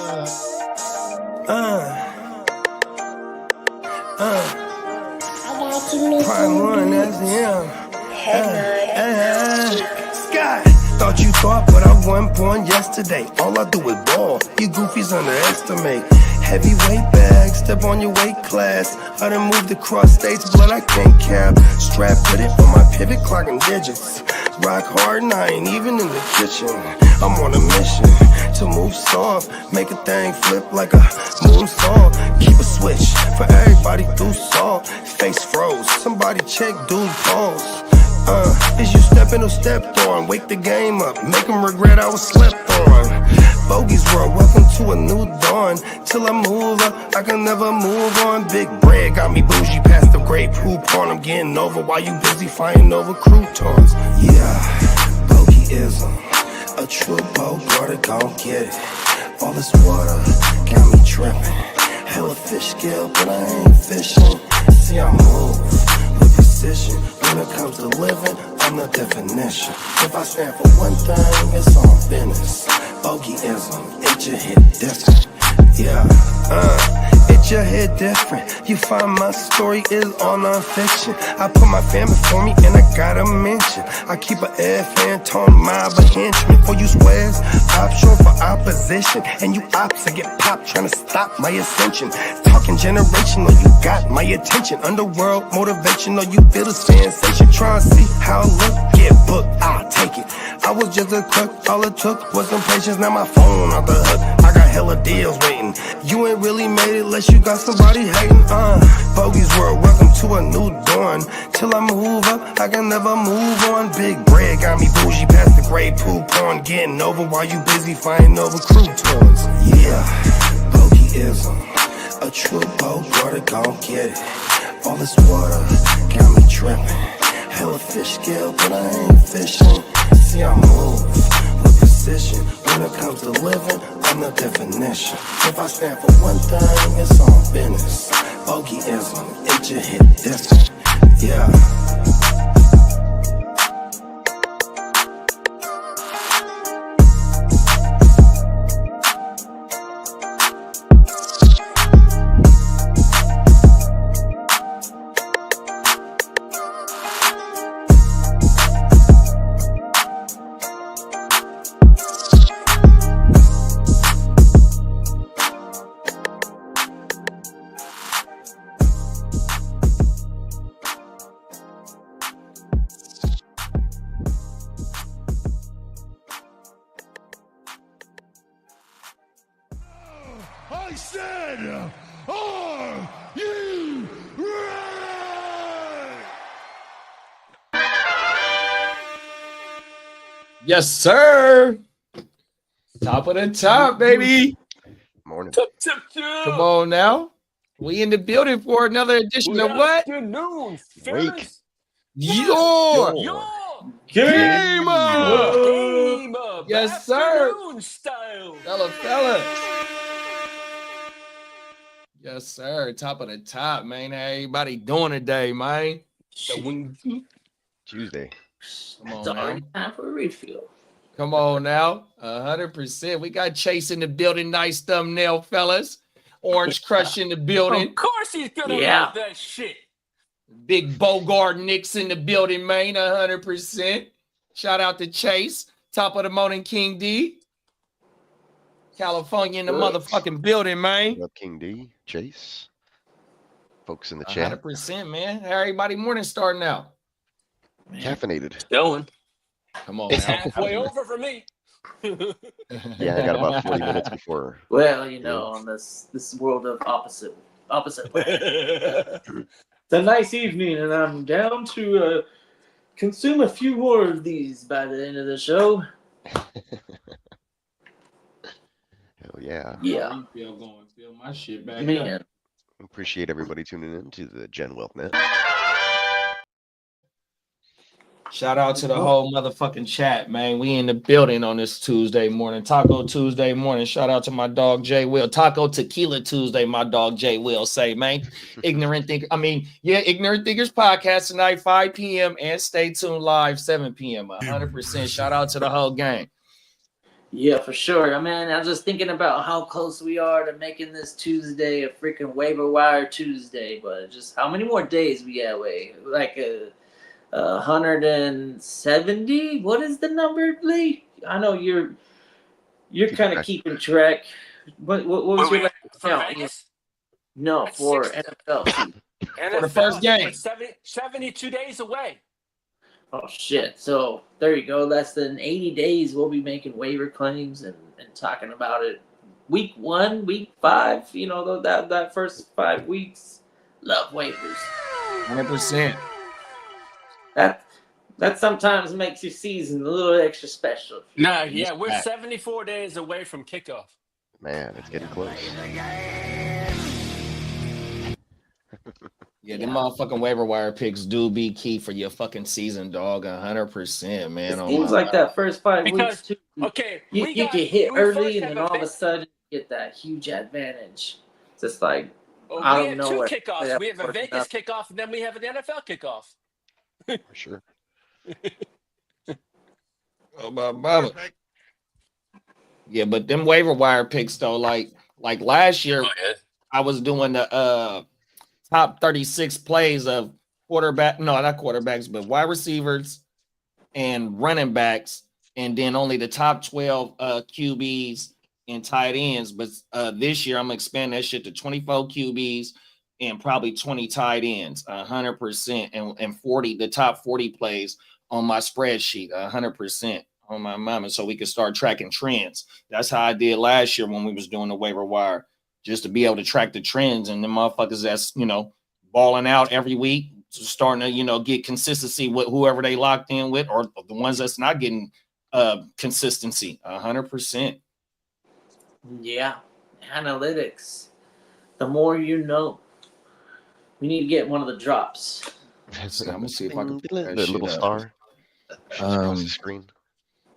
Prime one, that's him. Scott, thought you thought, but I wasn't born yesterday. All I do is ball. You goofies underestimate. Heavyweight bag, step on your weight class. I done moved across states, but I can't cap. Strap with it on my pivot, clocking digits. Rock hard and I ain't even in the kitchen. I'm on a mission to move soft, make a thing flip like a moonsault. Keep a switch for everybody through salt. Face froze, somebody check dude pulse. Is you stepping or stepped on? Wake the game up, make them regret I was slept on. Bogey's world, welcome to a new dawn. Till I move up, I can never move on. Big bread got me bougie past the great poop on. I'm getting over while you busy fighting over croutons. Yeah, bogeyism, a true boat, gon' get it. All this water got me tripping. Hella fish scale, but I ain't fishing. See, I move with precision. When it comes to living, I'm the definition. If I stand for one thing, it's on business. Bogeyism, it just hit different. Yeah, it just hit different. You find my story is all non-fiction. I put my family for me and I gotta mention. I keep an air fan tone mob a henchman. For you squares, option for opposition. And you ops, I get popped trying to stop my ascension. Talking generational, you got my attention. Underworld motivational, you feel the sensation. Try to see how I look, get booked, I'll take it. I was just a cook, all it took was some patience. Now my phone off the hook, I got hella deals waiting. You ain't really made it unless you got somebody hating. Bogey's world, welcome to a new dawn. Till I move up, I can never move on. Big bread got me bougie past the great poop on. Getting over while you busy fighting over croutons. Yeah, bogeyism, a true boat, brother, gon' get it. All this water got me tripping. Hella fish scale, but I ain't fishing. See, I move with precision. When it comes to living, I'm the definition. If I stand for one thing, it's on business. Bogeyism, it just hit different. Yeah. I said, are you ready? Yes, sir. Top of the top, baby. Morning. Come on now. We in the building for another edition of what? Afternoon, Wake. Yo. Game up. Game up. Yes, sir. Afternoon style. Fella. Yes, sir. Top of the top, man. How everybody doing today, man? Tuesday. Come on It's now. already time for a refill. Come on now. 100%. We got Chase in the building. Nice thumbnail, fellas. Orange Crush in the building. Of course he's gonna Yeah. love that shit. Big Bogart Nicks in the building, man. 100%. Shout out to Chase. Top of the morning, King D. California in the motherfucking building, man. What up, King D? Chase? Folks in the chat. 100%, man. How everybody morning starting out? Caffeinated. Going. Come on, It's now. halfway over for me. Yeah, I got about 40 minutes before. Well, you know, on this world of opposite way. It's a nice evening, and I'm down to consume a few more of these by the end of the show. Hell yeah. Yeah, Feel my shit back up. man. Appreciate everybody tuning in to the Gen Wealth Net. Shout out to the whole motherfucking chat, man. We in the building on this Tuesday morning, Taco Tuesday morning. Shout out to my dog Jay Will. Taco Tequila Tuesday, my dog Jay Will say, man. Ignorant Thinkers podcast tonight, 5 p.m. and stay tuned live, 7 p.m. 100%. Shout out to the whole gang. Yeah, for sure. I mean, I'm just thinking about how close we are to making this Tuesday a freaking waiver wire Tuesday. But just how many more days we got away? Like 170? What is the number, Lee? I know you're kind of track. keeping track. What was your last For count? Vegas? No, That's for 60. NFL. For the first game. We're 72 days away. Oh shit! So there you go. Less than 80 days, we'll be making waiver claims and talking about it. Week 1, week 5. You know that first 5 weeks. Love waivers. 100%. That sometimes makes your season a little extra special. No, yeah, we're back. 74 days away from kickoff. Man, it's getting close. Yeah, them motherfucking waiver wire picks do be key for your fucking season, dog. 100%, man. It Oh seems my like that first 5 Because- weeks too. Okay, You get hit we early, first and have then all of a Ve- sudden you get that huge advantage. Just like we out of have nowhere. two kickoffs. Yeah, We have a working Vegas up. kickoff, and then we have an NFL kickoff. For sure. Oh my mama. Yeah, but them waiver wire picks though, like last year, I was doing the top 36 plays of not quarterbacks, but wide receivers and running backs, and then only the top 12 QBs and tight ends. But this year, I'm gonna expand that shit to 24 QBs and probably 20 tight ends, 100%, and 40 the top 40 plays on my spreadsheet, 100% on my mama, so we could start tracking trends. That's how I did last year when we was doing the waiver wire, just to be able to track the trends, and the motherfuckers that's balling out every week, starting to get consistency with whoever they locked in with, or the ones that's not getting consistency, 100%. Yeah, analytics. The more you know. We need to get one of the drops. I'm gonna see if I can The little star across the screen.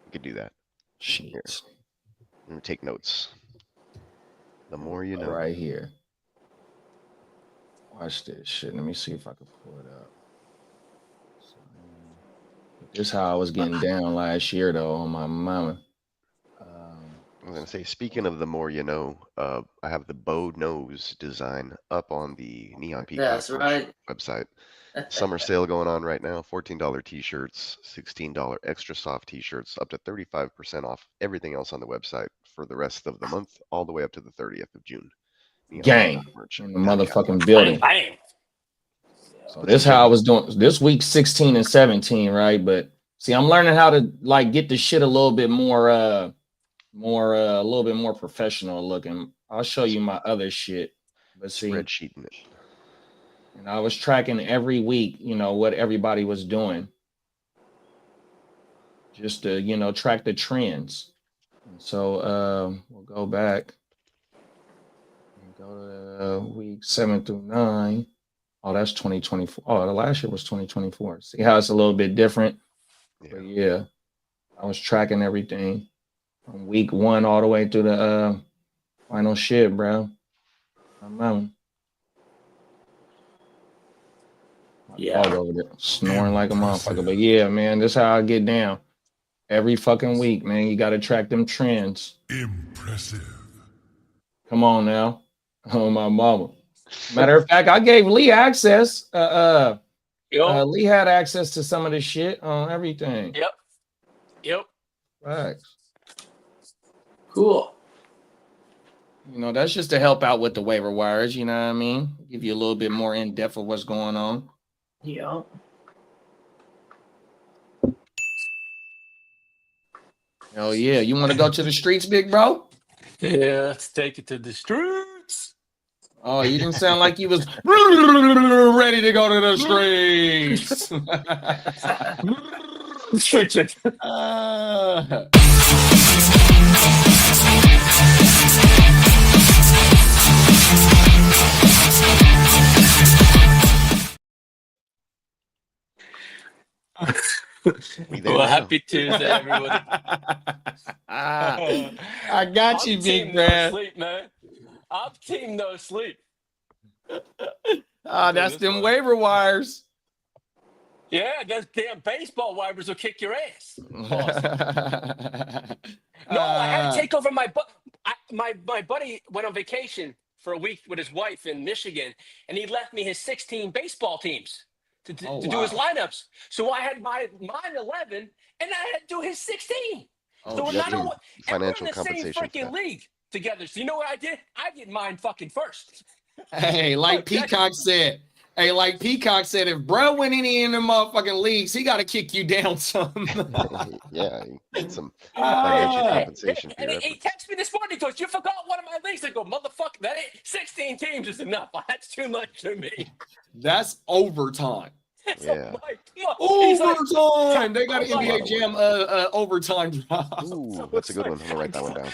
You could do that. Sheets Let me take notes. The more you know. right here. Watch this shit. Let me see if I can pull it up. This is how I was getting down last year, though, on my mama. I was gonna say, speaking of the more you know, I have the bow nose design up on the Neon Peacock That's right. website. Summer sale going on right now. $14 t-shirts, $16 extra soft t-shirts, up to 35% off everything else on the website for the rest of the month, all the way up to the 30th of June. Neon Gang Peacock merch. in the motherfucking building. Bang. So this how I was doing this week 16 and 17, right? But see, I'm learning how to get the shit a little bit more a little bit more professional looking. I'll show you my other shit. But see, Spreadsheeting it. and I was tracking every week, what everybody was doing. Just to, track the trends. And so we'll go back and go to week 7 through 9. Oh, that's 2024. Oh, the last year was 2024. See how it's a little bit different? Yeah. But yeah, I was tracking everything from week 1 all the way through the final shit, bro. I'm out. Yeah. Dog over there snoring like a motherfucker. But yeah, man, this is how I get down. Every fucking week, man. You got to track them trends. Impressive. Come on now. Oh, my mama. Matter of fact, I gave Lee access. Lee had access to some of the shit on everything. Yep. Right. Cool. That's just to help out with the waiver wires. You know what I mean? Give you a little bit more in depth of what's going on. Yeah. Hell yeah. You want to go to the streets, big bro? Yeah, let's take it to the streets. Oh, you didn't sound like you was ready to go to the streets. Well, happy Tuesday, everybody. I got you, I'm big team man. No sleep, man. I'm team no sleep. That's them waiver wires. Yeah, those damn baseball wipers will kick your ass. Pause. No, I had to take over my buddy went on vacation for a week with his wife in Michigan, and he left me his 16 baseball teams to do his lineups. So I had mine 11, and I had to do his 16. So you no have matter to what, and we're financial in the same compensation for freaking that. league together. So you know what I did? I did mine fucking first. Hey, like Peacock said. Hey, like Peacock said, if bro went any in the motherfucking leagues, he got to kick you down some. Yeah, you get some financial compensation for And your he efforts. texted me this morning. He goes, "You forgot one of my leagues." I go, "Motherfucker, that ain't 16 teams is enough. That's too much to me." That's overtime. So Yeah. I'm like, come on. He's like, Overtime. They got an That's a lot NBA of Jam overtime drop. Ooh, that's a good one. I'm gonna write that one down.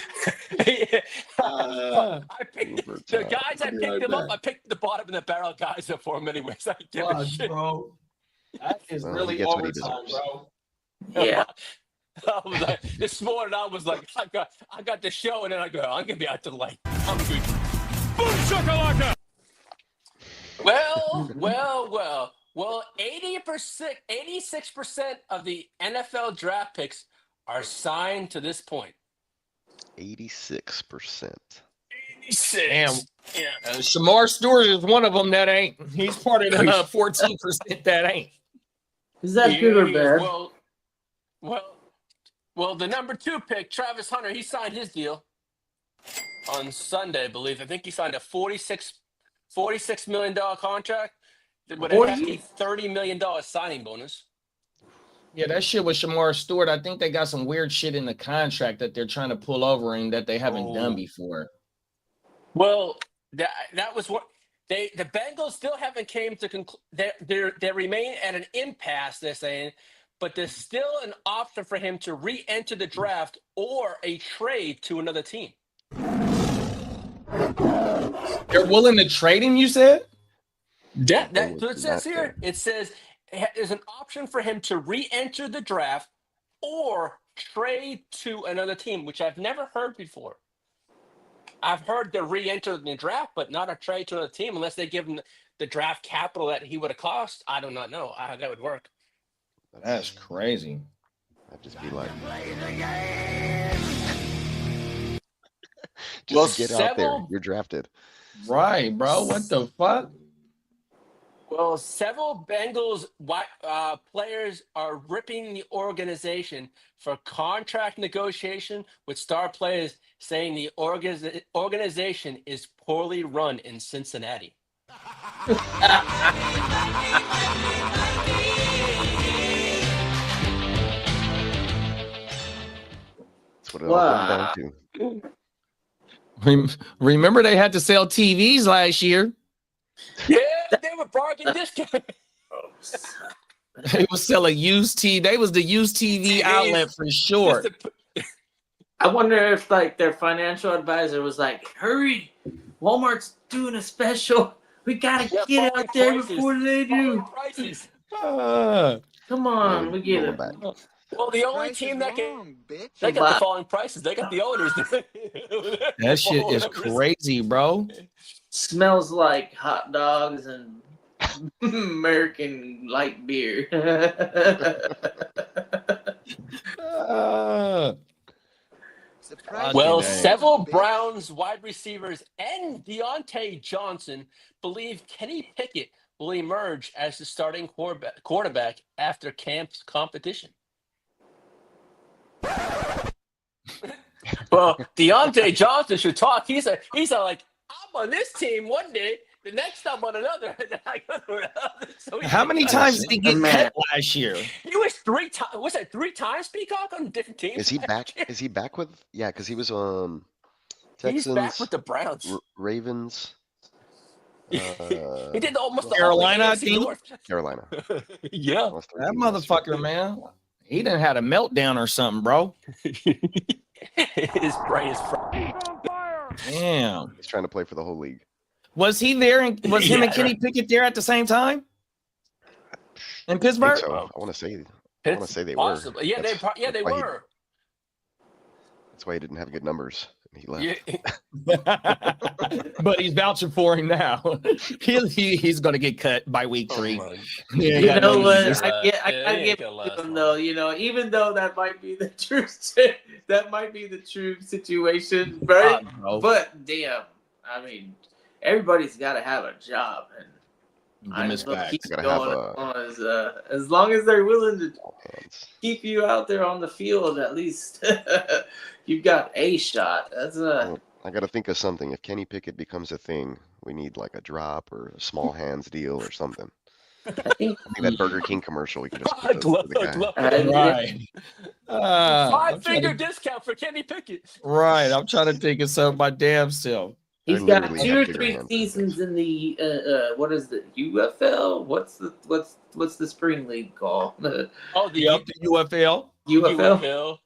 Yeah. Uh, I picked the Overtime. guys. I I'll be picked right them up. back. I picked the bottom of the barrel guys up for him anyways. I don't give a God, shit. bro. That is Well, he really gets what he overtime, deserves. bro. Yeah. I was like, this morning I was like, I got the show, and then I go, I'm gonna be out to like, I'm good. Boom shakalaka. Well, 86% of the NFL draft picks are signed to this point. 86%. 86. Damn. Yeah. Shamar Stewart is one of them that ain't. He's part of the 14% that ain't. Is that good or Yeah, bad? Well, the number 2 pick, Travis Hunter, he signed his deal on Sunday, I believe. I think he signed a $46 million contract with a hefty $30 million signing bonus. Yeah, that shit with Shamar Stewart. I think they got some weird shit in the contract that they're trying to pull over and that they haven't done before. Well, that was what the Bengals still haven't came to conclude. They remain at an impasse, they're saying, but there's still an option for him to re-enter the draft or a trade to another team. They're willing to trade him, you said? That's what it says here. It says there's an option for him to re-enter the draft or trade to another team, which I've never heard before. I've heard the re-enter the draft, but not a trade to another team unless they give him the draft capital that he would have cost. I do not know how that would work. That's crazy. I'd just be like, Well, just get out there. You're drafted. Right, bro. What the fuck? Well, several Bengals players are ripping the organization for contract negotiation with star players, saying the organization is poorly run in Cincinnati. That's what it all comes down to. Remember they had to sell TVs last year. Yeah, they were bargain discount. They was selling used TV. They was the used TV outlet for sure. I wonder if like their financial advisor was like, "Hurry, Walmart's doing a special. We gotta get out there before they do. Prices. Come on, we get it." Well, the only team that can they got the falling prices. They got the owners. That shit is crazy, bro. Smells like hot dogs and American light beer. Well, several Browns wide receivers and Deontay Johnson believe Kenny Pickett will emerge as the starting quarterback after camp's competition. Well, Deontay Johnson should talk. He's like, I'm on this team one day, the next I'm on another. And then I go to another. So how many times did he get cut last year? He was 3 times. Was that 3 times, Peacock, on different teams? Is he back? Is he back with? Yeah, because he was He's Texans, back with the Browns. Ravens. He did almost Carolina, all I the think. North. Carolina. Yeah. That motherfucker, man. He done had a meltdown or something, bro. His brain is fried. Damn. He's trying to play for the whole league. Was he there? And was him and Kenny Pickett there at the same time in Pittsburgh? So. I want to say they were. Yeah, they were. That's why he didn't have good numbers And he left. Yeah. But he's vouching for him now. He's going to get cut by week 3. Oh, Yeah, You got know no what? use. I It give ain't gonna it last to him long. though. You know, even though that might be the truth, that might be the true situation, right? Bro. But damn, I mean, everybody's got to have a job, and Give I him his will facts. keep Gotta going have as long as they're willing to All hands. keep you out there on the field. At least you've got a shot. That's Well, I got to think of something. If Kenny Pickett becomes a thing, we need like a drop or a small hands deal or something. I think I think that Burger King commercial we could just put the guy. Right. I'm trying Five-finger to- discount for Kenny Pickett. right. I'm trying to think of something my damn self. he's I got literally 2 have or bigger 3 hands than seasons in the what is the UFL? What's the spring league called? The Oh, the Yep, the UFL. UFL. UFL.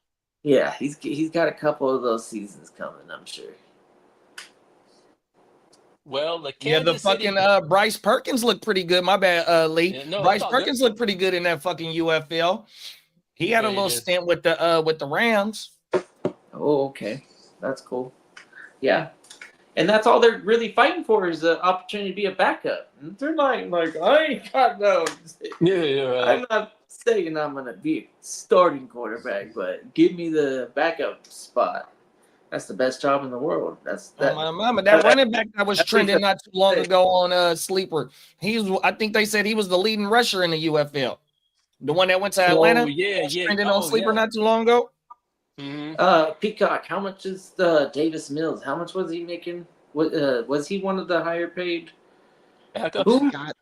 Yeah, he's got a couple of those seasons coming, I'm sure. Well, the Yeah, the Kansas City. fucking Bryce Perkins looked pretty good. My bad, Lee. Yeah, no, Bryce it's all good. Perkins looked pretty good in that fucking UFL. He had Yeah, a he little did. stint with the Rams. Oh, okay. That's cool. Yeah. And that's all they're really fighting for is the opportunity to be a backup. They're like I ain't got no Yeah. I'm not saying I'm gonna be a starting quarterback, but give me the backup spot. That's the best job in the world. That's Oh, that. my mama, that running back that was At least trending not too long that's- ago on Sleeper. I think they said he was the leading rusher in the UFL. The one that went to Atlanta. Oh, yeah, was yeah. trending Oh, on Sleeper yeah. not too long ago. Mhm. Peacock, how much is Davis Mills? How much was he making? Was he one of the higher paid? Backups. Who I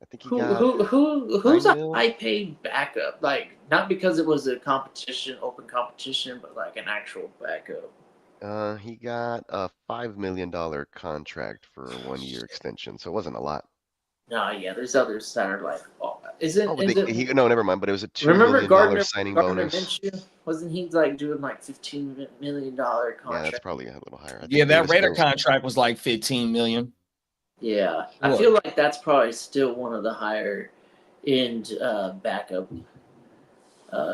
think he got who's 9 a mil? high paid backup? Like not because it was a competition, open competition, but like an actual backup. he got a $5 million contract for a 1-year extension, so it wasn't a lot. No, yeah, there's others that are like, isn't Oh, but is it? no, never mind. But it was a $2 Remember million Gardner signing Gardner bonus. Minshew? Wasn't he like doing like $15 million Yeah, contract? that's probably a little higher. I Yeah, think that Davis Raider Mills- contract was like 15 million. Yeah, I What? feel like that's probably still one of the higher end backup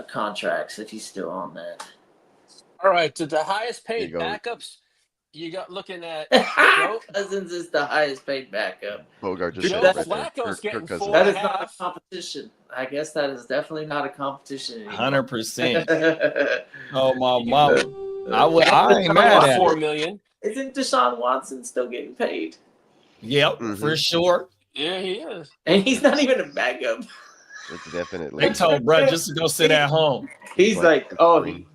contracts if he's still on that. All right, to the highest There paid you go. backups, you got looking at Joe, Cousins is the highest paid backup. Bogart just Joe said it right there. Flacco's getting Kirk Cousins. 4 That and is a not a half. competition. I guess that is definitely not a competition anymore. 100%. Oh my mama. I ain't Deshaun mad Watson- at 4 it. million. Isn't Deshaun Watson still getting paid? Yep, Mhm. for sure. Yeah, he is. And he's not even a backup. It's definitely. They told bruh just to go sit at home. He's like, oh, he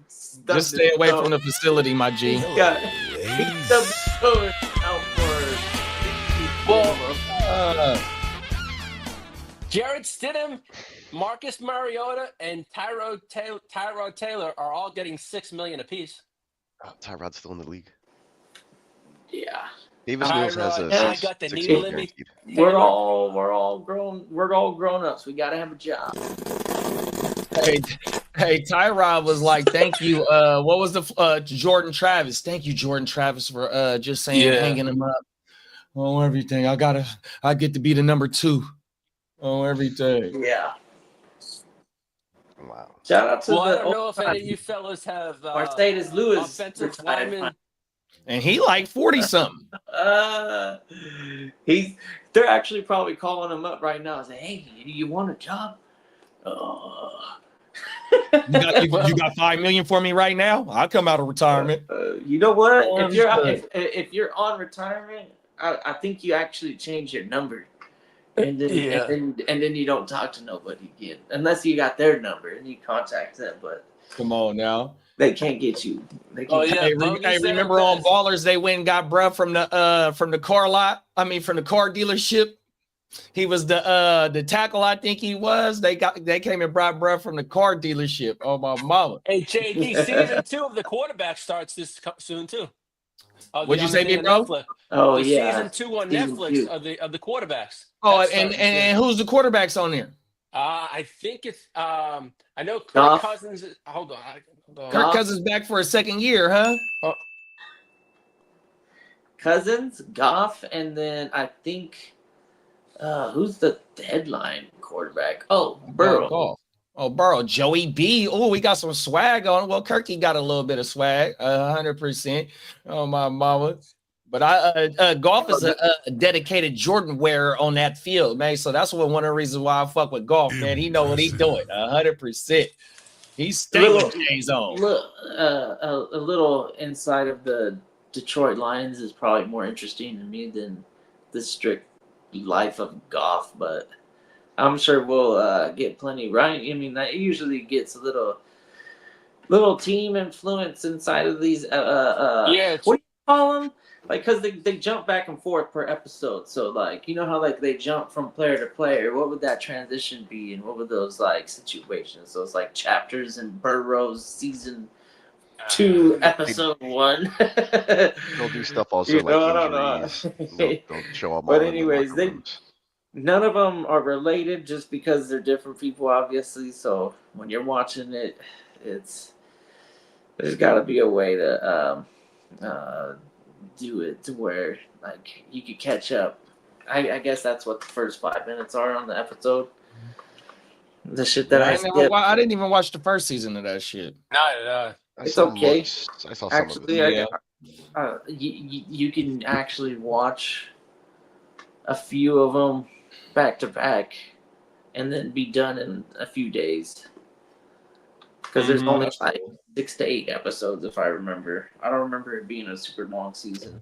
Just stay away from the facility, my G. He's got. He's going out for. Well, Uh, Jared Stidham, Marcus Mariota, and Tyrod Taylor are all getting $6 million apiece. Oh, Tyrod's still in the league. Yeah, Davis Mills has Tyrod, a I six, got the 6 needle mil in me. guaranteed. we're all grown ups. We gotta have a job. hey, Tyrod was like, "Thank you." What was the Jordan Travis? Thank you, Jordan Travis, for just saying, Yeah. hanging him up. Oh, everything. I get to be the number 2. Oh, everything. Yeah. Wow. Shout out to Well, I the don't know if any of you fellas have Mercedes Lewis offensive retired. linemen. And he like 40 something. They're actually probably calling him up right now and saying, "Hey, you want a job?" You got 5 million for me right now? I'll come out of retirement. You know what? Oh, If you're on retirement, I think you actually change your number, and then Yeah. and then you don't talk to nobody again unless you got their number and you contact them. But Come on now. they can't get you. They can't Oh, yeah. Hey, Bogey said it remember on best. Ballers they went and got bruh from the car lot. I mean, from the car dealership. He was the tackle. I think he was. They came and brought bruh from the car dealership. Oh my mama. Hey, JD, season 2 of the quarterback starts soon too. What'd you say, big bro? Oh The yeah. season 2 on Season Netflix 2. of the quarterbacks. Oh, That's and starting and who's the quarterbacks on there? I think it's I know Kirk Goff. Cousins. Hold on. Kirk Goff. Cousins back for a second year, huh? Cousins, Goff, and then I think who's the headline quarterback? Oh, Burrow. Goff. Oh, Burrow, Joey B. Oh, we got some swag on. Well, Kirky got a little bit of swag, 100%. Oh, my mama. But golf is a dedicated Jordan wearer on that field, man. So that's one of the reasons why I fuck with golf, man. He know what he's doing, 100%. He's staying with J's on. A little inside of the Detroit Lions is probably more interesting to me than the strict life of golf, but I'm sure we'll get plenty right. I mean, that usually gets a little team influence inside of these. Yeah, What do you call them? Like, because they jump back and forth per episode. So, like, you know how, like, they jump from player to player? What would that transition be? And what would those, like, situations? So, it's like chapters in Burrow's season 2, episode 1. They'll do stuff also You know, I like don't know. injuries. They'll show them all. But in the anyways, locker rooms. none of them are related just because they're different people, obviously. So, when you're watching it, there's got to be a way to do it to where like you could catch up. I guess that's what the first 5 minutes are on the episode. The shit that I didn't even watch the first season of that shit. no. It's okay. I saw some Actually, of it. you can actually watch a few of them back to back, and then be done in a few days. Because there's only like 6 to 8 episodes, if I remember. I don't remember it being a super long season.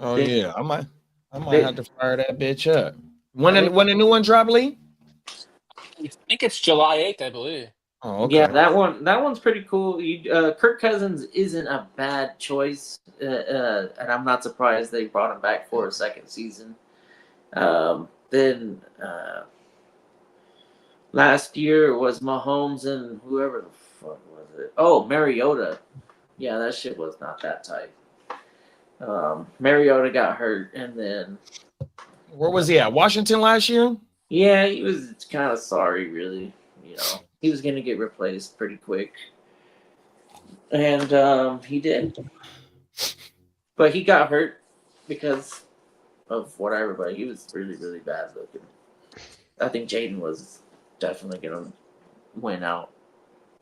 Oh yeah, I might have to fire that bitch up. When the new one drop, Lee? I think it's July 8th, I believe. Oh, okay. Yeah, that one's pretty cool. Kirk Cousins isn't a bad choice, and I'm not surprised they brought him back for a second season. Then last year was Mahomes and whoever the fuck was it? Oh, Mariota. Yeah, that shit was not that tight. Mariota got hurt, and then Where was he at? Washington last year? yeah, he was kind of sorry, really. You know, he was gonna get replaced pretty quick, and he did. But he got hurt because of whatever. But he was really, really bad looking. I think Jaden was definitely gonna win out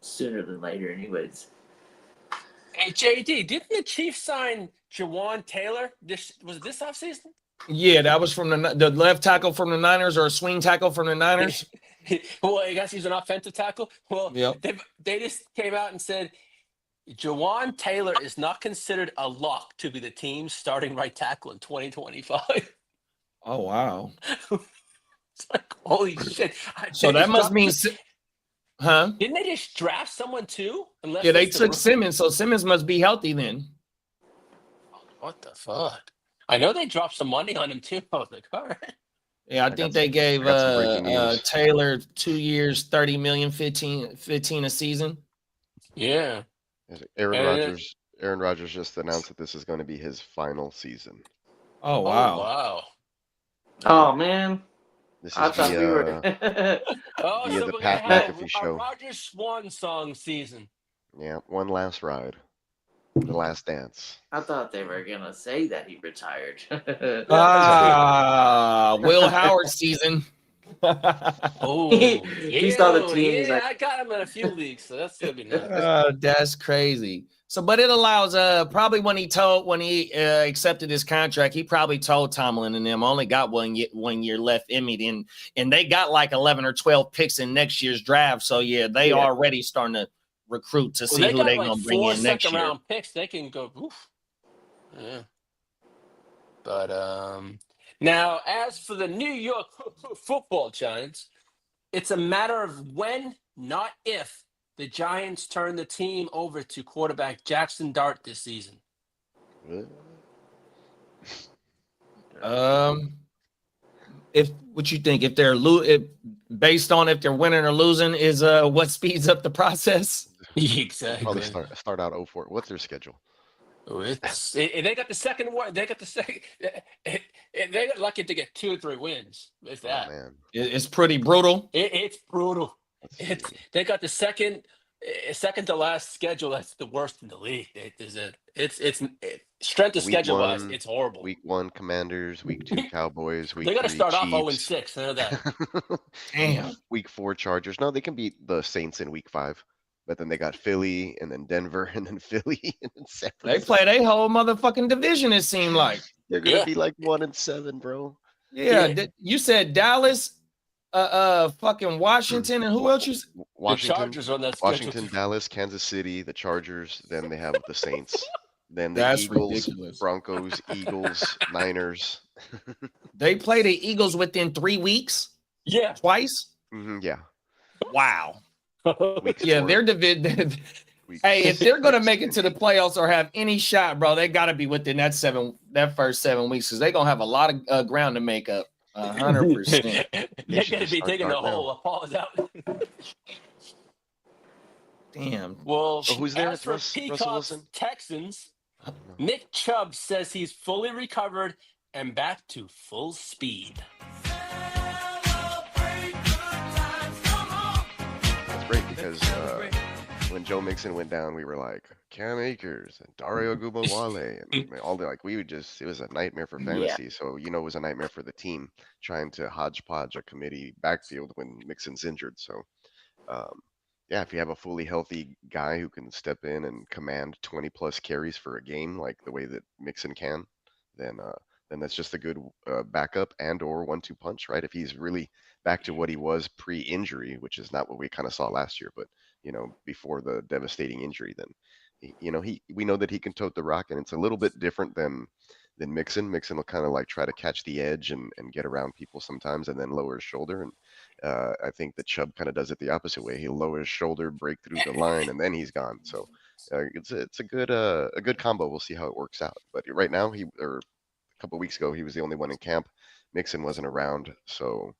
sooner than later, anyways. Hey, JD, didn't the Chiefs sign Jawan Taylor? Was it this offseason? Yeah, that was from the left tackle from the Niners or a swing tackle from the Niners. Well, I guess he's an offensive tackle. Well, Yep. they just came out and said Jawan Taylor is not considered a lock to be the team's starting right tackle in 2025. Oh wow. It's like, holy shit. So that must mean, huh? Didn't they just draft someone too? Unless Yeah, they it's the took Simmons, so Simmons must be healthy then. What the fuck? I know they dropped some money on him too. I was like, all right. Yeah, I think they gave got some breaking news. Taylor 2 years, 30 million, 15 a season. Yeah. Aaron Rodgers just announced that this is going to be his final season. Oh Oh, wow. wow. Oh man, This I is thought we were. Oh, Via so the we're Pat gonna have McAfee a show. Rogers Swan song season. Yeah, one last ride. The last dance. I thought they were gonna say that he retired. Will Howard season. Oh, He saw the team, he's Yeah, like- I got him in a few leagues, so that's gonna be nice. That's crazy. So, but it allows probably when he accepted his contract, he probably told Tomlin and them only got 1 year left in me, and they got like 11 or 12 picks in next year's draft. So yeah, they already starting to recruit to see who they got gonna bring 4 in next year. second-round picks. They can go. Oof. Yeah. But now, as for the New York Football Giants, it's a matter of when, not if, the Giants turn the team over to quarterback Jackson Dart this season. If what you think, if they're based on if they're winning or losing, is what speeds up the process? Exactly. Probably start out 0-4. What's their schedule? They got the second one. They got the second. They got lucky to get 2 or 3 wins. If that, Oh man, It's pretty brutal. it's brutal. Let's see. They got the second second to last schedule. That's the worst in the league. Strength of Week schedule wise, one, it's horrible. Week 1 Commanders, Week 2 Cowboys, Week They're gonna 3 start off Chiefs. 0-6. I know that. Damn. Week 4 Chargers. No, they can beat the Saints in Week 5, but then they got Philly and then Denver and then Philly and then San They Francisco. play their whole motherfucking division, it seemed like. They're gonna Yeah. be like 1-7, bro. Yeah, Yeah. you said Dallas, fucking Washington, and who else you? The Washington, Chargers are on that schedule. Washington, Dallas, Kansas City, the Chargers. Then they have the Saints. Then the That's Eagles, ridiculous. Broncos, Eagles, Niners. They play the Eagles within 3 weeks, Yeah. twice. Yeah. Wow. Weeks Yeah, 4, they're divided. week Hey, if they're gonna 6. make it to the playoffs or have any shot, bro, they gotta be within that first 7 weeks because they're gonna have a lot of ground to make up. 100%. They're should gonna just be start digging the dark now. hole. Paul is out. Damn. Well, Oh, who's there? as It's for Russell Peacock's Wilson? Texans, Nick Chubb says he's fully recovered and back to full speed. That's great because when Joe Mixon went down, we were like Cam Akers and Dario Gubawale and all the like. We would just it was a nightmare for fantasy. So it was a nightmare for the team trying to hodgepodge a committee backfield when Mixon's injured. So yeah, if you have a fully healthy guy who can step in and command 20+ carries for a game like the way that Mixon can, then that's just a good backup and or 1-2 punch, right? If he's really back to what he was pre-injury, which is not what we kind of saw last year, but before the devastating injury, then we know that he can tote the rock, and it's a little bit different than Mixon. Mixon will kind of like try to catch the edge and get around people sometimes, and then lower his shoulder. And I think that Chubb kind of does it the opposite way. He'll lower his shoulder, break through the line, and then he's gone. So it's a good combo. We'll see how it works out. But right now, a couple weeks ago, he was the only one in camp. Mixon wasn't around, so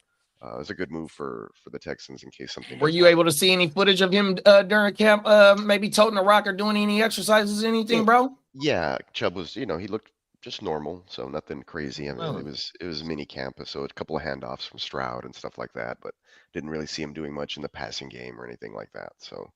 it was a good move for the Texans in case something. Were you able to see any footage of him during camp, maybe toting a rock or doing any exercises, anything, bro? Yeah, Chubb was, he looked just normal, so nothing crazy. I mean, Oh. it was mini camp, so a couple of handoffs from Stroud and stuff like that, but didn't really see him doing much in the passing game or anything like that. So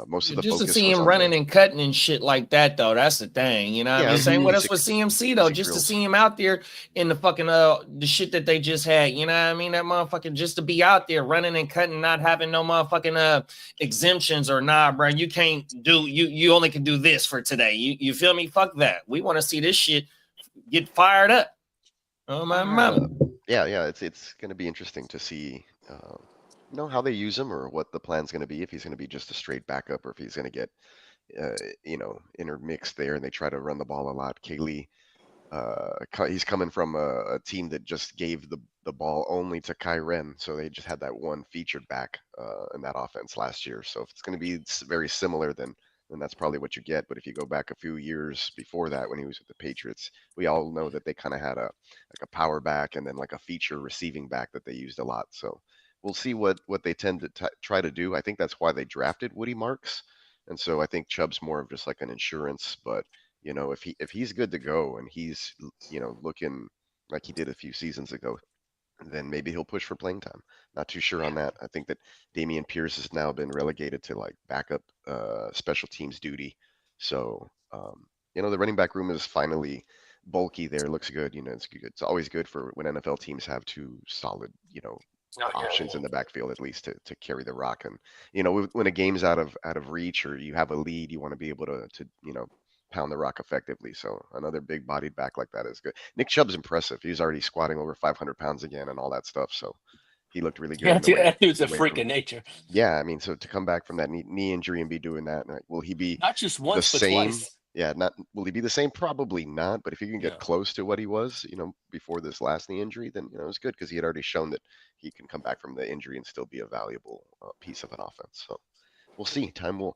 most of the Just to focus see was him on running the- and cutting and shit like that, though. That's the thing, you know. What I Yeah, mean, same with us basic- with CMC though. basic Just to drills. see him out there in the fucking the shit that they just had, you know what I mean? That motherfucking just to be out there running and cutting, not having no motherfucking exemptions or nah, bro. You can't do you only can do this for today. You feel me? Fuck that. We want to see this shit get fired up. Oh my mama. Yeah, it's going to be interesting to see, how they use him or what the plan's going to be. If he's going to be just a straight backup or if he's going to get, intermixed there and they try to run the ball a lot. Kaylee, he's coming from a team that just gave the ball only to Kyren, so they just had that one featured back in that offense last year. So if it's going to be very similar, then that's probably what you get. But if you go back a few years before that, when he was with the Patriots, we all know that they kind of had a power back and then like a feature receiving back that they used a lot. So we'll see what they tend to try to do. I think that's why they drafted Woody Marks, and so I think Chubb's more of just like an insurance. But if he's good to go and he's looking like he did a few seasons ago, then maybe he'll push for playing time. Not too sure on that. I think that Damian Pierce has now been relegated to like backup special teams duty. So the running back room is finally bulky there. Looks good. It's good. It's always good for when NFL teams have two solid, options in the backfield at least to carry the rock. And when a game's out of reach or you have a lead, you want to be able to pound the rock effectively. So another big bodied back like that is good. Nick Chubb's impressive. He's already squatting over 500 pounds again and all that stuff. So he looked really good. Yeah, in the way- that dude's a away freak from- of nature. Yeah, I mean, so to come back from that knee injury and be doing that, like, will he be Not just once, but same? twice. Yeah, will he be the same? Probably not. But if he can get No. close to what he was, before this last knee injury, then it's good because he had already shown that he can come back from the injury and still be a valuable piece of an offense. So we'll see. Time will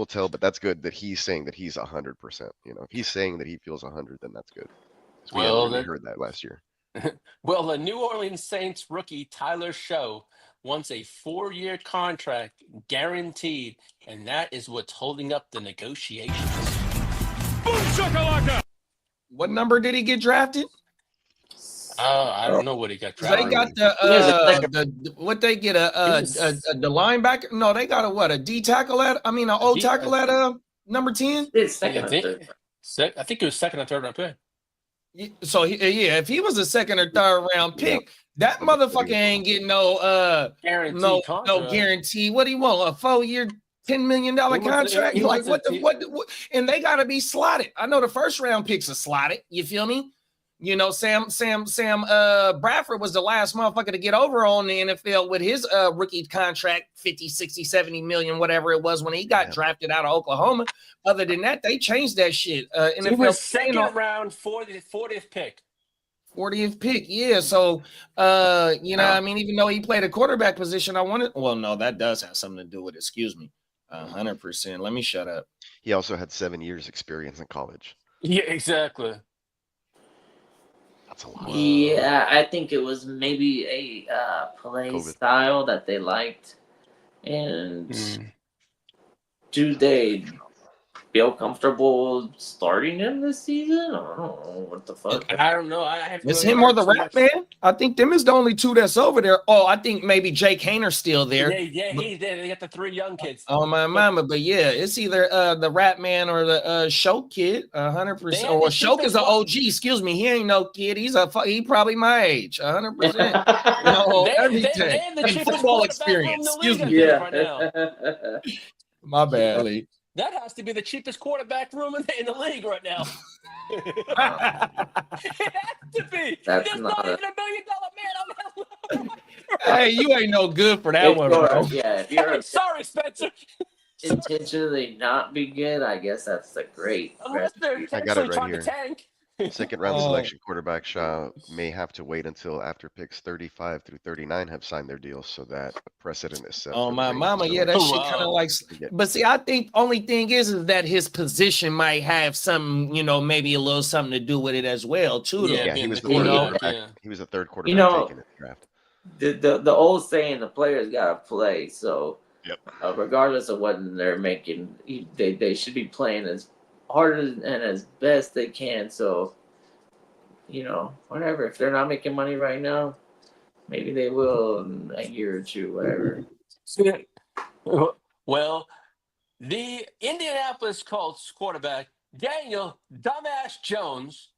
tell. But that's good that he's saying that he's 100%. If he's saying that he feels 100, then that's good. 'Cause we Well, hadn't really then- heard that last year. Well, the New Orleans Saints rookie Tyler Show wants a 4-year contract guaranteed, and that is what's holding up the negotiations. Boom shakalaka! What number did he get drafted? I don't know what he got 'Cause they drafted. got He was a second- what they get the linebacker? No, they got a D tackle at an O tackle at number 10. It's second or third. I think it was second or third round pick. So if he was a second or third round pick, that motherfucker ain't getting no guarantee. What do you want? A 4-year, $10 million contract? Like what? And they got to be slotted. I know the first round picks are slotted. You feel me? You know, Sam Bradford was the last motherfucker to get over on the NFL with his rookie contract, 50, 60, 70 million, whatever it was when he got drafted out of Oklahoma. Other than that, they changed that shit. NFL he was second round, 40th pick. 40th pick, yeah. So, even though he played a quarterback position, no, that does have something to do with it. Excuse me. 100%. Let me shut up. He also had 7 years experience in college. Yeah, exactly. That's a lot. Yeah, I think it was maybe a play style that they liked. And do they feel comfortable starting him this season? I don't know what the fuck. I don't know. It's him or the Rat Man. I think them is the only two that's over there. Oh, I think maybe Jake Hayner's still there. Yeah, he's there. They got the 3 young kids. Oh my mama, but yeah, it's either the Rat Man or the Shoke kid, 100%. Or Shoke is an OG. Excuse me, he ain't no kid. He probably my age, 100%. No, everything. The football experience. Excuse me. Yeah. Right now. My bad, Lee. That has to be the cheapest quarterback room in the league right now. It has to be. That's There's not not even $1 million man on that. Hey, you ain't no good for that one, bro. Yeah, if you're Sorry, Spencer. intentionally not be good, I guess that's a great. Unless they're I got it intentionally right trying here. to tank. Second round selection quarterback may have to wait until after picks 35 through 39 have signed their deals, so that a precedent is set. Oh for the my Ravens mama, to yeah, that elect. shit kind of like. But see, I think only thing is that his position might have some, maybe a little something to do with it as well, too. Yeah, Yeah, he was the being third the quarterback. quarterback, He was the third quarterback taken in the draft. The old saying, the players gotta play. So, Yep. Regardless of what they're making, they should be playing as hard and as best they can. So, whatever. If they're not making money right now, maybe they will in a year or two, whatever. Well, the Indianapolis Colts quarterback, Daniel Dumbass Jones,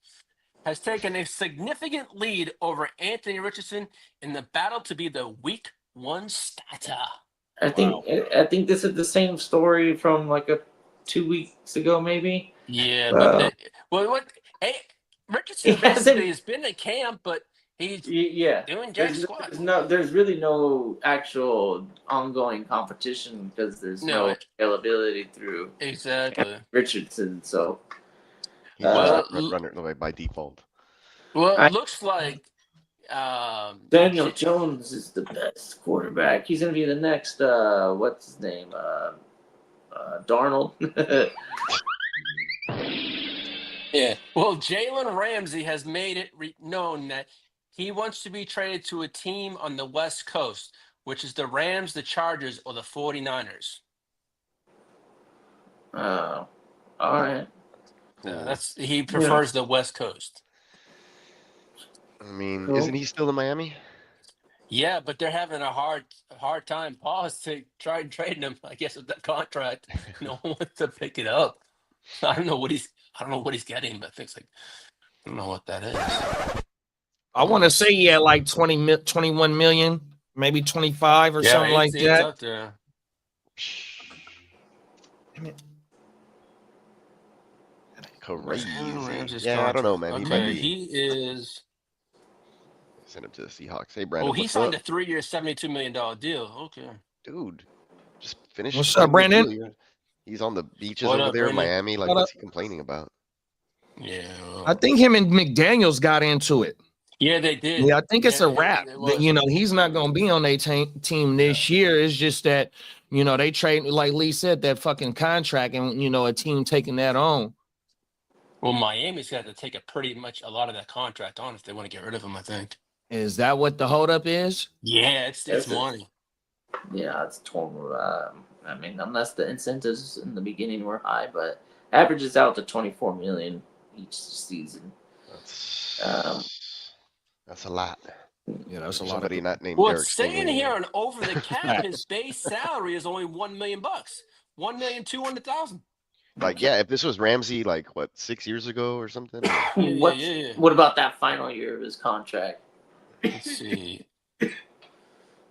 has taken a significant lead over Anthony Richardson in the battle to be the Week 1 starter. I think this is the same story from like 2 weeks ago, maybe. Yeah, but Richardson basically has been in camp, but he's doing jack squat. There's really no actual ongoing competition because there's no availability through Richardson. So He's a runner by default. Well, it looks like Daniel Jones is the best quarterback. He's gonna be the next what's his name? Darnold. Yeah. Well, Jalen Ramsey has made it known that he wants to be traded to a team on the West Coast, which is the Rams, the Chargers, or the 49ers. All right. He prefers the West Coast. I mean, isn't he still in Miami? Yeah, but they're having a hard time. Pause to try and trade him. I guess with that contract, no one wants to pick it up. I don't know what he's getting, but I don't know what that is. I want to say he had like 21 million, maybe 25 or something like that. Up there. Crazy. Yeah, I don't know, man. Okay, he is. Send him to the Seahawks. Hey, Brandon. Oh, he signed a 3-year, $72 million deal. Okay. Dude, just finish. What's up, Brandon? He's on the beaches over there in Miami. Like, what's he complaining about? Yeah. I think him and McDaniels got into it. Yeah, they did. Yeah, I think it's a wrap. He's not going to be on their team this year. It's just that, they trade, like Lee said, that fucking contract and, a team taking that on. Well, Miami's got to take a lot of that contract on if they want to get rid of him, I think. Is that what the holdup is? Yeah, it's money. Yeah, it's total. Unless the incentives in the beginning were high, but averages out to $24 million each season. That's a lot. Yeah, that's a For lot. somebody not named Well, Derek it's saying Stingley. here on over the cap, his base salary is only $1 million, $1,200,000. Like, yeah, if this was Ramsey, like what, 6 years ago or something? Yeah. What about that final year of his contract? Let's see.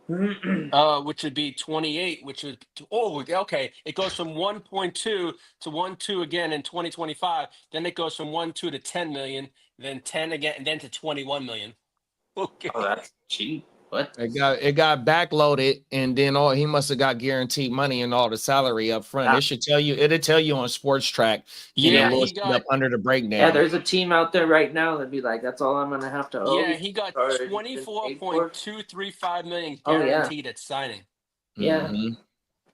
Which would be 28, which would okay. It goes from 1.2 to 1.2 again in 2025. Then it goes from 1.2 to 10 million, then 10 again, and then to 21 million. Okay. Oh, that's cheap. What? It got backloaded, and then he must have got guaranteed money and all the salary up front. Ah. It'll tell you on Sports Track. Yeah, he he got. up under the breakdown. Yeah, there's a team out there right now that'd be like, that's all I'm gonna have to owe. Yeah, he got Or he's been paid for. 24.235 million Oh, yeah. guaranteed at signing. Yeah. Mhm.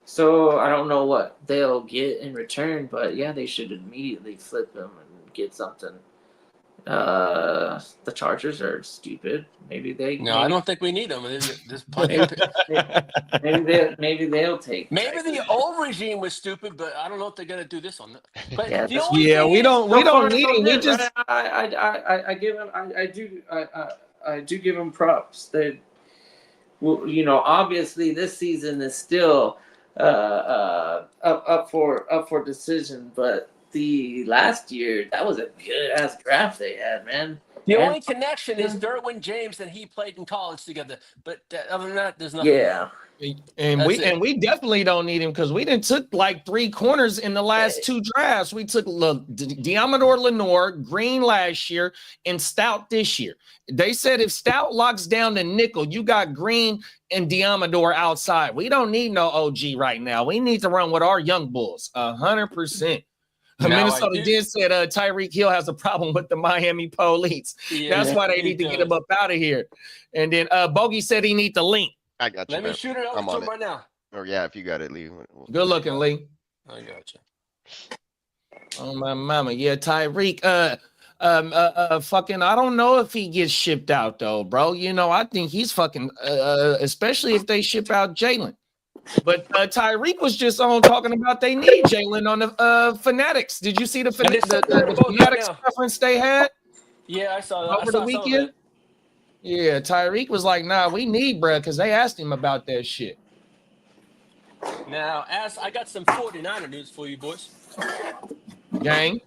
So I don't know what they'll get in return, but yeah, they should immediately flip him and get something. The Chargers are stupid. Maybe they. No, I don't think we need him. This maybe they'll take. the old regime was stupid, but I don't know if they're gonna do this one. But Yeah, the only Yeah, thing we is- don't need him. We just I give him. I do give him props. They, well, obviously this season is still up for decision, but the last year that was a good ass draft they had, man. The And- only connection is Derwin James and he played in college together. But other than that, there's nothing. Yeah. and That's it. we definitely don't need him because we didn't took like 3 corners in the last 2 drafts. We took Diamador Lenore, Green last year, and Stout this year. They said if Stout locks down the nickel, you got Green and Diamador outside. We don't need no OG right now. We need to run with our young bulls 100%. Minnesota did say Tyreek Hill has a problem with the Miami police. Yeah, That's why they he need to get does. him up out of here. And then Bogey said he need the link. I got you. Let me man. shoot it over I'm to on him it. right now. Or yeah, if you got it, Lee. Good looking, Lee. I got you. Oh my mama, yeah, Tyreek. Fucking, I don't know if he gets shipped out though, bro. I think he's fucking, especially if they ship out Jalen. But Tyreek was just on talking about they need Jalen on the Fanatics. Did you see the Fanatics conference they had? Yeah, I saw that. Over the weekend? Yeah, Tyreek was like, nah, we need bruh, because they asked him about that shit. Now, as I got some 49er news for you boys. Gang.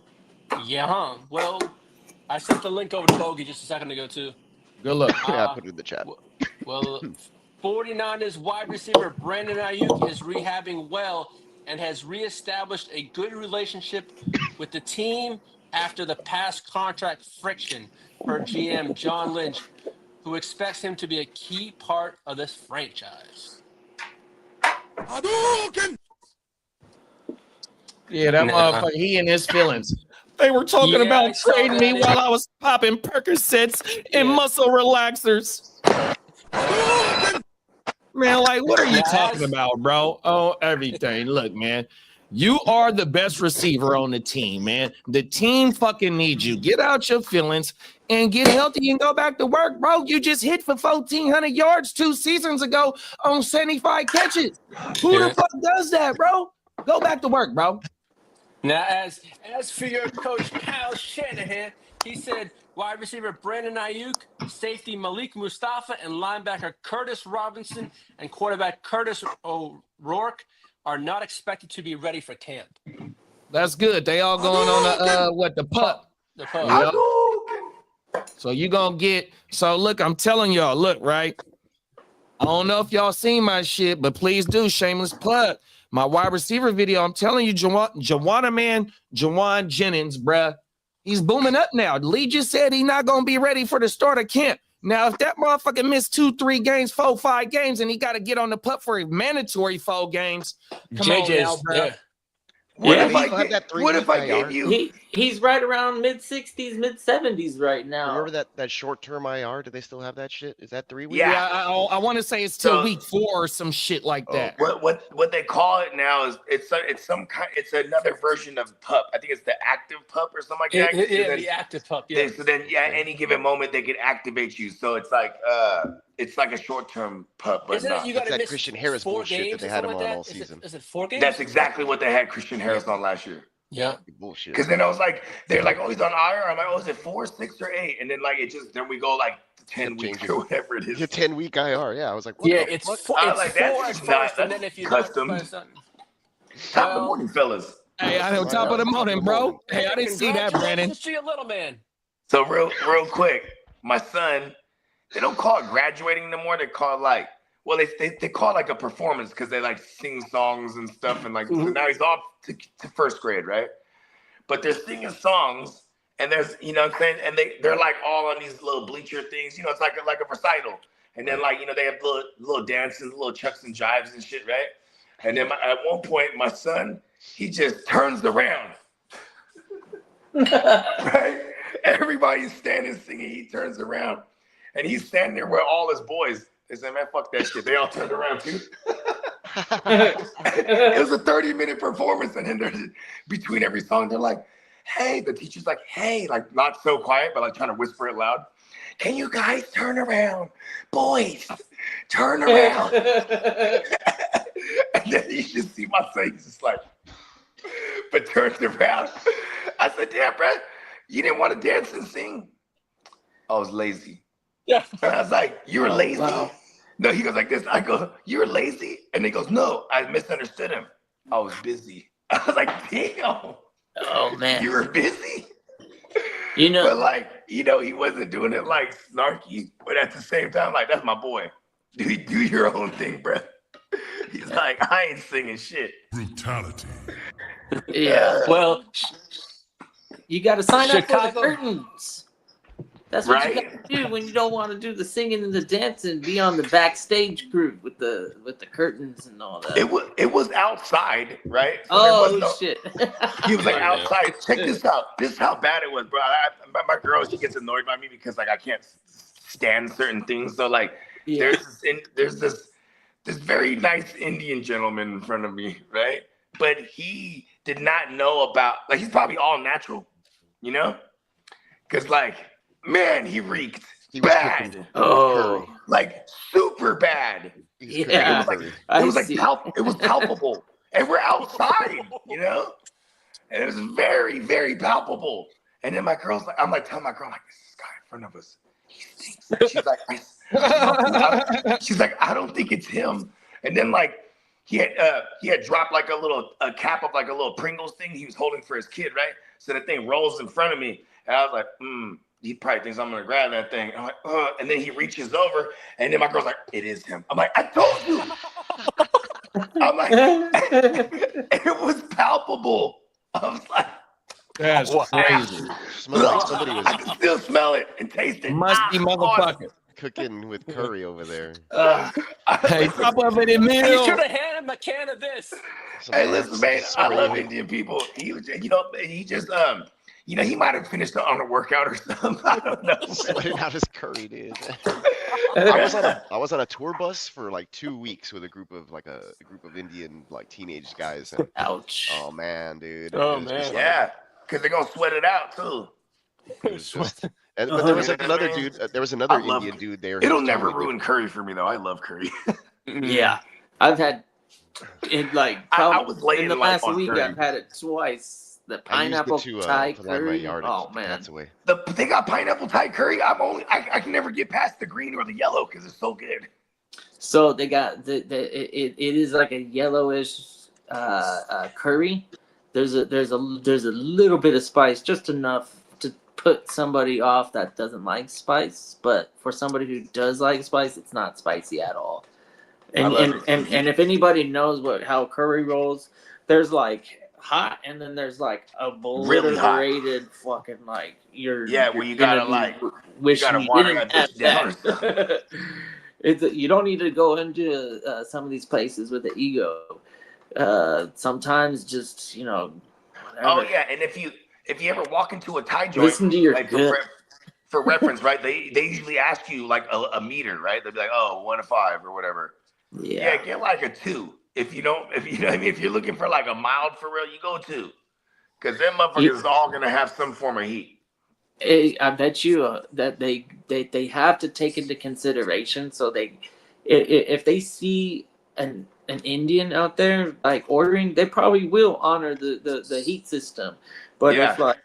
Yeah, huh? Well, I sent the link over to Bogey just a second ago, too. Good luck. Yeah, I put it in the chat. Well, 49ers wide receiver Brandon Ayuk is rehabbing well and has reestablished a good relationship with the team after the past contract friction per GM John Lynch, who expects him to be a key part of this franchise. Yeah, that motherfucker, he and his feelings. They were talking about trading me while I was popping Percocets and muscle relaxers. Man, like, what are you talking about, bro? Oh, everything. Look, man, you are the best receiver on the team, man. The team fucking needs you. Get out your feelings and get healthy and go back to work, bro. You just hit for 1,400 yards 2 seasons ago on 75 catches. Who the fuck does that, bro? Go back to work, bro. Now, as for your coach, Kyle Shanahan, he said wide receiver Brandon Ayuk, safety Malik Mustafa, and linebacker Curtis Robinson and quarterback Curtis O'Rourke are not expected to be ready for camp. That's good. They all going on the pup. The pup. Yep. So you gonna get. So look, I'm telling y'all. Look, right. I don't know if y'all seen my shit, but please do. Shameless plug. My wide receiver video. I'm telling you, Jawan Jennings, bruh. He's booming up now. Lee just said he's not gonna be ready for the start of camp. Now, if that motherfucker missed 2, 3 games, 4, 5 games, and he got to get on the pup for a mandatory 4 games, come on now, bro. Yeah. What if I gave you? He's right around mid-60s, mid-70s right now. Remember that short-term IR? Do they still have that shit? Is that 3 weeks? Yeah, I want to say it's till week 4 or some shit like that. What they call it now is it's another version of pup. I think it's the active pup or something like that. Yeah, the active pup. Yeah. So then, any given moment they can activate you. So it's like a short-term pup, but Isn't it you got to that miss Christian Harris 4 bullshit games that they or had him something on like all that? season. Is it 4 games? That's exactly what they had Christian Harris on last year. Yeah. Bullshit. Because then I was like, they're like, oh, he's on IR. I'm like, oh, is it 4, 6, or 8? And then like then we go like 10 weeks changes. or whatever it is. It's a 10-week IR. Yeah, I was like, what Yeah, the it's fuck? four, I it's like, 4 that's at just not- first, and then that's if you custom. don't something. Top of the Well, morning, fellas. Hey, on top of the morning, bro. Hey, I didn't see that, Brandon. Congratulations to your little man. So real quick, my son, they don't call it graduating no more. They call it like, well, they call it like a performance because they like sing songs and stuff. And like, so now he's off to first grade, right? But they're singing songs and there's, you know what I'm saying? And they're like all on these little bleacher things, you know, it's like a recital. And then like, you know, they have little dances, little chucks and jives and shit, right? And then at one point, my son, he just turns around, right? Everybody's standing singing. He turns around and he's standing there with all his boys. They say, man, fuck that shit. They all turned around too. It was a 30-minute performance. And then between every song, they're like, hey, the teacher's like, hey, like not so quiet, but like trying to whisper it loud. Can you guys turn around? Boys, turn around. And then you just see my face just like, but turns around. I said, damn, bro, you didn't want to dance and sing? I was lazy. Yeah. And I was like, you were lazy? Wow. No, he goes like this. I go, you were lazy? And he goes, no, I misunderstood him. I was busy. I was like, damn. Oh man. You were busy? You know, But like, you know, he wasn't doing it like snarky, but at the same time, like, that's my boy. Do your own thing, bro. He's like, I ain't singing shit. Brutality. yeah. Well, You got to sign up for the Chicago- curtains. That's what you Right? got to do when you don't want to do the singing and the dancing. Be on the backstage group with the curtains and all that. It was outside, right? So there was Oh no- shit! He was like outside. Check this out. This is how bad it was, bro. My girl, she gets annoyed by me because like I can't stand certain things. So like, Yeah. there's this very nice Indian gentleman in front of me, right? But he did not know about, like, he's probably all natural, you know? Because like, man, he reeked He was bad, cooking Oh, like super bad. He was cooking Yeah. curry. It was like see. it was palpable, and we're outside, you know, and it was very, very palpable. And then my girl's like, I'm like telling my girl, like, this is guy in front of us, he stinks. She's like, she's like, I don't think it's him. And then like he had dropped like a cap of like a little Pringles thing he was holding for his kid, right? So the thing rolls in front of me, and I was like, he probably thinks I'm gonna grab that thing. I'm like, and then he reaches over, and then my girl's like, it is him. I'm like, I told you. I'm like, it was palpable. I was like, That's crazy. Smelled like somebody was I can still smell it and taste it. Must be motherfucker. cooking with curry over there. Hey, top of it in you meal. should have handed him a can of this. Some Hey, listen, man, I spray love it. Indian people. He was, you know, he just, you know, he might have finished on a workout or something. I don't know. Sweating out his curry, dude. I was on a tour bus for like 2 weeks with a group of Indian like teenage guys. And, Ouch. oh man, dude. Oh, it was just man. like- Yeah, because they're gonna sweat it out too. it was just, but there was like another dude. There was another I love Indian dude there. who It'll was never totally ruin curry for me though. I love curry. Yeah, I've had it like I was probably laying in the life last on week. curry. I've had it twice. The different. I used it pineapple Thai to line my curry. yard and Oh keep the man, cats away. They got pineapple Thai curry. I can never get past the green or the yellow because it's so good. so they got it is like a yellowish curry. There's a little bit of spice, just enough to put somebody off that doesn't like spice. But for somebody who does like spice, it's not spicy at all. And I love it. and if anybody knows how curry rolls, there's like hot, and then there's like Really hot. obliterated fucking like you're Yeah, where you gotta, like, wish gotta you water didn't that have bitch down or that. You don't need to go into some of these places with the ego. Sometimes just whatever. Oh yeah, and if you ever walk into a Thai joint, Listen to your like gut. for reference, right? They usually ask you like a meter, right? They'll be like, oh, 1 to 5 or whatever. Yeah, get like a 2. If you know what I mean, if you're looking for like a mild for real, you go 2. Because them motherfuckers is all gonna have some form of heat. I bet you that they have to take into consideration. So if they see an Indian out there like ordering, they probably will honor the heat system. But Yeah. if like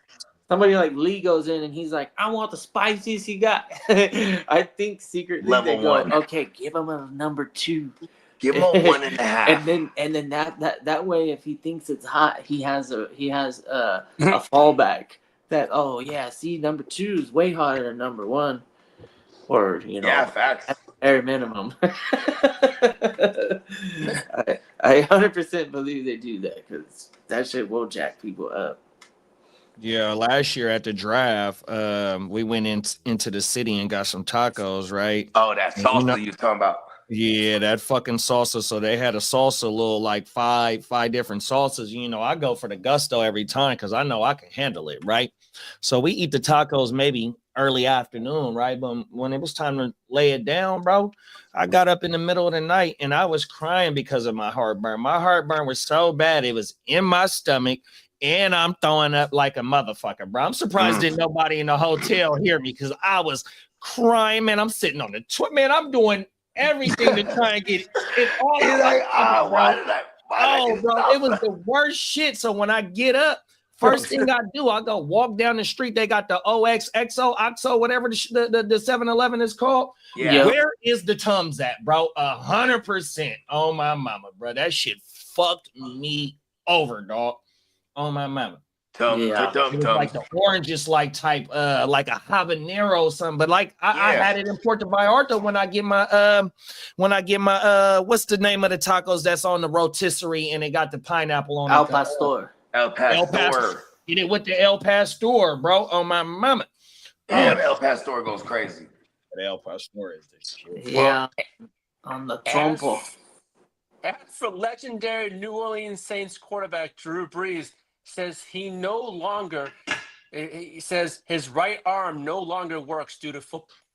somebody like Lee goes in and he's like, I want the spiciest you got, I think secretly Level they go, one. okay, give him a number 2. Give him a 1.5. and then that way, if he thinks it's hot, he has a fallback. That see, number 2 is way hotter than number 1, or Yeah, facts. bare minimum. I 100% believe they do that because that shit will jack people up. Yeah, last year at the draft, we went into the city and got some tacos, right? Oh, that And you salsa know- you was talking about. Yeah, that fucking salsa. So they had a salsa, little like five different salsas. You know, I go for the gusto every time because I know I can handle it, right? So we eat the tacos maybe early afternoon, right? But when it was time to lay it down, bro, I got up in the middle of the night and I was crying because of my heartburn. My heartburn was so bad, it was in my stomach. And I'm throwing up like a motherfucker, bro. I'm surprised didn't nobody in the hotel hear me because I was crying, man. I'm sitting on the man. I'm doing everything to try and get it all He's out. like, why did I Bro, stop? it was the worst shit. So when I get up, first thing I do, I go walk down the street. They got the OXO, whatever the 7-Eleven is called. Yeah. Where is the Tums at, bro? 100%. Oh my mama, bro. That shit fucked me over, dog. Oh my mama. Yeah. It was like the oranges, like type, like a habanero or something. But like I had it in Puerto Vallarta when I get my what's the name of the tacos that's on the rotisserie and it got the pineapple on Al it? Pastor. El Pastor. Get it with the El Pastor, bro. Oh my mama. Yeah, El Pastor goes crazy. The El Pastor is this shit. Yeah. On the trompo. As for legendary New Orleans Saints quarterback Drew Brees says he says his right arm no longer works due to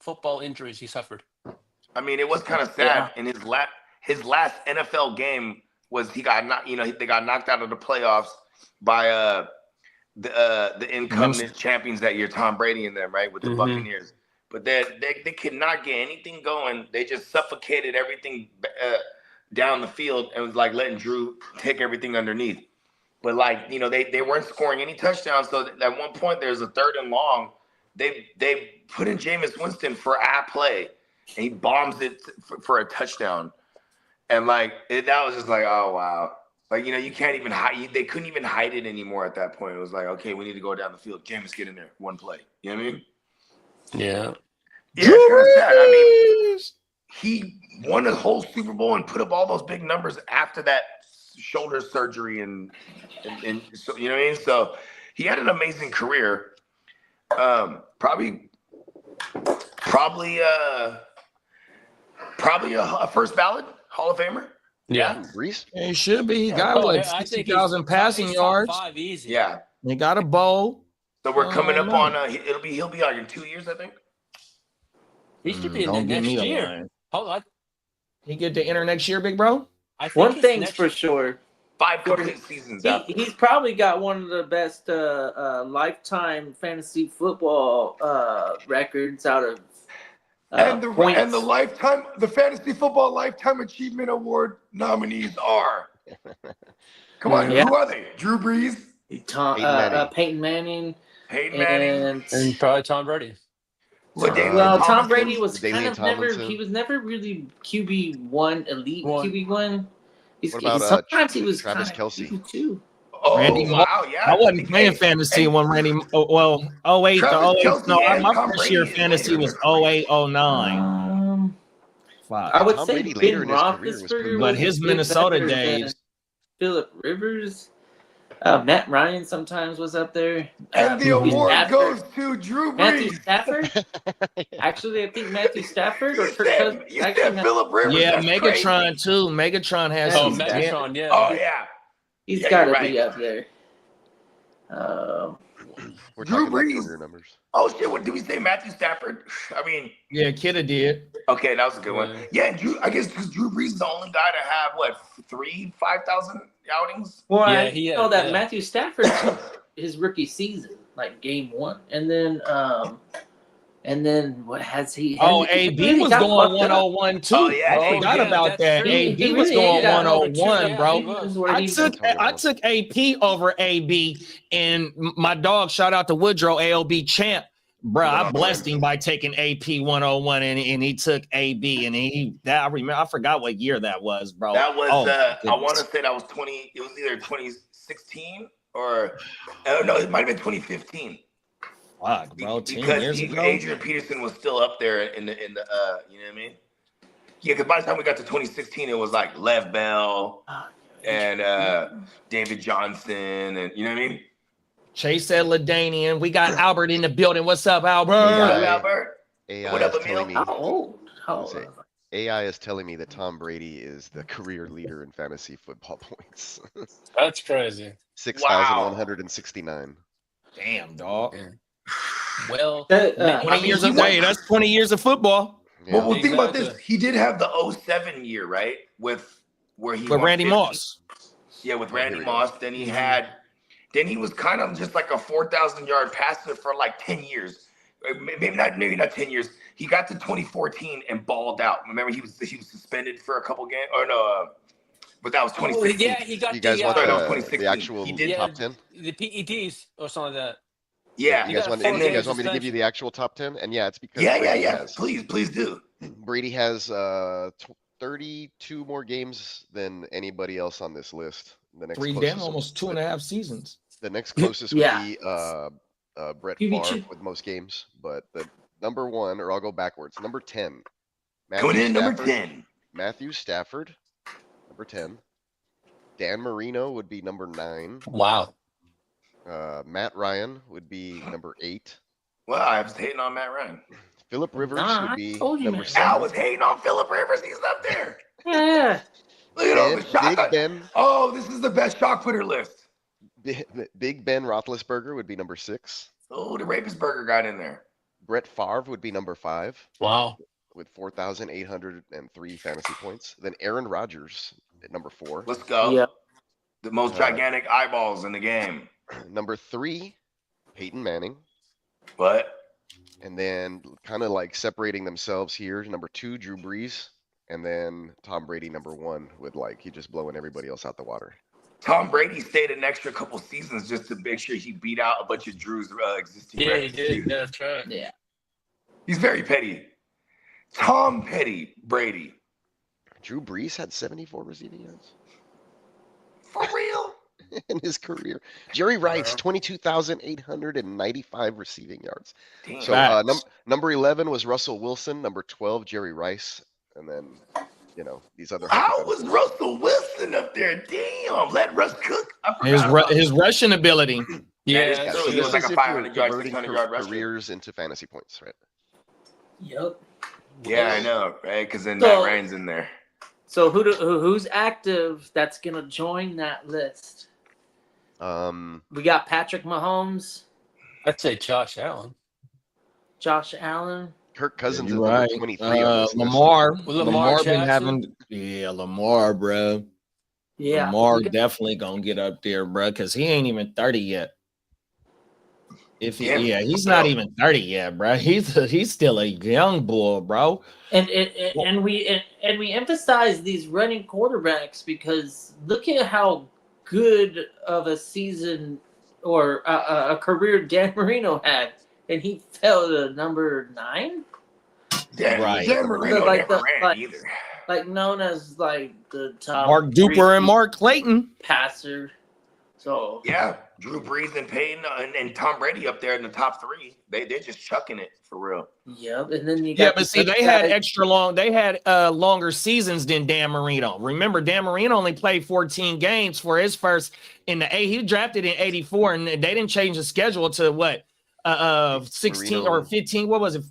football injuries he suffered. I mean, it was kind of sad. In his last NFL game was they got knocked out of the playoffs by the incumbent champions that year, Tom Brady and them, right, with the Buccaneers. But they could not get anything going. They just suffocated everything down the field and was like letting Drew take everything underneath. But like, they weren't scoring any touchdowns. So at one point there's a 3rd and long. They put in Jameis Winston for a play and he bombs it for a touchdown. And like that was just like, oh wow. Like, you can't even hide. They couldn't even hide it anymore at that point. It was like, okay, we need to go down the field. Jameis, get in there. One play. You know what I mean? Yeah. Yeah, it's kind of sad. I mean, he won his whole Super Bowl and put up all those big numbers after that shoulder surgery and so, you know what I mean? So he had an amazing career. Probably a first ballot Hall of Famer. Yeah. Reese? He should be. He got I think 60,000 he's passing top yards. 5 easy. Yeah. He got a bowl. So we're coming up man. on he'll be on in 2 years, I think. He should be in Don't the give next me a year. line. Hold on. He get to enter next year, big bro? I think One it's thing's next for sure. 5 complete seasons out. He's probably got one of the best lifetime fantasy football records out of points. the Fantasy Football Lifetime Achievement Award nominees are. Come on, Yeah. who are they? Drew Brees, Peyton Manning, Peyton Manning, and probably Tom Brady. Tom Brady was Damian kind of never. Tomlinson. He was never really QB1 elite One. QB1. What about, Sometimes he was Travis kinda Kelce? QB2. Oh, Randy wow, yeah. I wasn't playing fantasy when Randy. 08 Travis to 08. Kelce No, and my Tom first year Brady fantasy later was in their 08, 09. I would Tom say Brady Ben later in his career was Roethlisberger pretty But was his a bit Minnesota better than days. Phillip Rivers. Matt Ryan sometimes was up there. And the Matthew award Stafford. goes to Drew Matthew Brees. Stafford? Actually, I think Matthew Stafford or You Kirk said, Cousins. you Actually, said Phillip Rivers. Yeah, that's Megatron crazy. too. Megatron has Oh, some. Megatron, yeah. Oh, yeah. he's Yeah, got to you're be right. up there. We're Drew talking about Brees. career numbers. Oh, shit. What did we say? Matthew Stafford? I mean, Yeah, Kidda did. okay, that was a good one. Yeah. Yeah, Drew. I guess because Drew Brees is the only guy to have, 5,000 outings? Well, Yeah, I he know had- that yeah. Matthew Stafford took his rookie season, like game 1. And then And then what has he? Oh, has he AB really was got going fucked up? 101 too. Oh, yeah, I AB. forgot about that's that. true. AB He was really going got over two 101, games, bro. he was. Where I he- took AP over AB, and my dog, shout out to Woodrow, AOB champ. Bro, I blessed him by taking AP 101, and he took AB, and I remember, I forgot what year that was, bro. That was Oh, I want to say that was 20. It was either 2016 or no, it might have been 2015. fuck, bro, 10 Because years ago. Adrian Peterson was still up there in the you know what I mean? Yeah, because by the time we got to 2016, it was like Lev Bell and David Johnson, and you know what I mean? Chase Ladanian. We got Albert in the building. What's up, Albert? What Yeah. up, Albert? AI What up, is telling me. Emil? How old? How old? Say, AI is telling me that Tom Brady is the career leader in fantasy football points. That's crazy. 6,169. Damn, dog. Well, 20 years of day. That's 20 years of football. Well, Yeah. think about this. Exactly. He did have the 07 year, right? With where he With won Randy 50. Moss. Yeah, with Oh, here Randy we go. Moss. Then he was kind of just like a 4,000-yard passer for like 10 years. Maybe not 10 years. He got to 2014 and balled out. Remember, he was suspended for a couple games. Or no, but that was 2016. yeah, he got You guys the, want Sorry, that was the 2016. actual He did- yeah, top 10? the PEDs or something like that. Yeah, You guys got want, four you games guys want me to give you suspension. the actual top 10? And yeah, it's because yeah. Brady has- Please do. Brady has 32 more games than anybody else on this list. The next Three closest down, almost 2.5 seasons. The next closest Yeah. would be Brett QB2. Favre with most games, but the number one, or I'll go backwards. Number 10, Coming in number Stafford. 10. Matthew Stafford, number 10. Dan Marino would be number 9. Wow. Matt Ryan would be number 8. Well, I was hating on Matt Ryan. Philip Rivers Nah, would I be told you, number man. 7. I was hating on Phillip Rivers. He's up there. Yeah. Look at all And the shots. Big Ben, Oh, this is the best shot putter list. Big Ben Roethlisberger would be number 6. Oh, the Rapusberger got in there. Brett Favre would be number 5 Wow. with 4,803 fantasy points. Then Aaron Rodgers at number 4. Let's go. Yep. The most gigantic eyeballs in the game. Number 3, Peyton Manning. But And then kind of like separating themselves here. Number 2, Drew Brees. And then Tom Brady, number 1, with like he just blowing everybody else out the water. Tom Brady stayed an extra couple seasons just to make sure he beat out a bunch of Drew's existing Yeah, he records. did. Yeah, that's right. Yeah. He's very petty. Tom Petty Brady. Drew Brees had 74 receiving yards For real? in his career. Jerry Rice, 22,895 receiving yards. Damn. So number 11 was Russell Wilson. Number 12, Jerry Rice. And then, these other. How was Russell Wilson up there? Damn. Let Russ cook. I forgot His about his rushing ability. Yeah, is that's true. true. He was like a This is if 500 you're yard, converting 600 yard rusher. careers into fantasy points, right? Yep. Yeah, I know, right? Because then So- Matt Ryan's in there. So who's active that's gonna join that list? We got Patrick Mahomes, I'd say Josh Allen. Josh Allen. Kirk Cousins is You're number right. 23 on this list. Lamar. Well, Lamar Lamar been Jackson. having. Yeah, Lamar, bro. Yeah. Lamar we got- definitely gonna get up there, bro, because he ain't even 30 yet. He's not even 30 yet, bro. He's still a young bull, bro. and we emphasize these running quarterbacks because look at how good of a season or a career Dan Marino had, and he fell to number 9, Dan, Right. Dan Marino Like never the- ran like- either. like known as like the top Mark Duper and Mark Clayton. passer. So Yeah, Drew Brees and Peyton and Tom Brady up there in the top 3. They're just chucking it for real. yep, and then you got Yeah, but see, they had guys- extra long. They had longer seasons than Dan Marino. Remember, Dan Marino only played 14 games for his first in the A. He was drafted in '84, and they didn't change the schedule to what 16 Marino. or 15. What was it?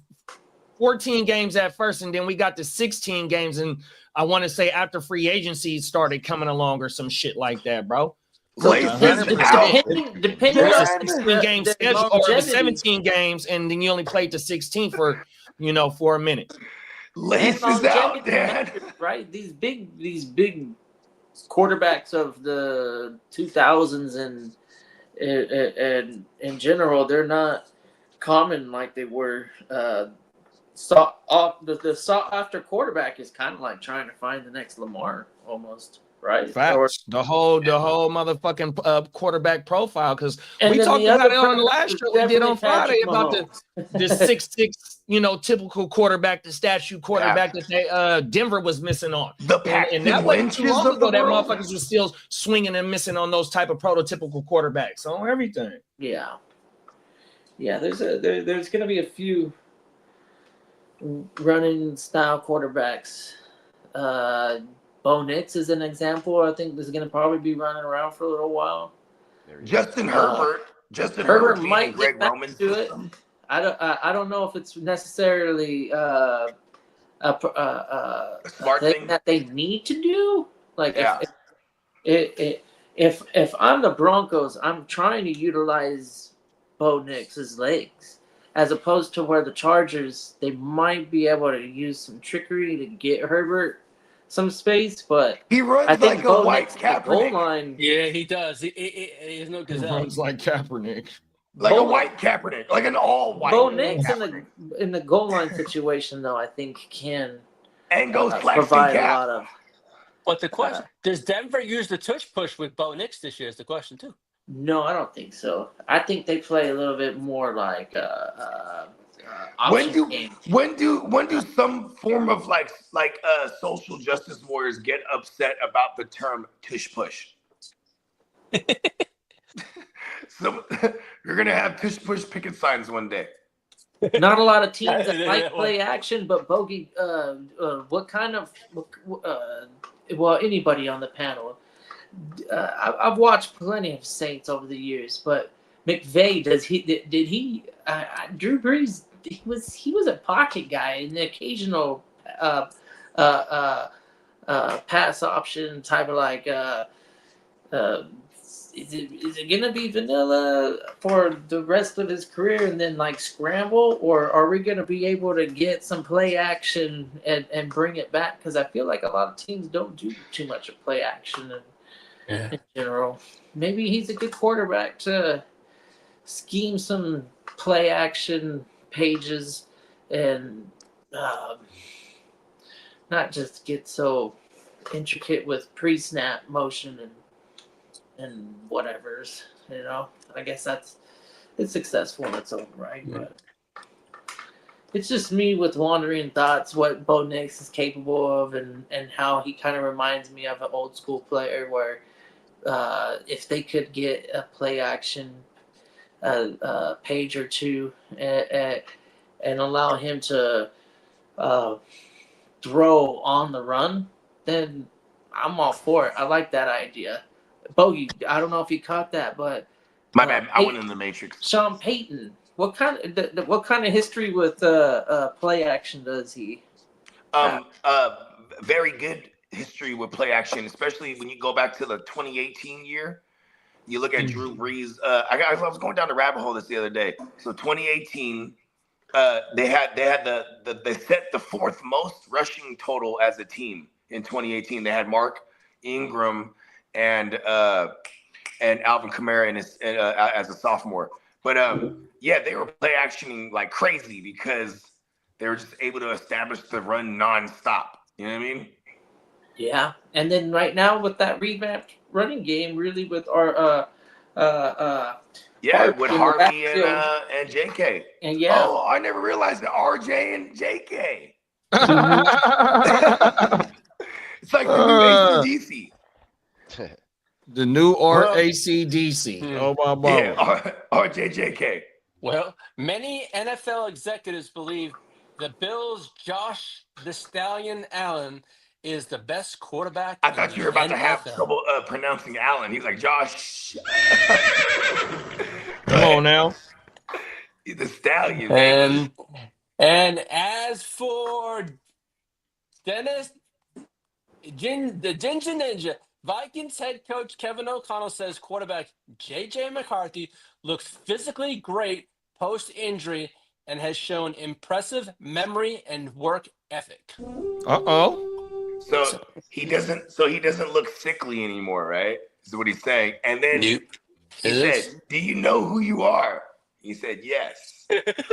14 games at first, and then we got to 16 games. And I want to say after free agency started coming along or some shit like that, bro. Lace It's is out. depending It was a on 16-game the schedule, or it was longevity. 17 games, and then you only played to 16 for a minute. Lace is And out, longevity Dad. matters, right? These big quarterbacks of the 2000s and in general, they're not common like they were. The sought after quarterback is kind of like trying to find the next Lamar almost, right? Facts. The whole motherfucking quarterback profile, because And we then talked the about other it on the preference last is show we did on definitely Patrick Friday about the 6'6", typical quarterback, the statue quarterback that they Denver was missing on. The And Paxton that wasn't too Lynches long of the ago that world. motherfuckers was still swinging and missing on those type of prototypical quarterbacks on everything. Yeah. There's gonna be a few running style quarterbacks. Bo Nix is an example. I think this is gonna probably be running around for a little while. Justin Herbert Herbert might being Greg get back Roman's to it. system. I don't know if it's necessarily a smart thing thing. that they need to do. Like Yeah. if I'm the Broncos, I'm trying to utilize Bo Nix's legs, as opposed to where the Chargers, they might be able to use some trickery to get Herbert some space, but He runs I think like a Bo white Nix at the goal Kaepernick. line. Yeah, he does. He's no gazelle. Runs like Kaepernick. Like a Bo- white Kaepernick. Like an all white. Bo Nix Kaepernick. in the goal line situation, though, I think can And go Slaxton provide a Cap. lot of. But the question: does Denver use the tush push with Bo Nix this year? Is the question too. No, I don't think so. I think they play a little bit more like When option do game. when do some form of like social justice warriors get upset about the term tush push? So you're gonna have tush push picket signs one day. Not a lot of teams that Yeah, like yeah, play action, but Bogey, what kind of, well, anybody on the panel. I've watched plenty of Saints over the years, but McVay, did he? Drew Brees, he was a pocket guy, an occasional pass option type of like. Is it gonna be vanilla for the rest of his career and then like scramble, or are we gonna be able to get some play action and bring it back? Because I feel like a lot of teams don't do too much of play action in general. Maybe he's a good quarterback to scheme some play action pages and not just get so intricate with pre-snap motion and whatever's, I guess it's successful in its own right, but it's just me with wandering thoughts what Bo Nix is capable of and how he kind of reminds me of an old school player where if they could get a play action page or two and allow him to throw on the run, then I'm all for it. I like that idea. Bogey, I don't know if you caught that, but My bad. I went in the Matrix. Sean Payton, what kind of history with play action does he? Very good history with play action, especially when you go back to the 2018 year. You look at Drew Brees. I was going down the rabbit hole this the other day. So 2018, they set the fourth most rushing total as a team in 2018. They had Mark Ingram and Alvin Kamara as a sophomore. But they were play actioning like crazy because they were just able to establish the run nonstop. You know what I mean? Yeah, and then right now with that revamped running game, really with our with Harvey and JK. And yeah, Oh, I never realized that RJ and JK. It's like the new AC/DC. The new RACDC. Oh my God. Yeah, RJJK. Well, many NFL executives believe the Bills' Josh the Stallion Allen is the best quarterback. I thought you were about to have NFL. trouble pronouncing Allen. He's like, Josh. Come on now. He's the Stallion. And as for Dennis, the Ginger Ninja, Vikings head coach Kevin O'Connell says quarterback J.J. McCarthy looks physically great post-injury and has shown impressive memory and work ethic. So he doesn't look sickly anymore, right? Is what he's saying. And then he said, "Do you know who you are? He said, yes,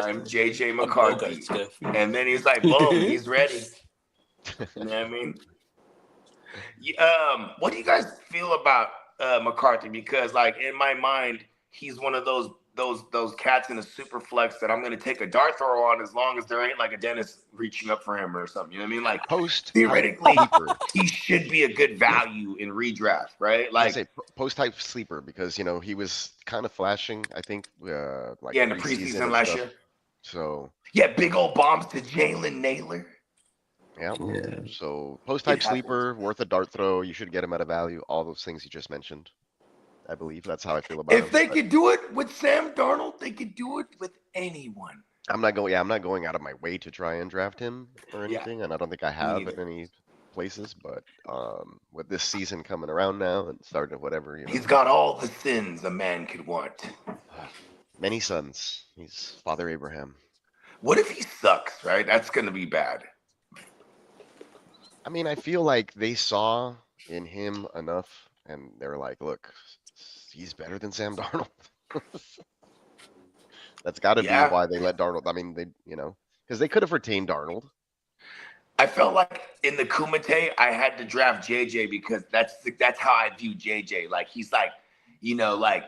I'm JJ I'm McCarthy. Bogarts, good. And then he's like, boom, he's ready. You know what I mean? What do you guys feel about McCarthy? Because like in my mind, he's one of those cats in a super flex that I'm gonna take a dart throw on as long as there ain't like a dentist reaching up for him or something. You know what I mean? Like Post theoretically, sleeper. he should be a good value in redraft, right? I Like say post type sleeper because you know he was kind of flashing. I think like yeah, in the and preseason last stuff. year. So Yeah, big old bombs to Jalen Naylor. yeah. Yeah. So post type It happens. sleeper, worth a dart throw. You should get him at a value. All those things you just mentioned. I believe that's how I feel about him. If they but could do it with Sam Darnold, they could do it with anyone. I'm not going. Yeah, I'm not going out of my way to try and draft him or Yeah. anything, and I don't think I have neither. at any places. But with this season coming around now and starting whatever, you know, He's got all the sins a man could want. many sons. He's Father Abraham. What if he sucks, right? That's going to be bad. I mean, I feel like they saw in him enough, and they were like, "Look, he's better than Sam Darnold." That's got to Yeah. be why they let Darnold. I mean, they, you know, because they could have retained Darnold. I felt like in the Kumite, I had to draft JJ because that's how I view JJ. Like he's like, you know, like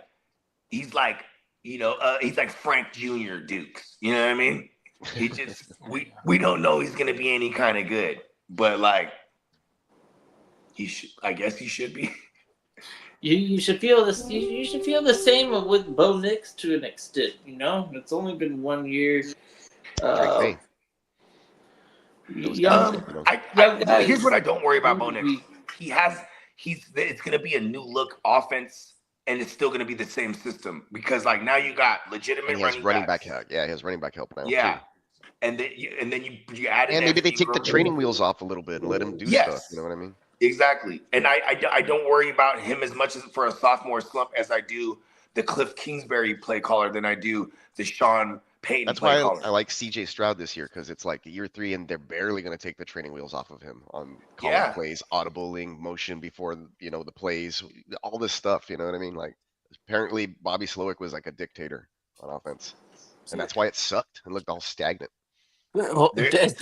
he's like, you know, he's like Frank Jr. Dukes. You know what I mean? He just we don't know he's gonna be any kind of good, but like he should. I guess he should be. You should feel this. You should feel the same with Bo Nix to an extent. You know, it's only been 1 year. Drake May. Young, Here's what I don't worry about Bo Nix. It's gonna be a new look offense, and it's still gonna be the same system because like now you got legitimate And he has running back backs. help. Yeah, he has running back help now. Yeah, too. and then you add in And maybe they Evan take the Ingram. training wheels off a little bit and let him do Yes. stuff. You know what I mean? Exactly, and I don't worry about him as much as for a sophomore slump as I do the Cliff Kingsbury play caller than I do the Sean Payton That's play why caller. I like CJ Stroud this year because it's like year 3 and they're barely going to take the training wheels off of him on calling Yeah. plays, audibling, motion before you know the plays, all this stuff. You know what I mean? Like apparently Bobby Slowick was like a dictator on offense, and that's why it sucked and looked all stagnant. Well, They're Dennis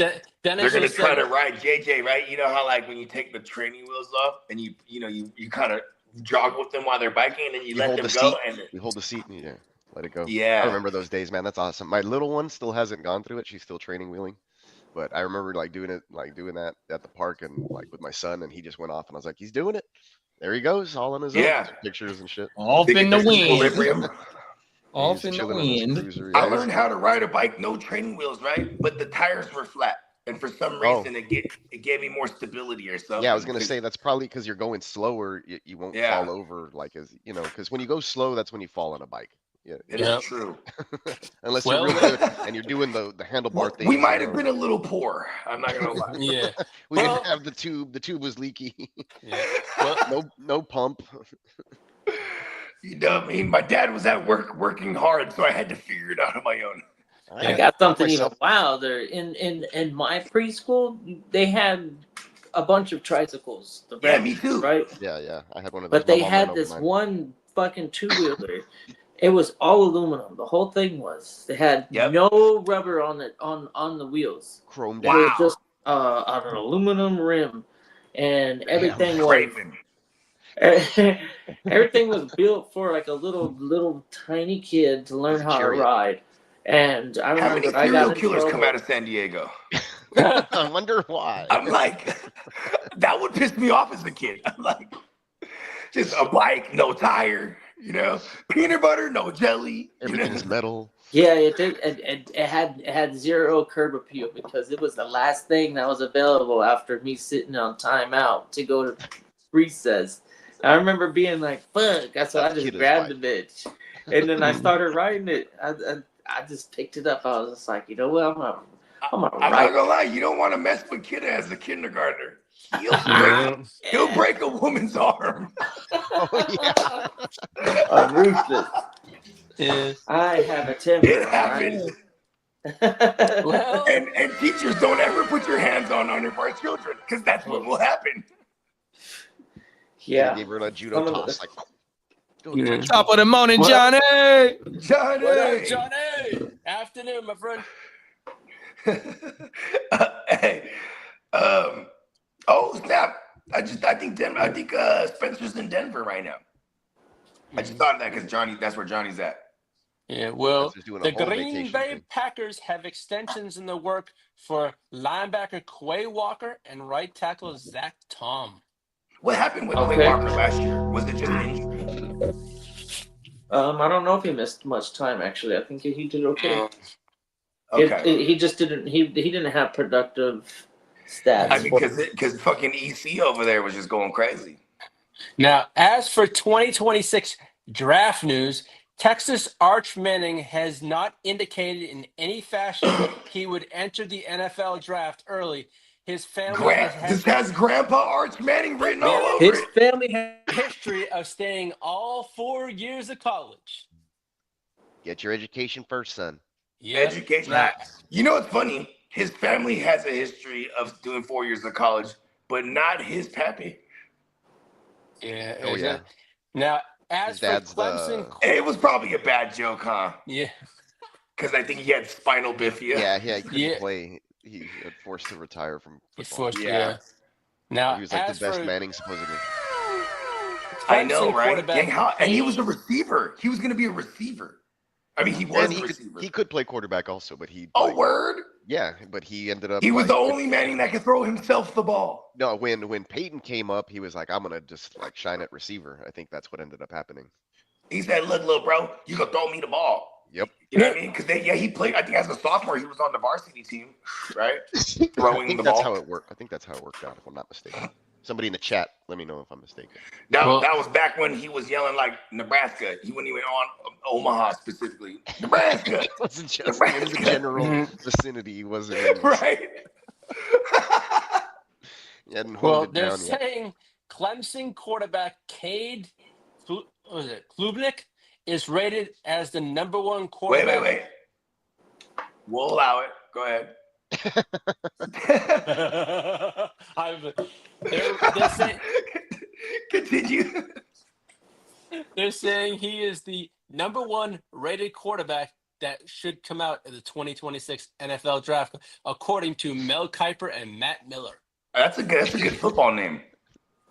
gonna just try said- to ride JJ, right? You know how like when you take the training wheels off and you kind of jog with them while they're biking and then you let hold them the go seat. and We hold the seat and yeah, let it go. yeah. I remember those days, man. That's awesome. My little one still hasn't gone through it. She's still training wheeling. But I remember like doing that at the park and like with my son, and he just went off and I was like, he's doing it. There he goes, all on his own. Yeah. Took pictures and shit. Off in the wind. Equilibrium. Off He's in the chilling on his wind. cruiser. I Yeah, he's- learned how to ride a bike, no training wheels, right? But the tires were flat, and for some Oh. reason it gave me more stability or something. Yeah, I was gonna say that's probably because you're going slower. You won't Yeah. fall over like as you know, because when you go slow, that's when you fall on a bike. Yeah, It Yeah. is true. unless Well- you're really good and you're doing the handlebar thing. We might have been a little poor. I'm not gonna lie. Yeah. We Well- didn't have the tube. The tube was leaky. Yeah. Well, no pump. You know what I mean? My dad was at work working hard, so I had to figure it out on my own. I got something even myself. wilder. In my preschool, they had a bunch of tricycles. The Yeah, red me too. right? Yeah. I had one of those. But My they mom had ran over this mine. one fucking 2-wheeler. It was all aluminum. The whole thing was. They had Yep. no rubber on it on the wheels. chromed It out. was Wow. just on an aluminum rim, and everything was Craven. everything was built for like a little tiny kid to learn It's a how to chariot. ride. And I How remember many I serial got in killers come trouble. out of San Diego? I wonder why. I'm like, that would piss me off as a kid. I'm like, just a bike, no tire, you know, peanut butter, no jelly. You know? Everything's metal. Yeah, it did. It had zero curb appeal because it was the last thing that was available after me sitting on timeout to go to recess. I remember being like, "Fuck!" That's why I That just kid is grabbed the bitch, and then I started riding it. I just picked it up. I was just like, you know what? I'm gonna I'm not ride. gonna lie, you don't want to mess with kid as a kindergartner. yeah. He'll break a woman's arm. Oh yeah. I'm ruthless. Yeah. I have a temper. It happens. right? Well, And teachers, don't ever put your hands on our children, because that's what will happen. yeah. Gave her a judo Some of toss. the- Like, Yeah. Top of the morning, What Johnny. Johnny. What up, Johnny? Afternoon, my friend. Hey, oh snap! I think Spencer's in Denver right now. I just thought of that because that's where Johnny's at. Yeah, well, Spencer's doing a the whole Green vacation Bay thing. Packers have extensions in the work for linebacker Quay Walker and right tackle Zach Tom. What happened with Okay. Quay Walker last year? Was it just injury? I don't know if he missed much time. Actually, I think he did okay. Okay. He just didn't. He didn't have productive stats. I mean, because fucking EC over there was just going crazy. Now, as for 2026 draft news, Texas Arch Manning has not indicated in any fashion he would enter the NFL draft early. His family This has Grandpa Arch Manning written all over His it. family has history of staying all 4 years of college. Get your education first, son. Yeah. Education. You know what's funny? His family has a history of doing 4 years of college, but not his pappy. Yeah. Oh, yeah. Now, as His for dad's Clemson, It was probably a bad joke, huh? yeah. Because I think he had spinal bifida. Yeah, he couldn't Yeah. play. He got forced to retire from He's football. forced, Yeah. yeah. Now, He was like as the best for Manning, supposedly. I know, Clemson right? quarterback Dang, and he was a receiver. He was going to be a receiver. I mean, he was And a he receiver. could play quarterback also, but he. Oh, like, word? Yeah, but he ended up. He was like, the only Manning that could throw himself the ball. No, when Peyton came up, he was like, I'm gonna just like shine at receiver. I think that's what ended up happening. He said, look, little bro, you can throw me the ball. Yep. You know what I mean? Because he played, I think as a sophomore, he was on the varsity team, right? I Throwing think the that's ball. how it worked. I think that's how it worked out, if I'm not mistaken. Somebody in the chat, let me know if I'm mistaken. That Well- was back when he was yelling like Nebraska. He wasn't even on Omaha specifically. Nebraska. It wasn't just in the general vicinity. He wasn't. In, Right. he hadn't Well, honed it they're down yet. saying Clemson quarterback Cade Klubnik is rated as the number 1 quarterback. Wait. We'll allow it. Go ahead. They're saying, Continue. they're saying he is the number 1 rated quarterback that should come out in the 2026 NFL draft, according to Mel Kiper and Matt Miller. That's a good football name.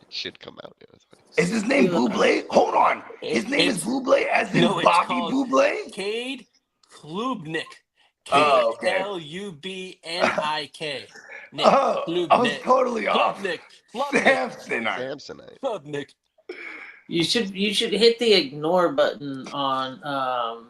It should come out. Yeah, that's what Is his name Buble? Hold on. His name is It's- Buble, as in no, it's Bobby called Buble? Cade Klubnik. Oh, okay. Klubnik. Nick. Oh, I was Klubnik. totally off. Klubnik. Samsonite. Samsonite. Klubnik. You should hit the ignore button on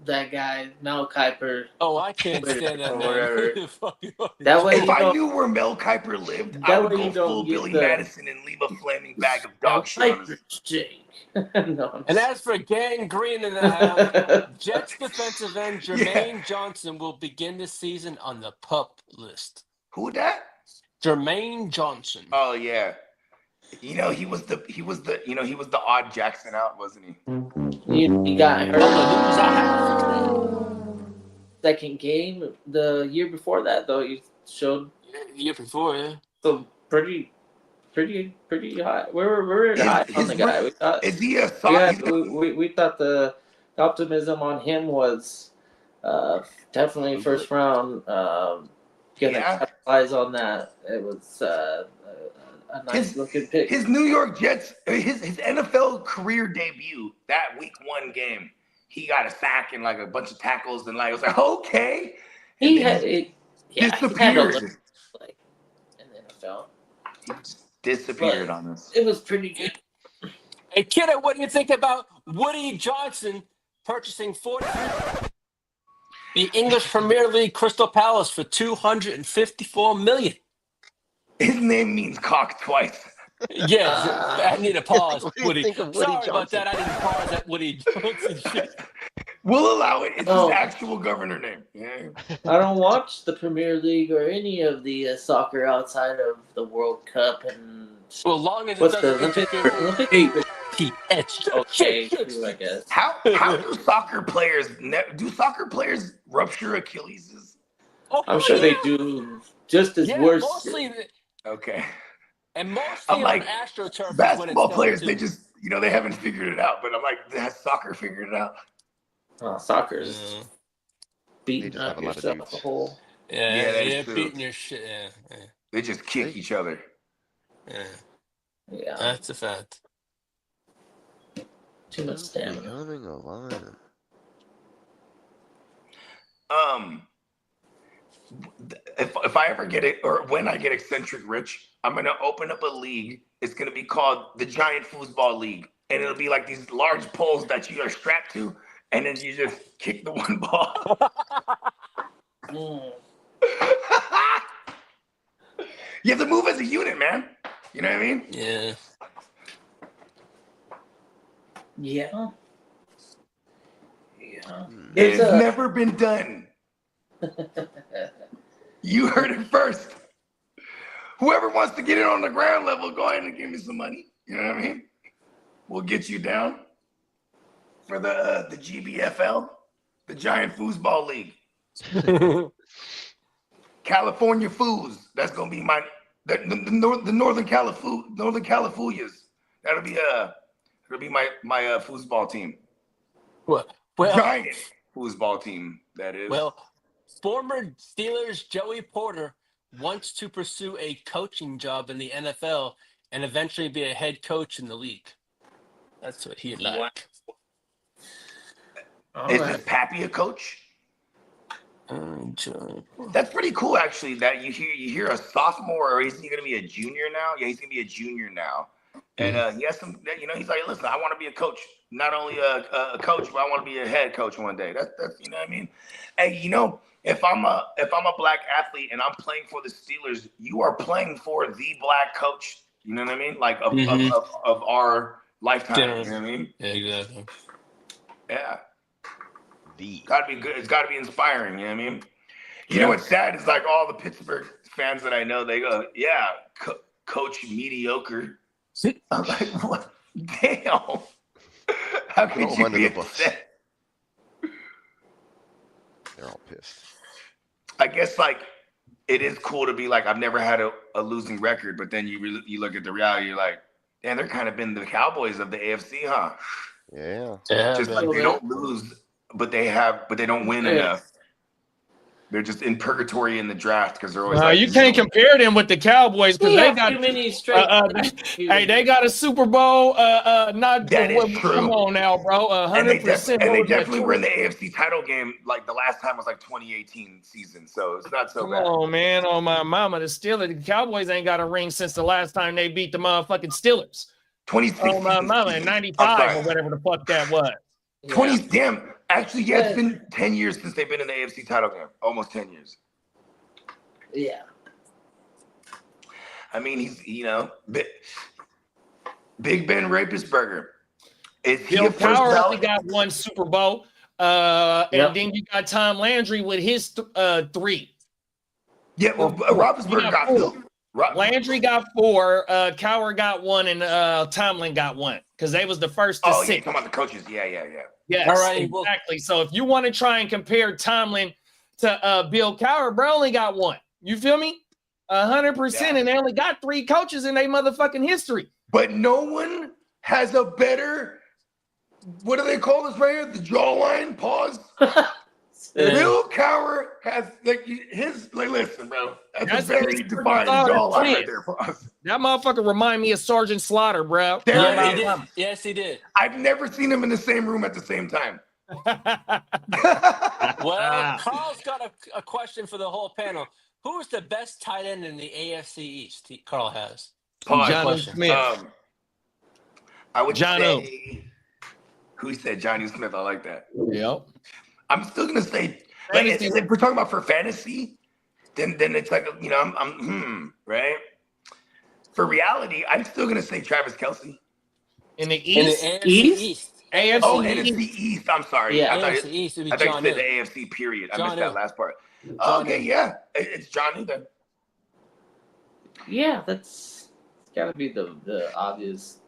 that guy Mel Kiper. Oh, I can't stand that Or man. whatever. Fuck you. That way If you I don't. knew where Mel Kiper lived, I That would way go you don't full get Billy the- Madison and leave a flaming bag of Mel dog shit on his. Kiper, Jake. No, And as for Gang Green in the house, Jets defensive end Jermaine Johnson will begin the season on the PUP list. Who that? Jermaine Johnson. Oh yeah. You know, he was the odd Jackson out, wasn't he? he got hurt. Who was that? Second game the year before that though, he showed The year before, yeah. some pretty high. We were high on the guy. We thought Is he a we thought the optimism on him was definitely first round. Gonna capitalize on that. It was a nice looking pick. His New York Jets, his NFL career debut, that week 1 game, he got a sack and like a bunch of tackles and like I was like, okay. He And then had it. he Yeah, he had a disappeared. look like in the NFL. He just disappeared on us. It was pretty good. Hey, kiddo, what do you think about Woody Johnson purchasing 40 the English Premier League Crystal Palace for $254 million? His name means cock twice. Yes, I need a pause, What do you Woody. think of Woody Sorry about Johnson? that. I didn't pause at Woody Johnson. Shit. We'll allow it. It's Oh. his actual governor name. Yeah. I don't watch the Premier League or any of the soccer outside of the World Cup and Well, long as it what's the doesn't Olympic? interfere Olympic? with Okay, true, I guess. How do soccer players rupture Achilles's? Oh, I'm sure yeah. they do just as Yeah, worse. mostly. Okay. And mostly I'm like, on AstroTurf is when it's basketball done, players, too. they just, they haven't figured it out. But I'm like, has soccer figured it out? Soccer is Yeah. beating just have up a lot of yourself dudes. a whole. Yeah, that is yeah, true. beating your shit. Yeah. They just kick each other. Yeah, That's a fact. too much stamina. Becoming a lion. If I ever get it, or when I get eccentric rich, I'm gonna open up a league. It's gonna be called the Giant Foosball League, and it'll be like these large poles that you are strapped to, and then you just kick the one ball. You have to move as a unit, man. You know what I mean? Yeah. Yeah. It's never been done. You heard it first. Whoever wants to get in on the ground level, go ahead and give me some money. You know what I mean? We'll get you down for the GBFL, the Giant Foosball League. California Foos. That's gonna be the Northern Californias. That'll be my foosball team. Well, Giant foosball team. That is. Well, former Steelers Joey Porter wants to pursue a coaching job in the NFL and eventually be a head coach in the league. That's what he'd like. Is this Pappy a coach? That's pretty cool, actually. That you hear a sophomore, or is he going to be a junior now? Yeah, he's going to be a junior now. And he has some, he's like, listen, I want to be a coach, not only a coach, but I want to be a head coach one day. That's you know what I mean. Hey, if I'm a black athlete and I'm playing for the Steelers, you are playing for the black coach. You know what I mean? Like of our lifetime. You know what I mean? Yeah, exactly. Yeah. Gotta be good. It's gotta be inspiring. You know what I mean? You know what's sad is like all the Pittsburgh fans that I know, they go, yeah, coach mediocre. I'm like, what? Damn. How could you be upset? They're all pissed. I guess like it is cool to be like, I've never had a losing record, but then you look at the reality, you're like, damn, they're kind of been the Cowboys of the AFC, huh? Yeah. Just like they don't lose, but they don't win enough. They're just in purgatory in the draft because they're always. You can't compare them with the Cowboys because they got too many straight. hey, they got a Super Bowl. Not that is true. Come on now, bro. 100%. And they definitely were in the AFC title game. Like the last time was like 2018 season, so it's not so bad. Come on, man. On my mama, the Cowboys ain't got a ring since the last time they beat the motherfucking Steelers. 2016. On my mama in '95 or whatever the fuck that was. 20. Damn. Actually, yeah, it's been 10 years since they've been in the AFC title game. Almost 10 years. Yeah. I mean, he's, Big Ben Rapisberger. Is he Bill a first Cowher ballot? only got one Super Bowl. And then you got Tom Landry with his 3. Yeah, well, Roethlisberger got 4. Landry got 4, Cowher got 1, and Tomlin got 1 because they was the first to 6. Yeah, you're talking about the coaches. Yeah. Yes, all right, exactly. So if you want to try and compare Tomlin to Bill Cowher, bro, only got 1. You feel me? 100%, and they only got 3 coaches in their motherfucking history. But no one has a better. What do they call this right here? The jawline pause. Bill Cowher has listen, bro. That's a very defined jawline right there. Pause. That motherfucker remind me of Sergeant Slaughter, bro. Yes, he did. I've never seen them in the same room at the same time. Well, Carl's got a question for the whole panel. Who is the best tight end in the AFC East? Carl has. John Smith. I would John say. Who said Johnny Smith? I like that. Yep. I'm still gonna say, if we're talking about for fantasy, then it's like I'm right. For reality, I'm still gonna say Travis Kelce. In the East, in the East. AFC NFC East. I'm sorry. Yeah, I thought AFC East would be I thought John you said New. the AFC period. I missed New. that last part. Okay, yeah, it's Johnny then. Yeah, that's gotta be the obvious.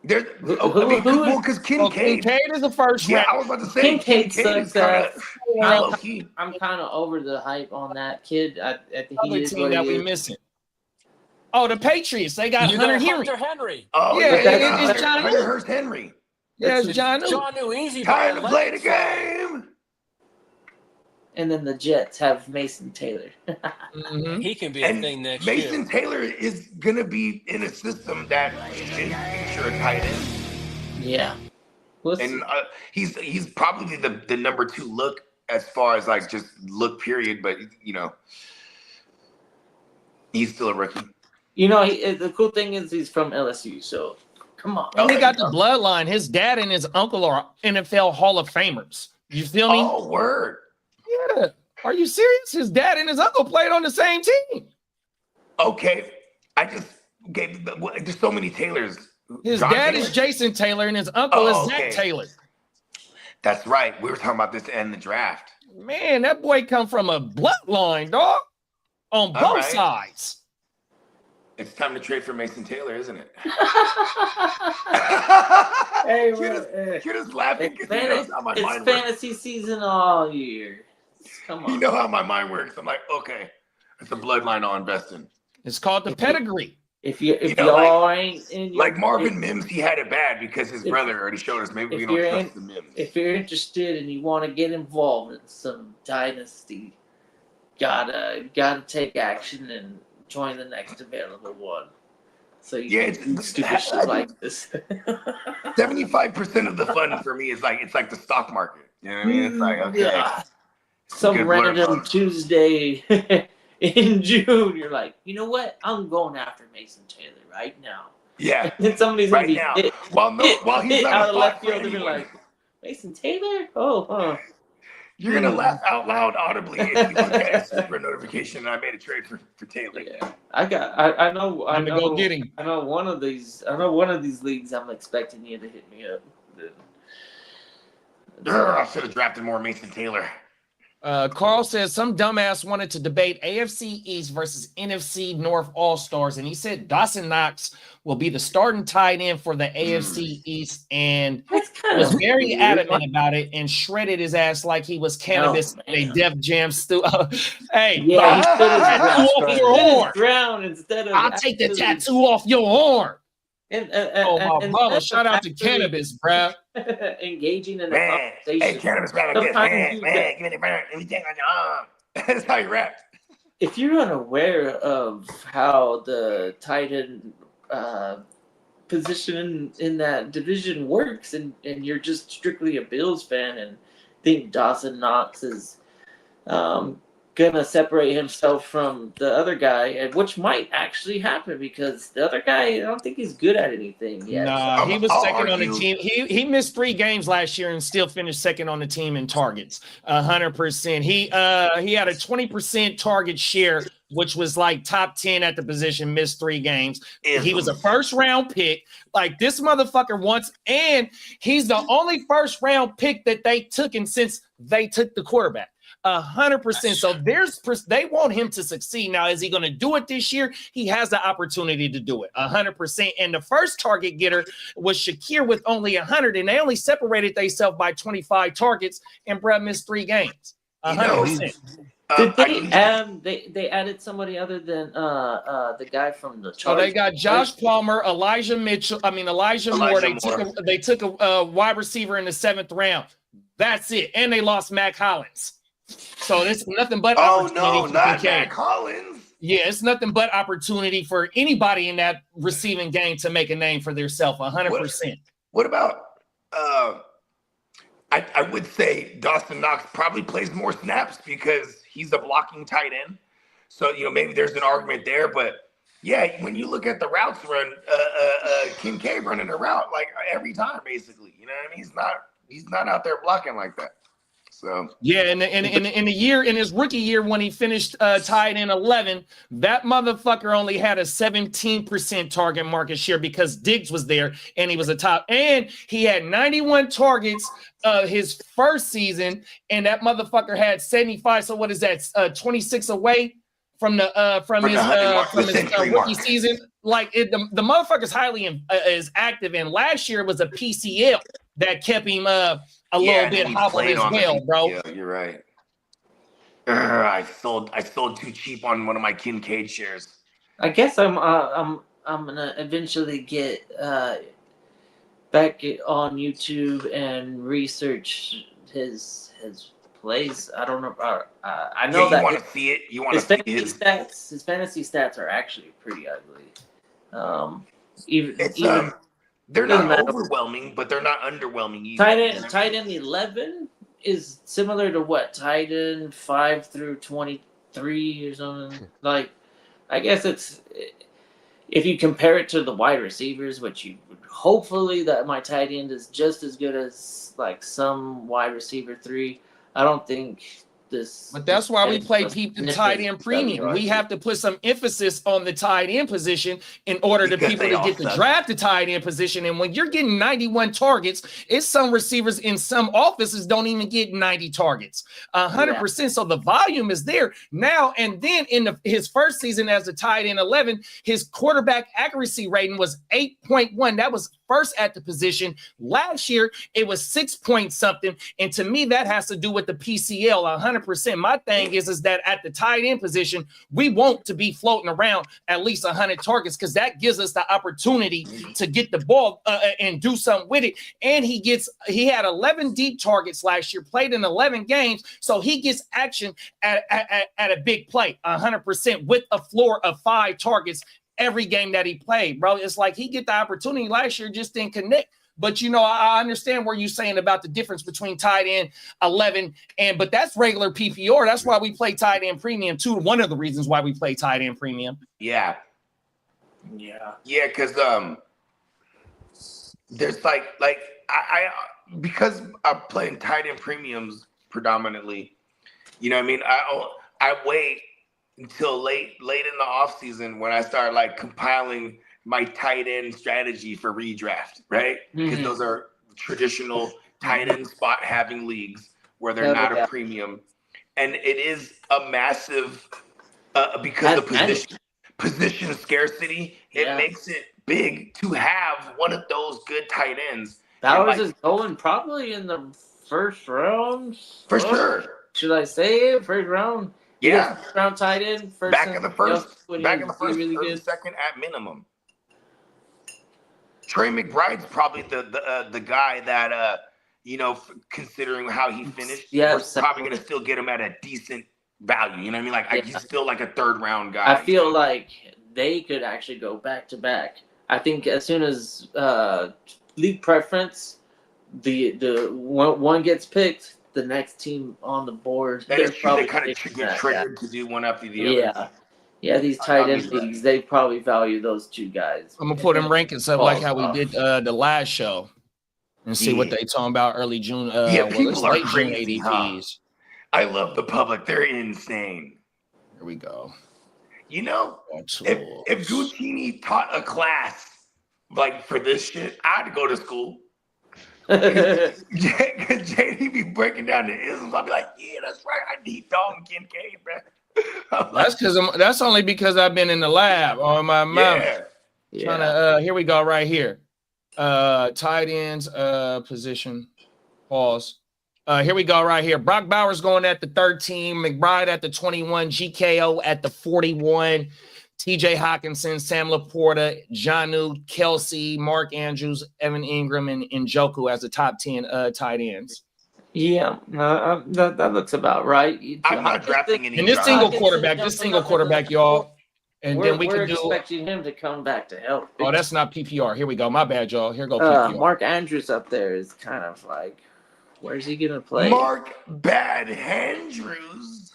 There's because Kincaid is the first round. I was about to say Kincaid sucks ass. low key. I'm kind of over the hype on that kid. I think Other he is team what that he we is. missing. Oh, the Patriots. They got You Hunter got Henry. Hunter Henry. Oh, Yeah, yeah, it's John Hunter New. Hurst Henry. Yeah, it's John New. John New Easy. Time to Ball, play the let it fly. game. And then the Jets have Mason Taylor. Mhm. He can be a And thing next Mason year. Taylor is gonna be in a system that is feature a tight end, Yeah. We'll see. and he's probably the number 2 look as far as like just look period. But you know, he's still a rookie. You know, the cool thing is he's from LSU, so come on. And he Okay. got the bloodline. His dad and his uncle are NFL Hall of Famers. You feel me? Oh, word. Yeah. Are you serious? His dad and his uncle played on the same team. Okay, I just gave. There's so many Taylors. His John dad Taylor? is Jason Taylor and his uncle Oh, is Zach okay. Taylor. That's right. We were talking about this in the draft. Man, that boy come from a bloodline, dog. On both right. sides. It's time to trade for Mason Taylor, isn't it? Hey, you're, bro, just, you're just laughing It's, because you know how my it's mind works. fantasy season all year. Come on. You know how my mind works. I'm like, okay, it's a bloodline I'll invest in. It's called the pedigree. If you You know, y'all ain't in your, Like Marvin Mims, he had it bad because his If- brother already showed us. Maybe we if don't you're trust in- the Mims. if you're interested and you want to get involved in some dynasty, gotta take action and join the next available one. So you Yeah, can do it's- stupid shit like this. 75% of the fun for me is like it's like the stock market. You know what I mean? It's like okay, Yeah. Some Good word, random bro. Tuesday in June, you're like, you know what? I'm going after Mason Taylor right now. yeah, And somebody's gonna right be now. hit While he's hit not out a of left spot for field, and be anyone. like, Mason Taylor? Oh, huh. You're gonna laugh out loud audibly if you look at a super notification and I made a trade for Taylor. Yeah. I know Time to go get him. I know one of these leagues I'm expecting you to hit me up. I should have drafted more Mason Taylor. Carl says some dumbass wanted to debate AFC East versus NFC North All-Stars, and he said Dawson Knox will be the starting tight end for the AFC East, and That's kind was of very weird. adamant about it and shredded his ass like he was cannabis Oh, in a man. Def Jam hey, Yeah, he stood his tattoo ground. off He your stood his arm. ground instead of I'll take the actually- tattoo off your arm. And, Oh, my and brother. instead Shout of out to actually cannabis, bruh. engaging in a Man, conversation. hey, cannabis rap like this. Sometimes Man, you man, get- give me the burn. Let me take on your arm. That's how you rap. If you're unaware of how the tight end position in that division works, and you're just strictly a Bills fan and think Dawson Knox is gonna separate himself from the other guy, and which might actually happen because the other guy, I don't think he's good at anything yet. Nah, he was I'll second on the argue- team. He missed 3 games last year and still finished second on the team in targets. 100%. He had a 20% target share, which was like top 10 at the position. Missed 3 games. He was a first round pick. Like this motherfucker wants, and he's the only first round pick that they took, and since they took the quarterback. 100%. So they want him to succeed. Now, is he going to do it this year? He has the opportunity to do it 100%. And the first target getter was Shakir with only 100, and they only separated themselves by 25 targets, and Brett missed 3 games. 100%. Did they added somebody other than the guy from the So Chargers? they got Josh Palmer, Elijah Moore. They took a wide receiver in the 7th round. That's it. And they lost Mac Hollins. So it's nothing but Oh opportunity no, for not PK. Matt Collins. Yeah, it's nothing but opportunity for anybody in that receiving game to make a name for themselves. 100%. What about? I would say Dawson Knox probably plays more snaps because he's a blocking tight end. So maybe there's an argument there, but yeah, when you look at the routes run, Kincaid running a route like every time, basically. You know what I mean? He's not out there blocking like that. So Yeah, in the year, in his rookie year when he finished tied in 11, that motherfucker only had a 17% target market share because Diggs was there and he was a top, and he had 91 targets his first season, and that motherfucker had 75. So what is that? 26 away from his rookie season. Like the motherfucker's highly is active, and last year was a PCL that kept him a little bit hobbled as well, bro. Yeah, you're right. I sold too cheap on one of my Kincaid shares. I guess I'm gonna eventually get back on YouTube and research his plays. I don't know. I know Yeah, you that want to see it. You want his to see fantasy his. stats. His fantasy stats are actually pretty ugly. Even It's even they're doesn't not matter. overwhelming, but they're not underwhelming either. tight end 11 is similar to what tight end 5 through 23 or something. Like, I guess it's if you compare it to the wide receivers, which you would hopefully that my tight end is just as good as like some wide receiver 3. I don't think this. But that's why we play people tight end premium. We have to put some emphasis on the tight end position in order to Because people they to all get the suck. draft the tight end position. And when you're getting 91 targets, it's some receivers in some offices don't even get 90 targets. 100%. So the volume is there now. And then in his first season as a tight end 11, his quarterback accuracy rating was 8.1. That was first at the position. Last year, it was 6 point something. And to me, that has to do with the PCL 100%. My thing is that at the tight end position, we want to be floating around at least 100 targets because that gives us the opportunity to get the ball and do something with it. And he had 11 deep targets last year, played in 11 games. So he gets action at a big play 100% with a floor of 5 targets every game that he played, bro. It's like he get the opportunity last year, just didn't connect. But, I understand what you're saying about the difference between tight end 11 but that's regular PPR. That's why we play tight end premium too. One of the reasons why we play tight end premium. Yeah, because there's like I because I'm playing tight end premiums predominantly. You know what I mean? I wait until late in the off season when I start like compiling my tight end strategy for redraft, right? Because those are traditional tight end spot having leagues where they're not a premium, and it is a massive because of position scarcity. It makes it big to have one of those good tight ends. Bowers is going probably in the first round for sure. Should I say it? First round? Yeah, first round tight end. Back in the first, really or second at minimum. Trey McBride's probably the guy that considering how he finished, we're probably gonna still get him at a decent value. You know what I mean? Like he's still like a third round guy. I feel like they could actually go back to back. I think as soon as league preference, the one gets picked, the next team on the board. That is true. They kind of get triggered to do one after the other. Yeah, these tight end leagues, they probably value those two guys. I'm gonna put them rankings up like how we did the last show and see what they talking about early June. People are crazy. June ADPs. I love the public. They're insane. Here we go. If Guccini taught a class like for this shit, I'd go to school. JD be breaking down the isms. I'll be like, yeah, that's right. I need Dalton Kincaid, bro. That's only because I've been in the lab on my mouth. Here we go right here. Tight ends position. Pause. Here we go right here. Brock Bowers going at the 13, McBride at the 21, GKO at the 41, TJ Hawkinson, Sam Laporta, Jonnu, Kelsey, Mark Andrews, Evan Ingram, and Njoku as the top 10 tight ends. Yeah, that looks about right. I'm not drafting any. And this single quarterback, y'all. And then we're expecting him to come back to help. Oh, that's not PPR. Here we go. My bad, y'all. Here go PPR. Mark Andrews up there is kind of like, where's he gonna play? Mark Bad Andrews.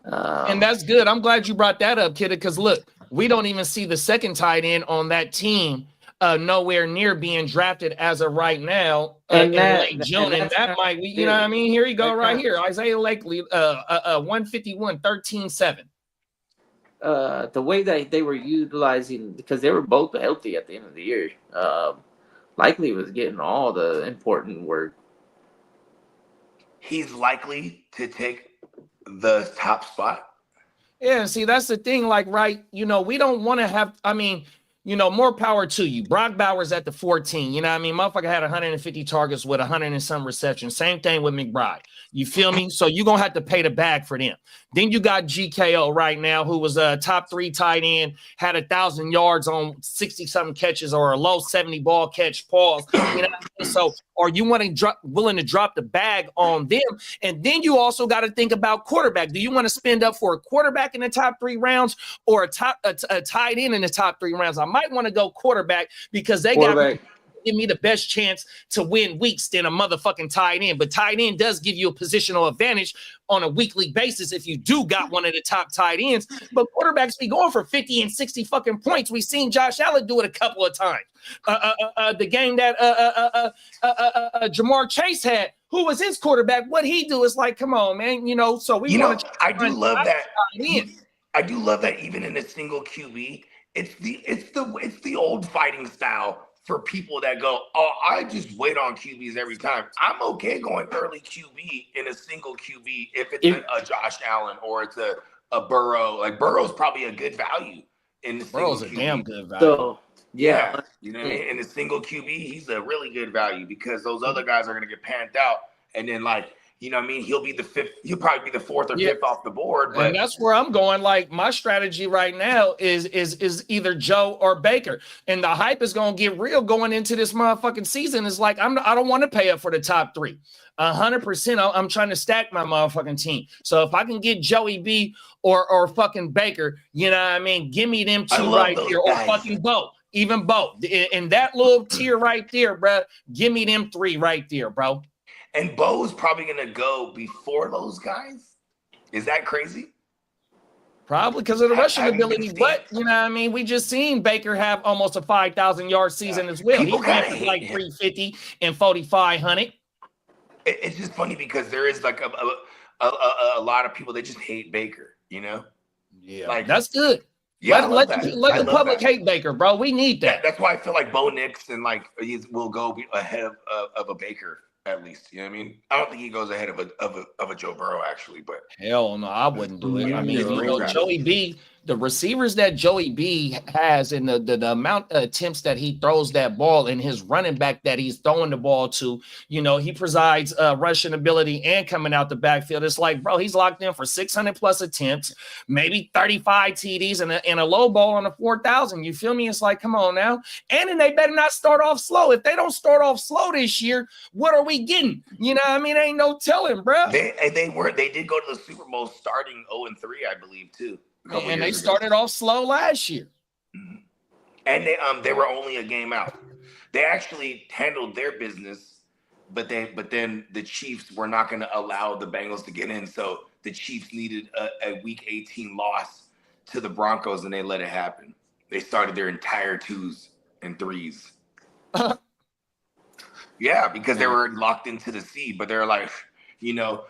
And that's good. I'm glad you brought that up, Kidda, because look, we don't even see the second tight end on that team nowhere near being drafted as of right now in late June. And that might, you know what I mean? Here you go right here. Isaiah Lakely, 151, 13-7. The way that they were utilizing, because they were both healthy at the end of the year, Likely was getting all the important work. He's likely to take the top spot. Yeah, see, that's the thing. Like, right, we don't want to have, you know, more power to you. Brock Bowers at the 14. You know what I mean? Motherfucker had 150 targets with 100 and some receptions. Same thing with McBride. You feel me? So you're going to have to pay the bag for them. Then you got GKO right now, who was a top 3 tight end, had 1,000 yards on 60-something catches or a low 70 ball catch, pause. You know what I mean? So, or you want to willing to drop the bag on them. And then you also got to think about quarterback. Do you want to spend up for a quarterback in the top 3 rounds or a tight end in the top 3 rounds? I might want to go quarterback because they got give me the best chance to win weeks than a motherfucking tight end. But tight end does give you a positional advantage on a weekly basis if you do got one of the top tight ends. But quarterbacks be going for 50 and 60 fucking points. We've seen Josh Allen do it a couple of times. The game that Jamar Chase had, who was his quarterback, what he do is like, come on, man, you know. So we want to. I do love that. I do love that even in a single QB, it's the old fighting style for people that go, oh, I just wait on QBs every time. I'm okay going early QB in a single QB if it's a Josh Allen or it's a Burrow. Like Burrow's probably a good value in the Burrow's single a QB. damn good value. So Yeah, you know what I mean? In a single QB, he's a really good value because those other guys are going to get panned out. And then, like, you know what I mean? He'll be the fifth. He'll probably be the fourth or fifth off the board. But and that's where I'm going. Like, my strategy right now is either Joe or Baker. And the hype is going to get real going into this motherfucking season. It's like, I don't want to pay up for the top 3. 100%. I'm trying to stack my motherfucking team. So if I can get Joey B or fucking Baker, you know what I mean? Give me them 2 right here, or fucking Bo. Even Bo. In that little tier right there, bro, give me them 3 right there, bro. And Bo's probably going to go before those guys. Is that crazy? Probably because of the rushing ability. But, you know what I mean? We just seen Baker have almost a 5,000-yard season as well. He ran for like 350 and 4,500. It's just funny because there is like a lot of people that just hate Baker, you know? Yeah, like, that's good. Yeah, let the public hate Baker, bro. We need that. That's why I feel like Bo Nix and like will go ahead of a Baker at least. You know what I mean? I don't think he goes ahead of a Joe Burrow actually, but hell no, I wouldn't do it. I mean, Yeah, you know, Joey B, the receivers that Joey B has and the amount of attempts that he throws that ball and his running back that he's throwing the ball to, you know, he presides rushing ability and coming out the backfield. It's like, bro, he's locked in for 600 plus attempts, maybe 35 TDs and a low ball on the 4,000. You feel me? It's like, come on now. And then they better not start off slow. If they don't start off slow this year, what are we getting? You know what I mean? Ain't no telling, bro. They did go to the Super Bowl starting 0-3, I believe, too. And they started off slow last year. Mm-hmm. And they were only a game out. They actually handled their business, but then the Chiefs were not going to allow the Bengals to get in. So the Chiefs needed a Week 18 loss to the Broncos, and they let it happen. They started their entire 2s and 3s. Yeah, because they were locked into the seed, but they're like, you know,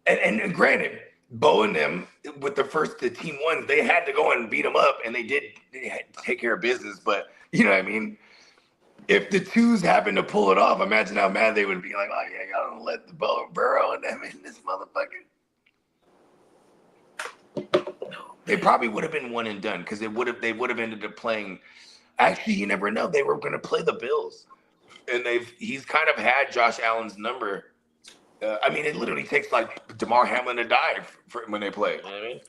and granted, Bo and them with the team ones, they had to go and beat them up, and they had to take care of business. But you know what I mean? If the 2s happen to pull it off, imagine how mad they would be. Like, oh yeah, y'all don't let the Burrow and them in this motherfucker. They probably would have been one and done because they would have ended up playing. Actually, you never know. They were going to play the Bills, and he's kind of had Josh Allen's number. I mean, it literally takes like DeMar Hamlin to die when they play. You know what I mean?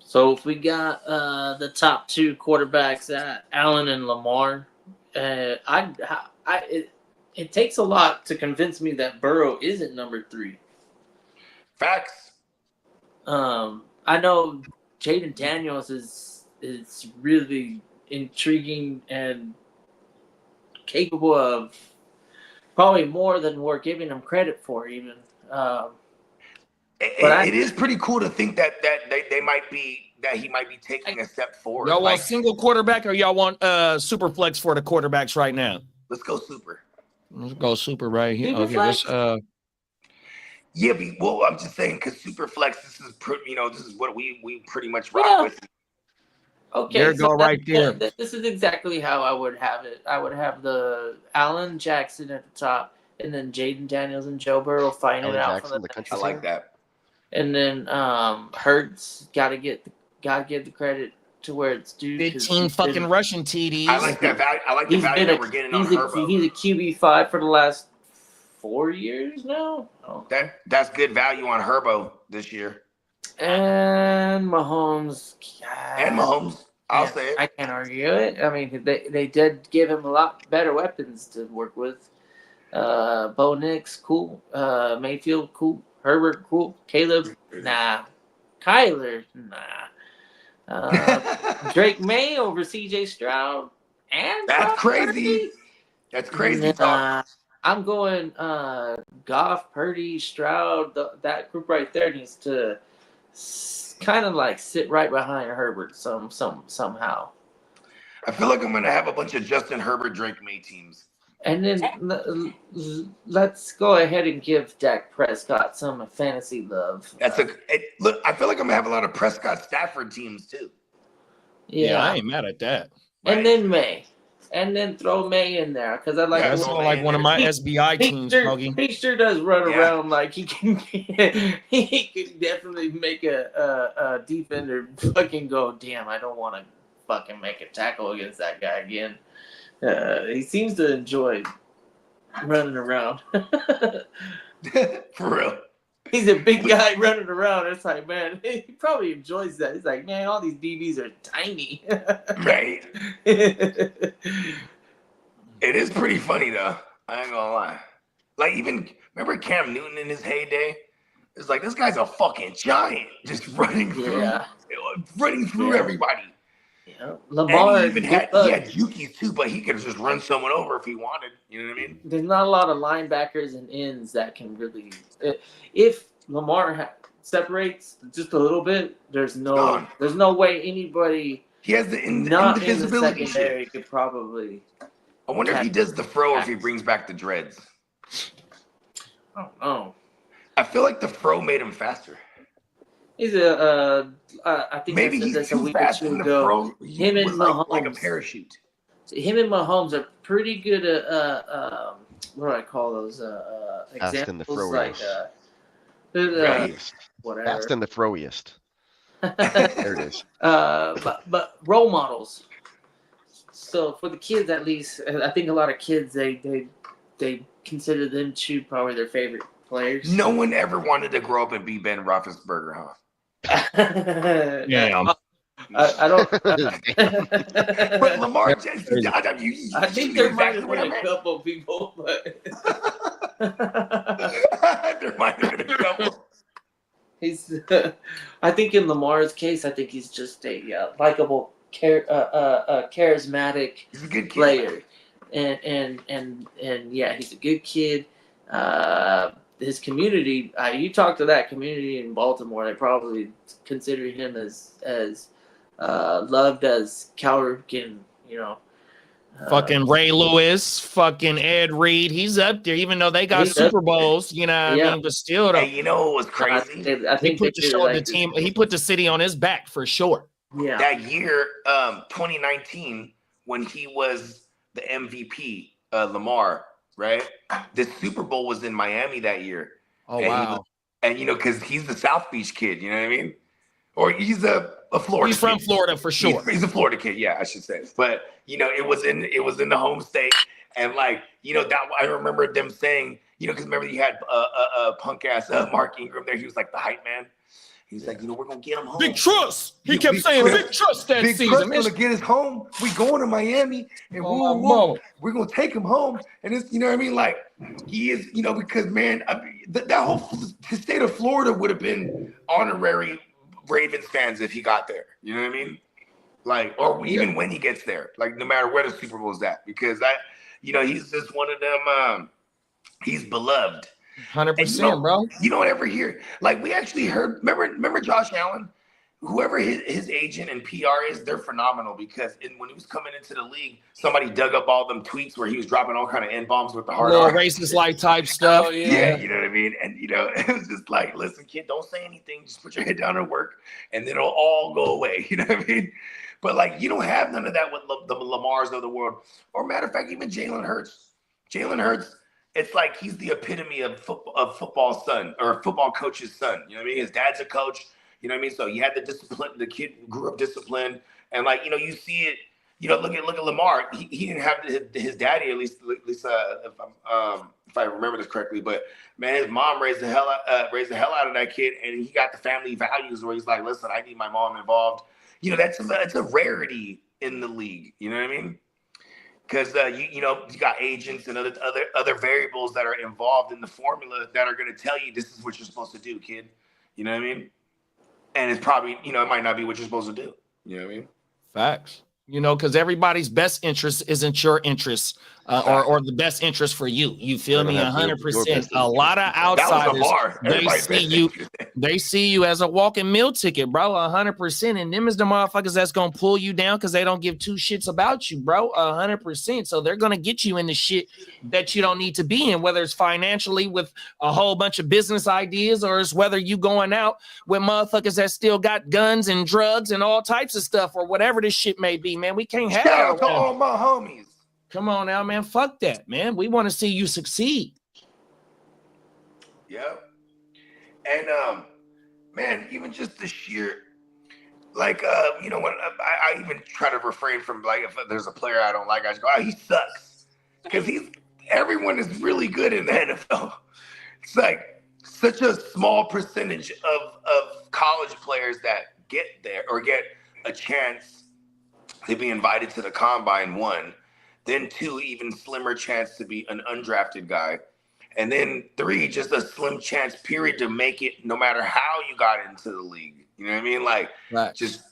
So if we got the top 2 quarterbacks, Allen and Lamar, it takes a lot to convince me that Burrow isn't number 3. Facts. I know Jaden Daniels is really intriguing and capable of probably more than we're giving him credit for, even. It is pretty cool to think that he might be taking a step forward. Y'all want single quarterback or y'all want super flex for the quarterbacks right now? Let's go super. Let's go super right here. Super Okay, flex? Yeah, well, I'm just saying because super flex, this is what we pretty much rock with. Okay, there go right there. This is exactly how I would have it. I would have the Allen Jackson at the top, and then Jaden Daniels and Joe Burrow fighting it out for the I like that. And then Hurts gotta give the credit. to where it's due. 15 fucking rushing TDs. I like that value. I like the value that we're getting on Herbo. He's a QB5 for the last 4 years now. Oh. That's good value on Herbo this year. And Mahomes. I'll say it. I can't argue it. I mean, they did give him a lot better weapons to work with. Bo Nix, cool. Mayfield, cool. Herbert, cool. Caleb, nah. Kyler, nah. Drake May over CJ Stroud. And That's crazy. That's crazy talk. I'm going Goff, Purdy, Stroud. That group right there needs to kind of like sit right behind Herbert somehow. I feel like I'm gonna have a bunch of Justin Herbert, Drake May teams. And then let's go ahead and give Dak Prescott some fantasy love. Look. I feel like I'm gonna have a lot of Prescott Stafford teams too. Yeah, I ain't mad at that. And then May. And then throw May in there because I like. That's all like one of my SBI teams, Hoagie. He sure does run around like he can. He can definitely make a defender fucking go. Damn, I don't want to fucking make a tackle against that guy again. He seems to enjoy running around. For real. He's a big guy running around. It's like, man, he probably enjoys that. He's like, man, all these DBs are tiny. Right. It is pretty funny though. I ain't gonna lie. Like even remember Cam Newton in his heyday? It's like this guy's a fucking giant, just running through, everybody. Yeah. Lamar and he had Jukies too, but he could just run someone over if he wanted. You know what I mean? There's not a lot of linebackers and ends that can really. If Lamar separates just a little bit, there's no way anybody. He has the not in the invisibility secondary shit. Could probably. I wonder if he does the fro or if he brings back the dreads. I don't know. I feel like the fro made him faster. He's I think maybe he's too fast in the fro. Him and Mahomes, like a parachute. Him and Mahomes are pretty good at what do I call those examples? Fast and the froiest. Whatever. Fast and the froiest. There it is. But role models. So for the kids, at least, I think a lot of kids they consider them to probably their favorite players. No one ever wanted to grow up and be Ben Roethlisberger, huh? Yeah. I don't. But Lamar Jackson, I think there might have been a couple people, but there might have been a couple. He's. I think in Lamar's case, I think he's just a likable, charismatic He's a good kid. player, and yeah, he's a good kid. His community, you talk to that community in Baltimore, they probably consider him as loved as Cal Ripken, fucking Ray Lewis, fucking Ed Reed. He's up there, even though they got Super Bowls, you know what I mean? But still, hey, you know what was crazy? I think he put the team. He put the city on his back for sure. Yeah. That year, 2019, when he was the MVP, Lamar, right? The Super Bowl was in Miami that year. Oh, wow. And because he's the South Beach kid, you know what I mean? Or he's a Florida. He's from kid. Florida for sure. He's a Florida kid, yeah, I should say. But it was in the home state, and that I remember them saying, because remember you had a punk ass Mark Ingram there. He was like the hype man. He's like, we're gonna get him home. Big trust. He kept saying big trust that Big season. Trust gonna get us home. We going to Miami, and we're gonna take him home. And it's what I mean. Like he is, because man, that whole state of Florida would have been honorary Ravens fans if he got there. You know what I mean? Like, or even when he gets there, like no matter where the Super Bowl is at, because he's just one of them. He's beloved. 100%, bro. You don't ever hear, like we actually heard, remember Josh Allen? Whoever his agent and PR is, they're phenomenal because when he was coming into the league, somebody dug up all them tweets where he was dropping all kind of N-bombs with the hard little R. racist like type stuff. Oh, Yeah, you know what I mean? And it was just like, listen, kid, don't say anything. Just put your head down and work, and then it'll all go away. You know what I mean? But like, you don't have none of that with the Lamars of the world. Or matter of fact, even Jalen Hurts. Jalen Hurts, it's like he's the epitome of football son or football coach's son. You know what I mean? His dad's a coach. You know what I mean? So he had the discipline. The kid grew up disciplined. And like, you know, you see it, you know, look at Lamar. He didn't have his daddy, at least if I remember this correctly, but man, his mom raised the hell out of that kid, and he got the family values where he's like, listen, I need my mom involved. You know, that's a rarity in the league. You know what I mean? Because you know, you got agents and other variables that are involved in the formula that are going to tell you this is what you're supposed to do, kid. You know what I mean? And it's probably, you know, it might not be what you're supposed to do. You know what I mean? Facts. You know, because everybody's best interest isn't your interest, or the best interest for you. You feel me? 100%. A lot of outsiders, they see you as a walking meal ticket, bro. 100%. And them is the motherfuckers that's gonna pull you down because they don't give two shits about you, bro. 100%. So they're gonna get you in the shit that you don't need to be in, whether it's financially with a whole bunch of business ideas, or it's whether you going out with motherfuckers that still got guns and drugs and all types of stuff, or whatever this shit may be. Man, we can't have shout out to all my homies. Come on now, man. Fuck that, man. We want to see you succeed. Yep. And man, even just the sheer, like, you know, when I even try to refrain from, like, if there's a player I don't like, I just go, oh, he sucks, because everyone is really good in the NFL. It's like such a small percentage of college players that get there or get a chance to be invited to the combine, one, then two, even slimmer chance to be an undrafted guy, and then three, just a slim chance period to make it no matter how you got into the league. You know what I mean? Like, right. Just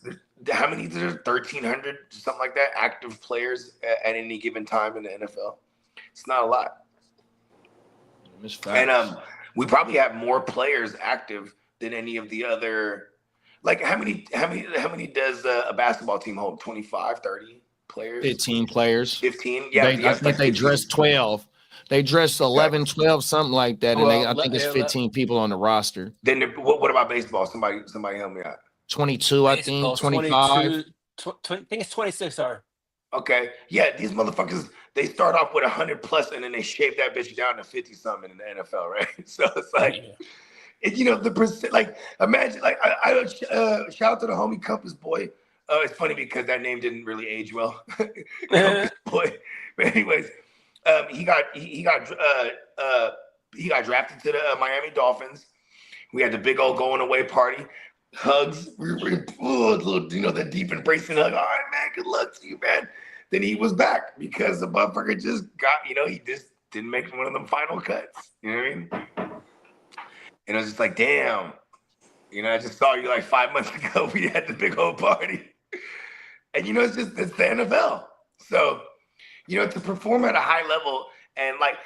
how many, there's 1,300, something like that, active players at any given time in the NFL. It's not a lot. And we probably have more players active than any of the other. Like, how many does a basketball team hold? 25, 30 players? 15 players. 15? Yeah. I think they dressed 12. They dressed 11, 12, something like that. And I think it's 15 people on the roster. Then what about baseball? Somebody help me out. 22, I think. 25. I think it's 26, sorry. Okay. Yeah, these motherfuckers, they start off with 100 plus, and then they shape that bitch down to 50 something in the NFL, right? So it's like, you know, the percent, like, imagine, like, I shout out to the homie Compass Boy. It's funny because that name didn't really age well. Compass Boy. But anyways, he got drafted to the Miami Dolphins. We had the big old going away party, hugs, you know, the deep embracing hug. All right, man, good luck to you, man. Then he was back because the motherfucker just got, you know, he just didn't make one of them final cuts. You know what I mean? And I was just like, damn, you know, I just saw you like 5 months ago. We had the big old party. And, you know, it's the NFL. So, you know, to perform at a high level and like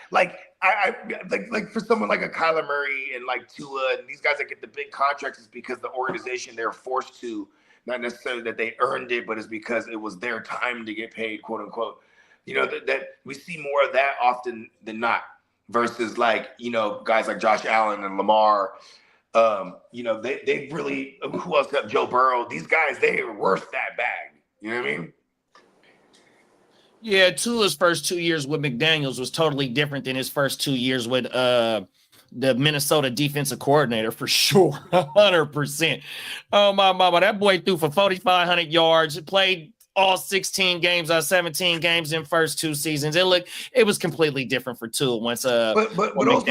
for someone like a Kyler Murray and like Tua and these guys that get the big contracts is because the organization they're forced to, not necessarily that they earned it, but it's because it was their time to get paid, quote unquote. You know, that we see more of that often than not. Versus, like, you know, guys like Josh Allen and Lamar, you know, they really, who else got Joe Burrow? These guys, they are worth that bag. You know what I mean? Yeah, Tua's first 2 years with McDaniels was totally different than his first 2 years with the Minnesota defensive coordinator, for sure. 100%. Oh, my mama, that boy threw for 4,500 yards, played all 16 games or 17 games in first 2 seasons. It was completely different for Tua once but also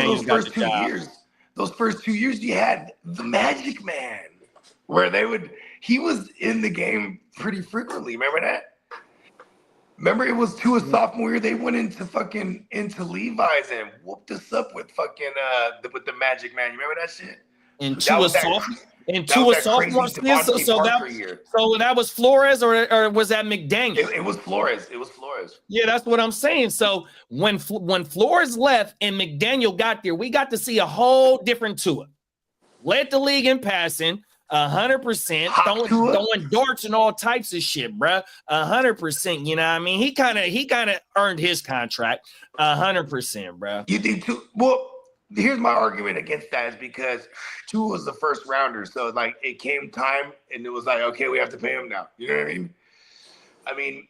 those first 2 years, you had the Magic Man, where he was in the game pretty frequently. Remember that? Remember, it was Tua's sophomore year. They went into Levi's and whooped us up with fucking with the Magic Man. You remember that shit? And Tua's sophomore season. So that was Flores, or was that McDaniel? It was Flores. Yeah, that's what I'm saying. So when Flores left and McDaniel got there, we got to see a whole different Tua. Led the league in passing, 100%, throwing darts and all types of shit, bruh. 100%. You know what I mean? He kind of earned his contract, 100%, bruh. You think Tua? Well, here's my argument against that is because Tua was the first rounder, so like it came time and it was like, okay, we have to pay him now. You know what I mean?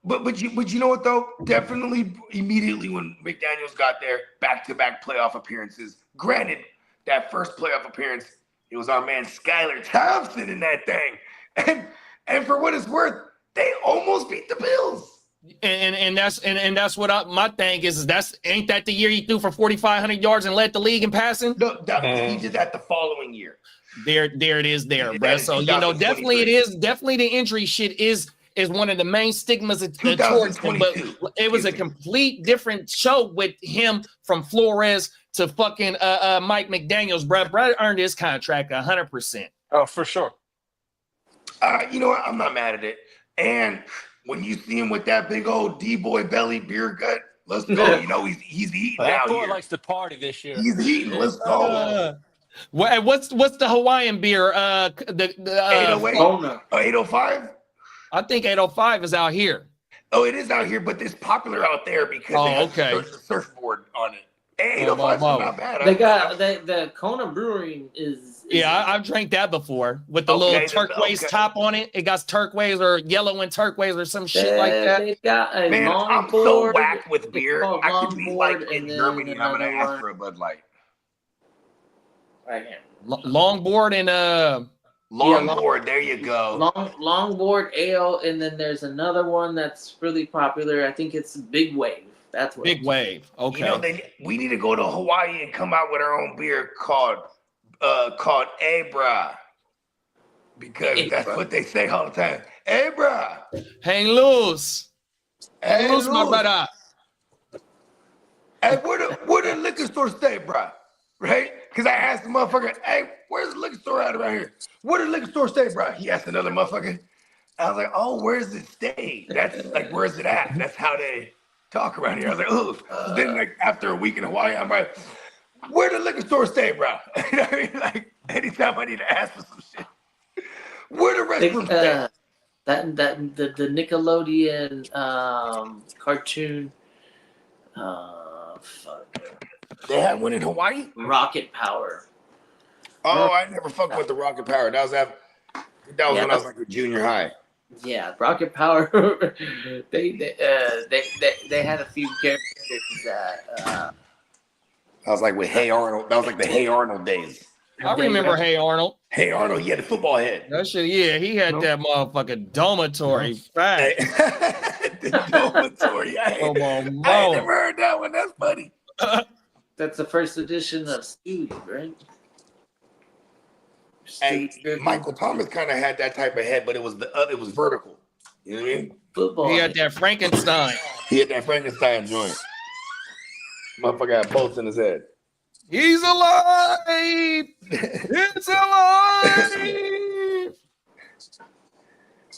But you know what though? Definitely immediately when McDaniels got there, back-to-back playoff appearances. Granted, that first playoff appearance, it was our man Skylar Thompson in that thing, And for what it's worth, they almost beat the Bills. And that's what my thing is ain't that the year he threw for 4,500 yards and led the league in passing? No, he did that the following year. There it is, He bro. did So that in definitely 2023. the injury shit is one of the main stigmas towards him. But 2022. it was a complete different show with him from Flores to fucking Mike McDaniels, bro. Brad earned his contract 100%. Oh, for sure. You know what? I'm not mad at it. And when you see him with that big old D-boy belly beer gut, let's go. You know he's eating That out boy here. likes to party this year. He's eating. Let's go. What's the Hawaiian beer? The 808. Kona. 805. I think 805 is out here. Oh, it is out here, but it's popular out there because Oh, it has okay. the surfboard on it. 805 is not bad. They got the Kona Brewing is Yeah, I've drank that before with the Okay, little turquoise okay. top on it. It got turquoise or yellow and turquoise or some shit like They that. got a Man, I'm so longboard. whacked with It's beer. called I could be like longboard, in and then Germany and I'm gonna another ask one. for a Bud Light. Right here. Longboard and Longboard, there you go. Longboard ale, and then there's another one that's really popular. I think it's Big Wave. That's what. Big Wave. Okay. You know, we need to go to Hawaii and come out with our own beer called Abra. Because that's Abra. what they say all the time. Abra. Hang loose. Hang loose, my loose. brother. Hey, where the liquor store stay, bro? Right? Because I asked the motherfucker, hey, where's the liquor store at around here? Where the liquor store stay, bro? He asked another motherfucker. I was like, oh, where's it stay? That's like, where's it at? That's how they talk around here. I was like, oh. So then, like, after a week in Hawaii, I'm like, where the liquor store stay, bro? You know what I mean? Like, anytime I need to ask for some shit. Where the restroom stay? The Nickelodeon cartoon. Fuck. They had one in Hawaii? Rocket Power. Oh, I never fucked with the Rocket Power. That was when I was like in junior high. Yeah, Rocket Power. they had a few characters that. I was like with Hey Arnold. That was like the Hey Arnold days. I remember Hey Arnold. Hey Arnold, he had a football head. That shit, yeah, he had that motherfucking dormitory. Fact. The dormitory. I Come on, ain't Mo. never heard that one. That's funny. That's the first edition of Stewie, right? Hey, Stewie Michael Thomas kind of had that type of head, but it was vertical. You know what I mean? football. He had that Frankenstein. He had that Frankenstein joint. Motherfucker had bolts in his head. He's alive. It's alive.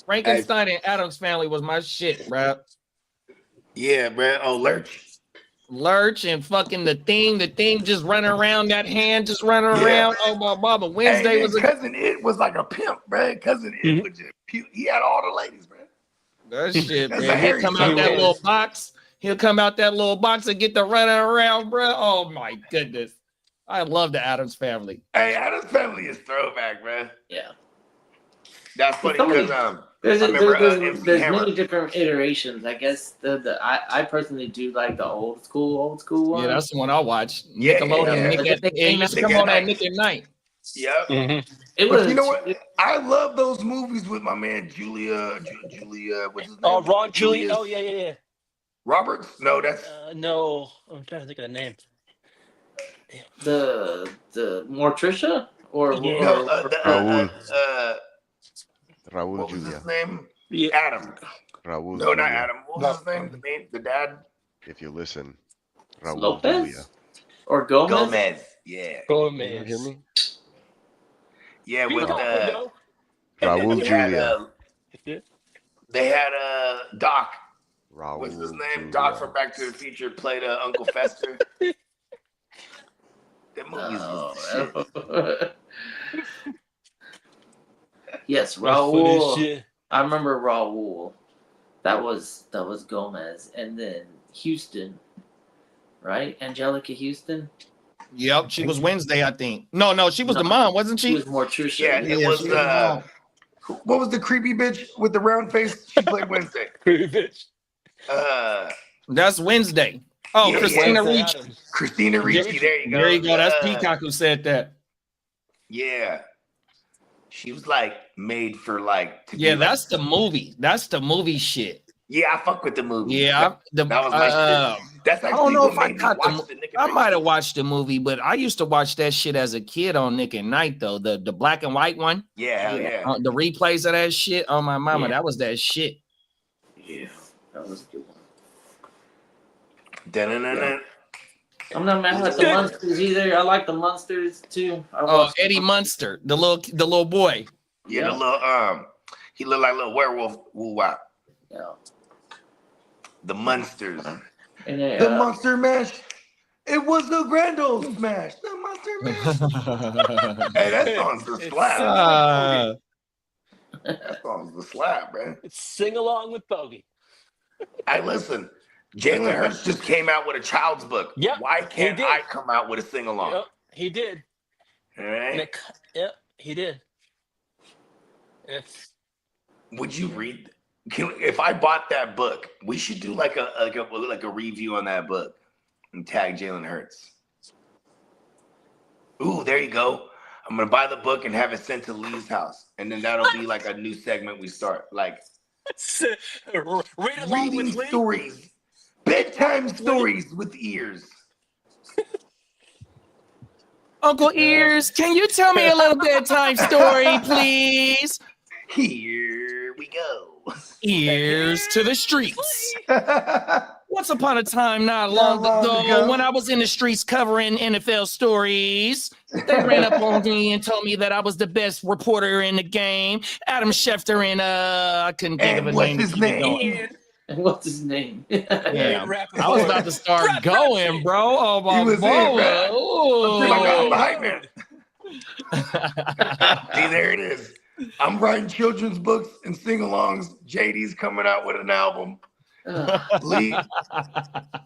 Frankenstein and Addams Family was my shit, bro. Yeah, bro. Oh, Lurch. Lurch and fucking the thing just running around, that hand just running Yeah. around. Oh my mama. Wednesday Hey, was a cousin It was like a pimp, bro. Cousin It was just he had all the ladies, bro. that shit, That's a man. He'll hairy come out that son. little box. He'll come out that little box and get the running around, bro. Oh my goodness. I love the Addams Family. Hey, Adam's Family is throwback, man. Yeah. That's funny Somebody- because There's I remember, there's MC Hammer. many different iterations. I guess I personally do like the old school one. Yeah, that's the one I watch. Yeah, Nickelodeon. yeah. Nick at, They it used to came come out on at Nick Nick at Night. Yep. It But was. you know what? I love those movies with my man Julia. What's his name? Oh, Ron Julian. Julius Oh, yeah. Roberts? No, that's No, I'm trying to think of the name. the Morticia or Yeah. no. Raul What was Julia. his name? Yeah. Adam. Raul No, Julia. not Adam. What was his name? The dad. If you listen, Raul Lopez Julia. or Gomez. Gomez. Yeah. Oh, Can man. you hear me? Yeah, with Raul they had, Julia. they had Doc. Raul What's his name? Julia. Doc from Back to the Future played Uncle Fester. That movie's shit. Yes, Raul. Raul. I remember Raul. That was Gomez, and then Houston, right? Angelica Houston. Yep, she was Wednesday, I think. No, she was the mom, wasn't She she? was Morticia. Yeah, it was she was the mom. what was the creepy bitch with the round face? She played Wednesday. That's Wednesday. Oh, Yeah, Christina yeah. Ricci. Christina Ricci. There you go. There you go. That's Peacock who said that. Yeah. She was like made for like to Yeah, be like, that's the movie. That's the movie shit. yeah, I fuck with the movie. Yeah, that was my shit. That's I actually don't know what if I made me caught watch the Nick and I Ray might have show. watched the movie, but I used to watch that shit as a kid on Nick at Night though. The black and white one. Yeah, hell yeah. The replays of that shit. Oh my mama, Yeah. that was that shit. Yeah, that was a good one. Dun-dun-dun-dun. I'm not mad at the Munsters either. I like the Munsters too. I Oh, watched Eddie Munster, the little boy. Yeah, Yeah. the little he looked like a little werewolf. Woo wow. Yeah. The Munsters. And they, The Monster Mash. It was the Grand Old Smash. The Monster Mash. Hey, that song's the slap. That song's the slap, man. Sing along with Bogey. Hey, listen. Jalen Hurts just came out with a child's book. Yep, Why he can't did. I come out with a sing along? Yep, he did. All And right. yep, he did. It's Would you read? If I bought that book, we should do like a review on that book and tag Jalen Hurts. Ooh, there you go. I'm gonna buy the book and have it sent to Lee's house, and then that'll be like a new segment we start, like read along reading with Lee. stories, bedtime stories with ears. Uncle Ears, can you tell me a little bedtime story, please? Here we go. Ears to the streets. That's Once upon a time, not long ago, when I was in the streets covering NFL stories, they ran up on me and told me that I was the best reporter in the game. Adam Schefter and I couldn't think of a And what's name. to his keep it name? going. And what's his name? Yeah, I was about to start going, bro. Oh my He was in, man. god! I'm behind, man. See, there it is. I'm writing children's books and sing-alongs. JD's coming out with an album.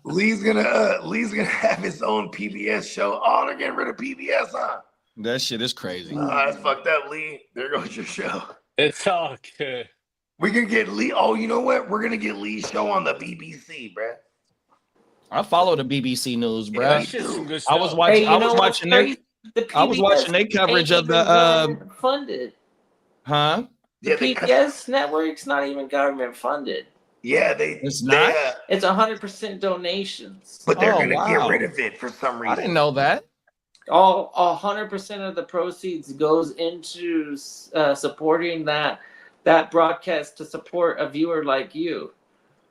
Lee's gonna have his own PBS show. Oh, they're getting rid of PBS, huh? That shit is crazy. That's fucked up, Lee. There goes your show. It's all good. We can get Lee. Oh, you know what? We're gonna get Lee's show on the BBC, bruh. I follow the BBC News, bro. Yeah, That shit's some good I was stuff. watching. Hey, I was watching their. I was watching their coverage of the. Funded. Huh? Yeah, they PBS network's not even government funded. yeah, they. It's they, not? It's 100% donations. but they're Oh, gonna wow. get rid of it for some reason. I didn't know that. All 100% of the proceeds goes into supporting that broadcast to support a viewer like you.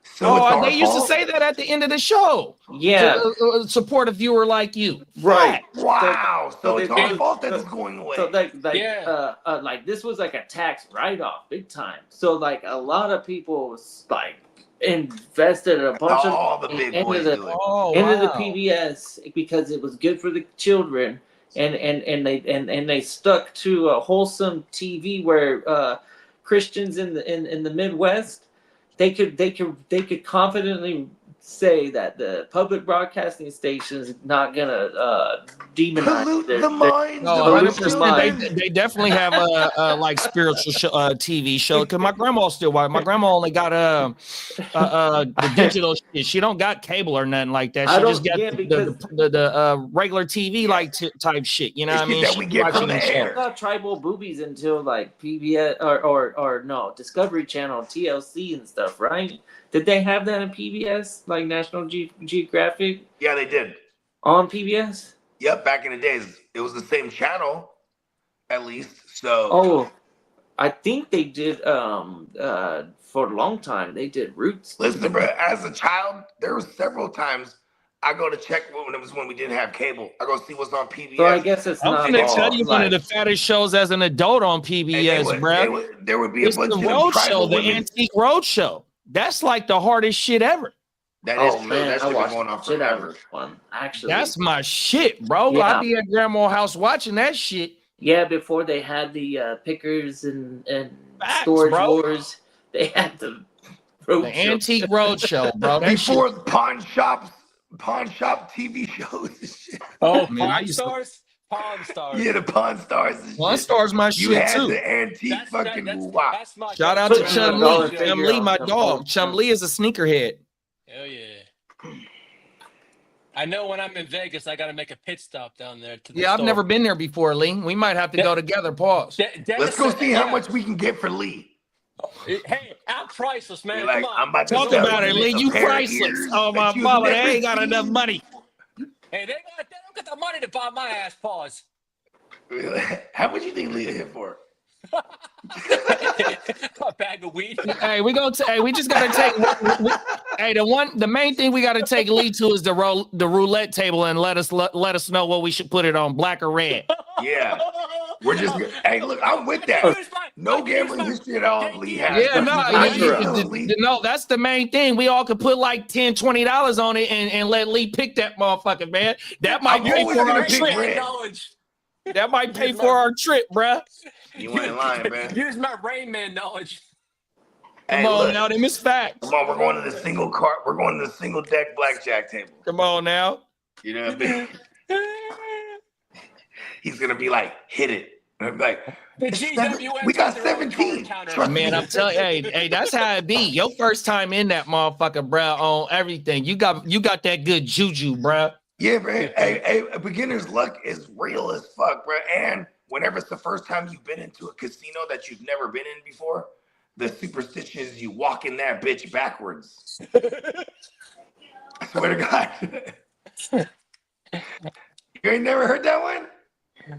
So it's Oh, our they used to fault? say that at the end of the show. Yeah, Support a viewer like you. Right. Fact. Wow. So so it's they- our fault that so- it's going away. so Yeah. like this was like a tax write-off, big time. So like a lot of people like invested a bunch All the of big into boys the do it. Oh, into the wow. PBS because it was good for the children, and they stuck to a wholesome TV where Christians in the Midwest they could confidently say that the public broadcasting station is not gonna demonize Pollute their, the minds No, of our 100%. children. They definitely have a like spiritual TV show because my grandma still watch. My grandma only got the digital shit. She don't got cable or nothing like that. I She don't- just got yeah, the regular TV like type shit. You know what I The shit mean? that we She get watching from the them air. shows. not tribal boobies until like PBS or no Discovery Channel, TLC and stuff, right? Did they have that in PBS, like National Geographic Yeah, they did. on PBS? Yep, back in the days, it was the same channel, at least. So Oh, I think they did. For a long time, they did Roots. listen, bro. As a child, there was several times I go to check when we didn't have cable. I go see what's on PBS. So I guess it's I'm not. gonna all, tell you one of like- the fattest shows as an adult on And they PBS, would- bro. there would be a It's bunch the of them Road tribal Show, the women. Antique Road Show. That's like the hardest shit ever. That is Oh true. man, That I shit been watched going on the shit out of forever. this one. Actually, That's my shit, bro. Yeah. I be at grandma's house watching that shit. yeah. Before they had the pickers and Facts, storage bro. wars, they had the Road The Show. Antique Road Show, bro. That shit. Before pawn shop TV shows and shit. Oh, Man, I Pawn used to- Stars? Pawn Stars. Yeah, the Pawn Stars. And One shit. Star's my You shit had too. the antique fucking woo-wop. that's my Shout out go-to. to Put Chum $100 Lee. figure Chum Lee, on my the dog. phone. Chum Lee is a sneakerhead. Hell yeah. I know when I'm in Vegas, I got to make a pit stop down there to the Yeah, I've store. never been there before, Lee. We might have to go together. Pause. Let's go see how much we can get for Lee. Hey, I'm priceless, man. You're like, Come I'm on. about to Talk sell about it, you Lee. a You pair of priceless. ears Oh my that you've mama, they never ain't got enough seen. money. Hey, they don't get the money to buy my ass. Pause. How much you think Leah hit for? A bag of weed. Hey, we just gotta take. Hey, the main thing we gotta take Lee to is the roulette table and let us know what we should put it on, black or red. Yeah. We're just. Hey, look, I'm with that. No gambling history at all. Lee has. Yeah, but no, that's the main thing. We all could put like $10, $20 on it and let Lee pick that motherfucker, man. That might pay for our trip. That might pay for our trip, bruh. You ain't lying, man. Use my Rain Man knowledge. Come on now, them is facts. Come on, we're going to the single card. We're going to the single deck blackjack table. Come on now. You know what I mean? He's gonna be like, hit it. I'm like, we got 17. Man, I'm telling you, hey, that's how it be. Your first time in that motherfucker, bruh, on everything. You got that good juju, bruh. Yeah, bro. Hey, a beginner's luck is real as fuck, bro. And whenever it's the first time you've been into a casino that you've never been in before, the superstition is you walk in that bitch backwards. I swear to God. You ain't never heard that one?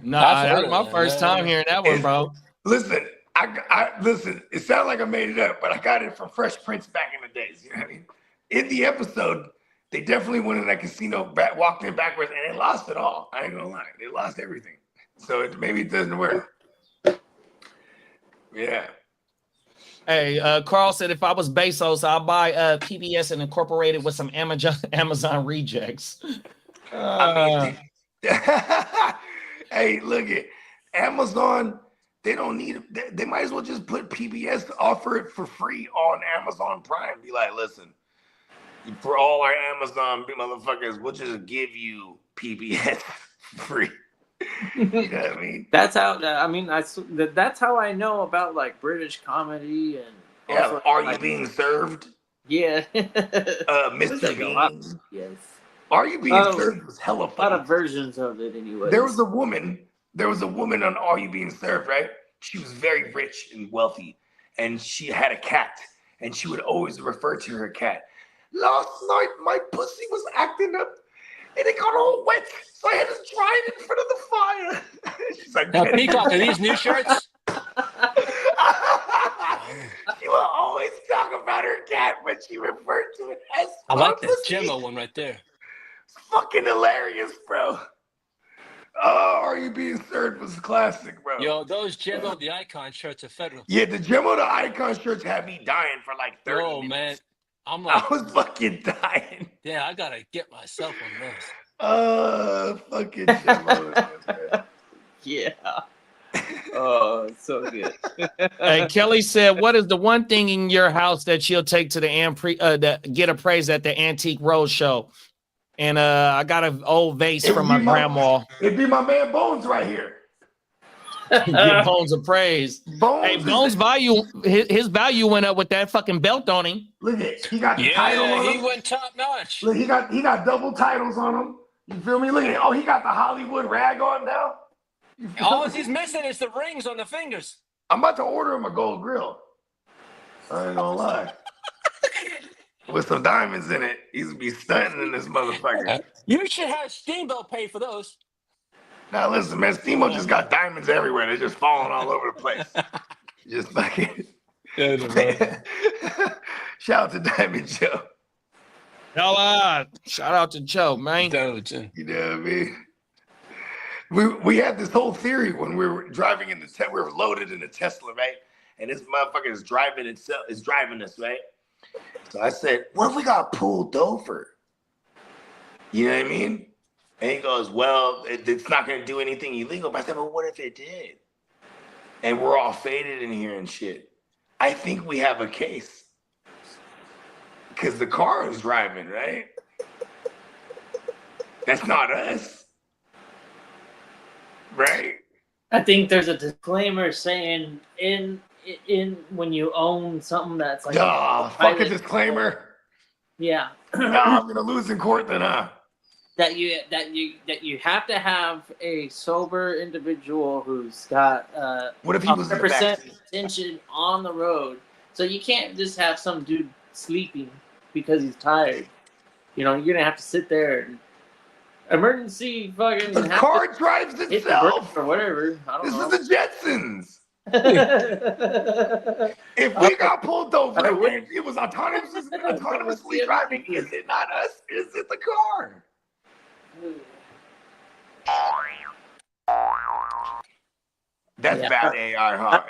Nah, that was my first time hearing that one, bro. Listen, I listen, it sounds like I made it up, but I got it from Fresh Prince back in the days. You know what I mean? In the episode, they definitely went in that casino, walked in backwards, and they lost it all. I ain't gonna lie. They lost everything. So maybe it doesn't work. Yeah. Hey, Carl said if I was Bezos, I'll buy PBS and incorporate it with some Amazon rejects. I mean, hey, look at Amazon. They don't need it. They might as well just put PBS, offer it for free on Amazon Prime. Be like, listen, for all our Amazon motherfuckers, we'll just give you PBS free. You know what I mean? That's how. I mean, that's how I know about like British comedy and. Yeah, also, Are like, You Being Served? Yeah. Mr. Beans. Yes. Are You Being Served was hella funny. A lot of versions of it, anyway. There was a woman on Are You Being Served, right? She was very rich and wealthy, and she had a cat, and she would always refer to her cat. Last night, my pussy was acting up, and it got all wet, so I had to dry it in front of the fire. She's like, now, Peacock, are these new shirts? She will always talk about her cat, but she referred to it as I like this pussy. Gemma one right there. It's fucking hilarious, bro. Are You Being Served was classic, bro. Yo, those Gemma the Icon shirts are federal. Yeah, the Gemma the Icon shirts had me dying for like 30 Oh, minutes. man. I'm like, I was fucking dying. yeah, I gotta get myself one of those. Fucking Gemma. Yeah. Oh, it's so good. Hey, Kelly said, "What is the one thing in your house that you'll take to that get appraised at the Antique Roadshow?" And I got an old vase from my grandma. It'd be my man Bones right here. Get Bones appraised. Bones, hey, Bones value his value went up with that fucking belt on him. Look at he got the title on him. He went top notch. Look, he got double titles on him. You feel me? Look at he got the Hollywood rag on now. All he's missing is the rings on the fingers. I'm about to order him a gold grill. I ain't gonna lie. With some diamonds in it. He's gonna be stunting in this motherfucker. You should have Steamboat pay for those. Now listen, man, Steamboat just got diamonds everywhere. They're just falling all over the place. Just fucking. Shout out to Diamond Joe. Shout out to Joe, man. You know what I mean? We had this whole theory when we were driving in we were loaded in a Tesla, right? And this motherfucker is driving us, right? So I said, what if we got pulled over? You know what I mean? And he goes, well, it's not going to do anything illegal. But I said, but what if it did? And we're all faded in here and shit. I think we have a case. Because the car is driving, right? That's not us. Right? I think there's a disclaimer saying in when you own something that's like fuck a disclaimer. Yeah. No, I'm gonna lose in court then, huh? that you have to have a sober individual who's got What if he was in the 100% backseat? attention on the road. So you can't just have some dude sleeping because he's tired. You know, you're gonna have to sit there and emergency fucking The have car to drives hit the itself. brake or whatever. I don't This know. is the Jetsons. If we got pulled over and it was autonomously driving, is it not us? Is it the car? That's Yeah. bad AI, huh?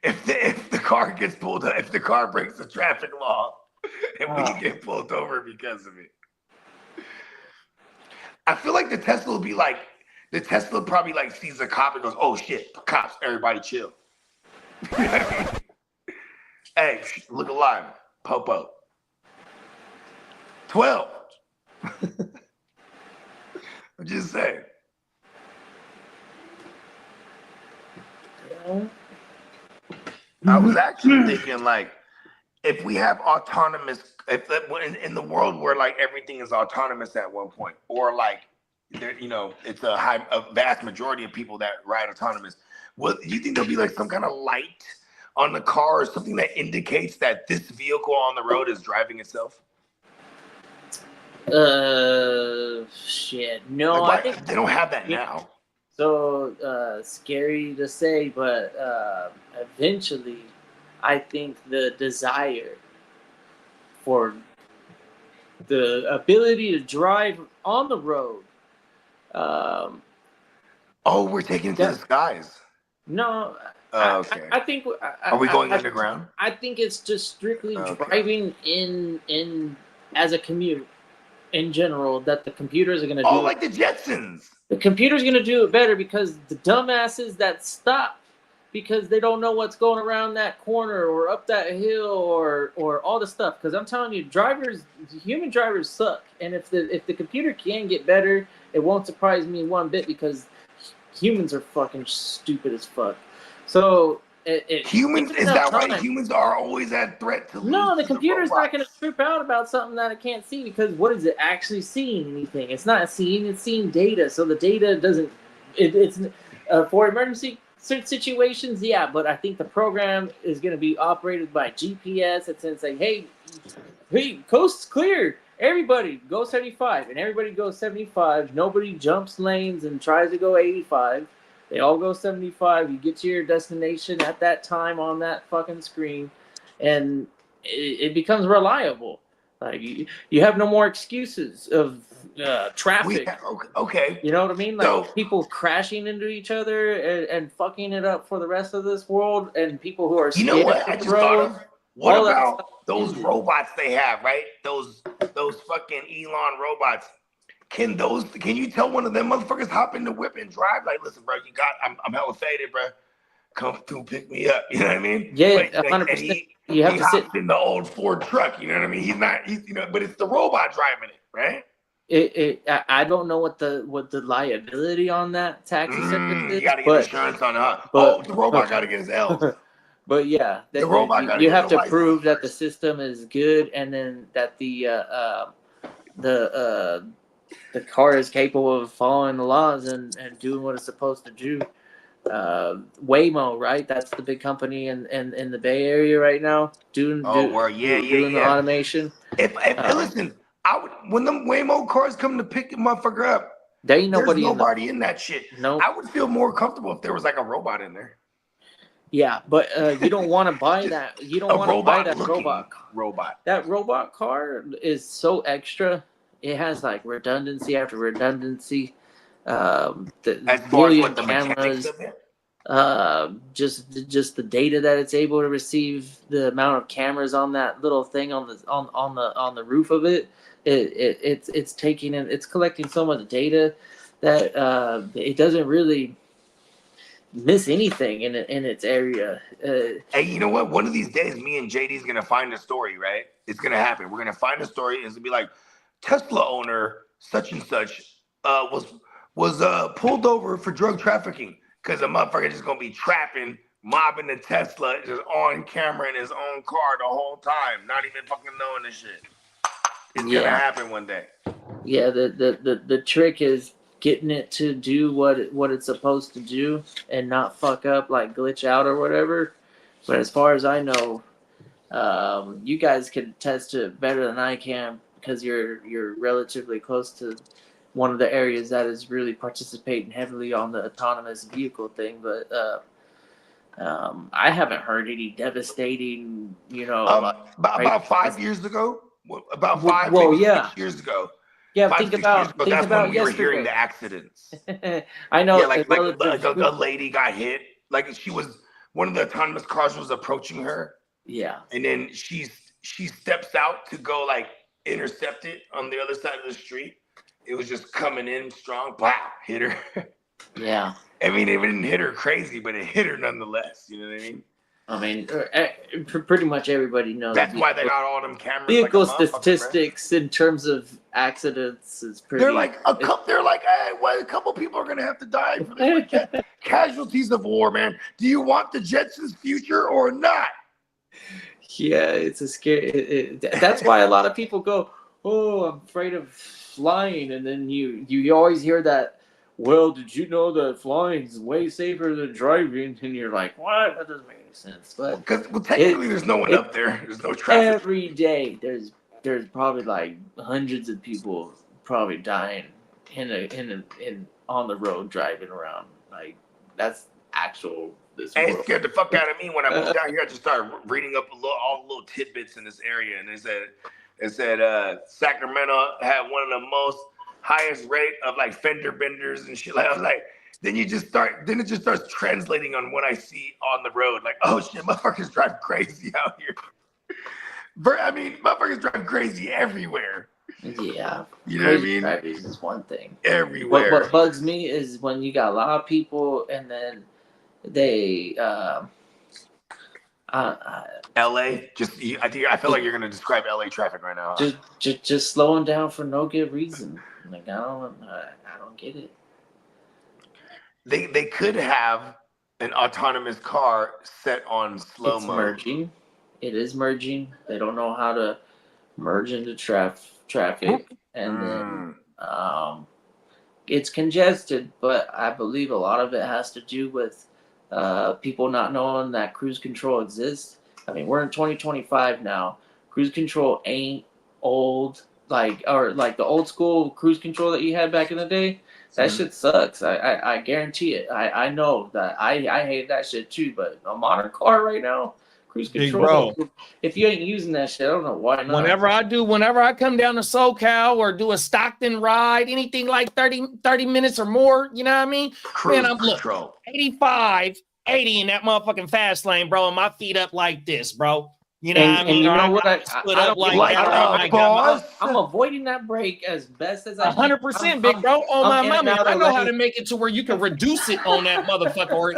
If the car gets pulled up, if the car breaks the traffic law, and we get pulled over because of it. I feel like the Tesla probably like sees a cop and goes, "Oh shit, cops! Everybody chill." You know what I mean? Hey, look alive, Popo. 12. I'm just saying. I was actually thinking, like, if we have autonomous, in the world where like everything is autonomous at one point, or like there, you know, it's a vast majority of people that ride autonomous. Well, do you think there'll be like some kind of light on the car or something that indicates that this vehicle on the road is driving itself? Shit. No, Like, I think they don't have that now. so. Scary to say, but eventually, I think the desire for the ability to drive on the road. Oh, we're taking it to the skies. No, Okay. I think. Are we going underground? I think it's just strictly Okay. driving in as a commute in general that the computers are going to do. Oh, like the Jetsons. The computer's going to do it better because the dumbasses that stop because they don't know what's going around that corner or up that hill or all the stuff. Because I'm telling you, human drivers suck. And if the computer can get better, it won't surprise me one bit because humans are fucking stupid as fuck. So Humans, is that why humans are always at threat to lose? No, the to computer's not going to robots? trip out about something that it can't see because what is it actually seeing anything? It's not seeing, it's seeing data. So the data doesn't, it's for emergency situations, yeah, but I think the program is going to be operated by GPS. It's going to say, hey, coast's clear. Everybody go 75. And everybody goes 75. Nobody jumps lanes and tries to go 85. They all go 75. You get to your destination at that time on that fucking screen, and it becomes reliable. Like you have no more excuses of traffic. Okay. You know what I mean? Like So- people crashing into each other and fucking it up for the rest of this world, and people who are You know what I scared of just the thought road. of? What all that about stuff. those robots they have, right? Those fucking Elon robots. Can you tell one of them motherfuckers hop in the whip and drive? Like, listen, bro, I'm hella faded, bro. Come through, pick me up. You know what I mean? Yeah, But, 100%. You have he to sit. hops in the old Ford truck. You know what I mean? But it's the robot driving it, right? I don't know what the liability on that taxi service is, You gotta get but insurance on her. but- The robot gotta get his L's. but yeah, The robot gotta you get have the to prove license that the system is good, and then that the car is capable of following the laws and doing what it's supposed to do. Waymo, right? That's the big company in the Bay Area right now doing the automation. Listen, when them Waymo cars come to pick the motherfucker up, There ain't there's nobody nobody in that shit. No. I would feel more comfortable if there was like a robot in there. Yeah, but you don't want to buy that. You don't want to buy that robot. That robot car is so extra. It has like redundancy after redundancy. As far as what the mechanics cameras, of it. just the data that it's able to receive, the amount of cameras on that little thing on the roof of it. It's collecting so much data that it doesn't really miss anything in its area. Hey, you know what? One of these days, me and JD's gonna find a story, right? It's gonna happen. We're gonna find a story. And it's gonna be like, Tesla owner such and such was pulled over for drug trafficking because a motherfucker just gonna be mobbing the Tesla just on camera in his own car the whole time, not even fucking knowing this shit. It's gonna happen one day. Yeah, the trick is getting it to do what it's supposed to do and not fuck up, like glitch out or whatever. But as far as I know, you guys can attest to it better than I can because you're relatively close to one of the areas that is really participating heavily on the autonomous vehicle thing. But I haven't heard any devastating, About 5 years ago, about Well, five, well, maybe yeah. 6 years ago. Yeah, 5, think 6 years about ago, that's when we were yesterday. hearing the accidents. I know. Yeah, like a lady got hit. Like one of the autonomous cars was approaching her, yeah, and then she steps out to go like intercept it on the other side of the street. It was just coming in strong. Wow, hit her. yeah. I mean, it didn't hit her crazy, but it hit her nonetheless. You know what I mean? I mean, pretty much everybody knows. That's why they got all them cameras. Vehicle like a motherfucker, statistics in terms of accidents is pretty. They're like hey, well, a couple people are gonna have to die for this. Casualties of war, man. Do you want the Jetsons' future or not? Yeah, it's a scary. That's why a lot of people go, "Oh, I'm afraid of flying," and then you always hear that. Well, did you know that flying's way safer than driving? And you're like, what? That doesn't make any sense. But Because technically, there's no one up there. There's no traffic. every day, there's probably like hundreds of people probably dying on the road driving around. Like that's actual. This Hey, world. it scared the fuck out of me when I moved down here. I just started reading up all the little tidbits in this area, and it said Sacramento had one of the most highest rate of like fender benders and shit. Like I was like, then it just starts translating on what I see on the road. Like, oh shit, motherfuckers drive crazy out here. I mean, motherfuckers drive crazy everywhere. Yeah, You know what I mean? Driving is one thing. Everywhere. What bugs me is when you got a lot of people and then they LA, I feel like you're gonna describe LA traffic right now. Huh? just slowing down for no good reason. Like I don't get it. They could have an autonomous car set on slow It's mode. merging. It is merging. They don't know how to merge into traffic, and then it's congested. But I believe a lot of it has to do with people not knowing that cruise control exists. I mean, we're in 2025 now. Cruise control ain't old like the old school cruise control that you had back in the day. That shit sucks. I guarantee it. I know that I hate that shit too. But a modern car right now, cruise control. Bro. If you ain't using that shit, I don't know why not. Whenever I come down to SoCal or do a Stockton ride, anything like 30 minutes or more, you know what I mean? Cruise Man, I'm control. 85, 80 in that motherfucking fast lane, bro, and my feet up like this, bro. You know And- what I mean? and you know Or what? I split don't up like like that. that. I got my- I'm avoiding that brake as best as I can. 100%, big bro. Oh my I'm in and mama, out I of know how lane. to make it to where you can reduce it on that motherfucker or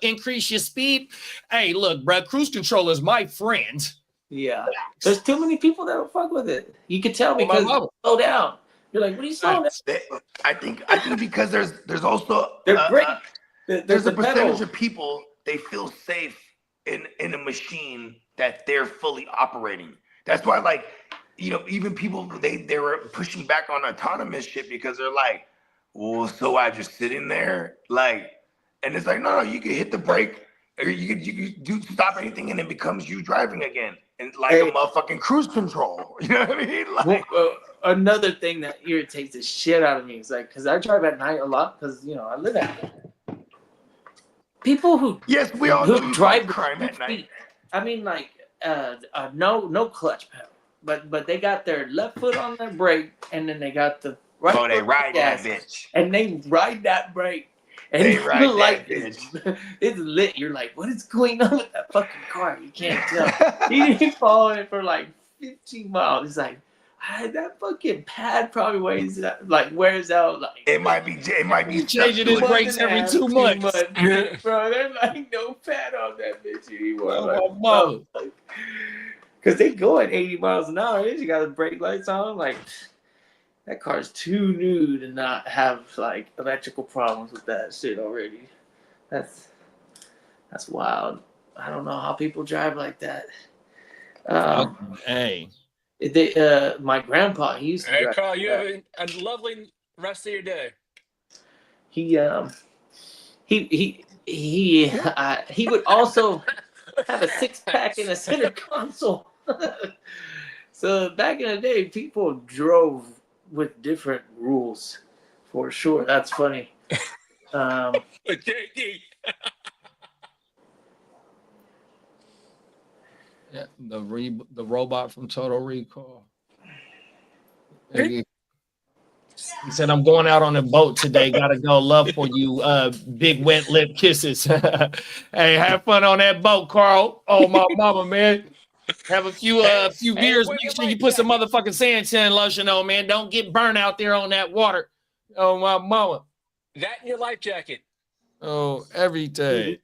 increase your speed. Hey, look, bro, cruise control is my friend. Yeah. There's too many people that don't fuck with it. You can tell my because mama. slow down. You're like, what are you slowing down? I think because there's also They're great. there's a the pedal. percentage of people they feel safe in a machine that they're fully operating. That's why, like, you know, even people they were pushing back on autonomous shit because they're like, well, so I just sit in there, like, and it's like, no, you can hit the brake or you can do stop anything and it becomes you driving again, and like a motherfucking cruise control. You know what I mean? Like, Another thing that irritates the shit out of me is like, because I drive at night a lot because I live at night. People who yes, we all know you drive fight crime at feet. night. I mean, like, no clutch pedal, but they got their left foot on their brake, and then they got the right Oh, they foot ride that gas, bitch. and they ride that brake, and They the ride that light bitch. it's lit. You're like, what is going on with that fucking car? You can't tell. He didn't follow it for like 15 miles. He's like, that fucking pad probably wears out like. It might be Changing his brakes every 2 months. Bro, there's like no pad on that bitch anymore. Oh, mama. Because they go at 80 miles an hour. You got the brake lights on. Like, that car's too new to not have like electrical problems with that shit already. That's wild. I don't know how people drive like that. Hey, My grandpa, he used to Hey, drive Carl, you that. have a lovely rest of your day. He would also have a 6-pack in a center console. So back in the day, people drove with different rules, for sure. That's funny. JD. Yeah, the robot from Total Recall. He said, "I'm going out on a boat today. Gotta go. Love for you. Big wet lip kisses. Hey, have fun on that boat, Carl. Oh my mama, man. Have a few beers. wear Make your sure you life put some jacket. motherfucking suntan lotion on, man. Don't get burnt out there on that water. Oh my mama. That and your life jacket. Oh, everything.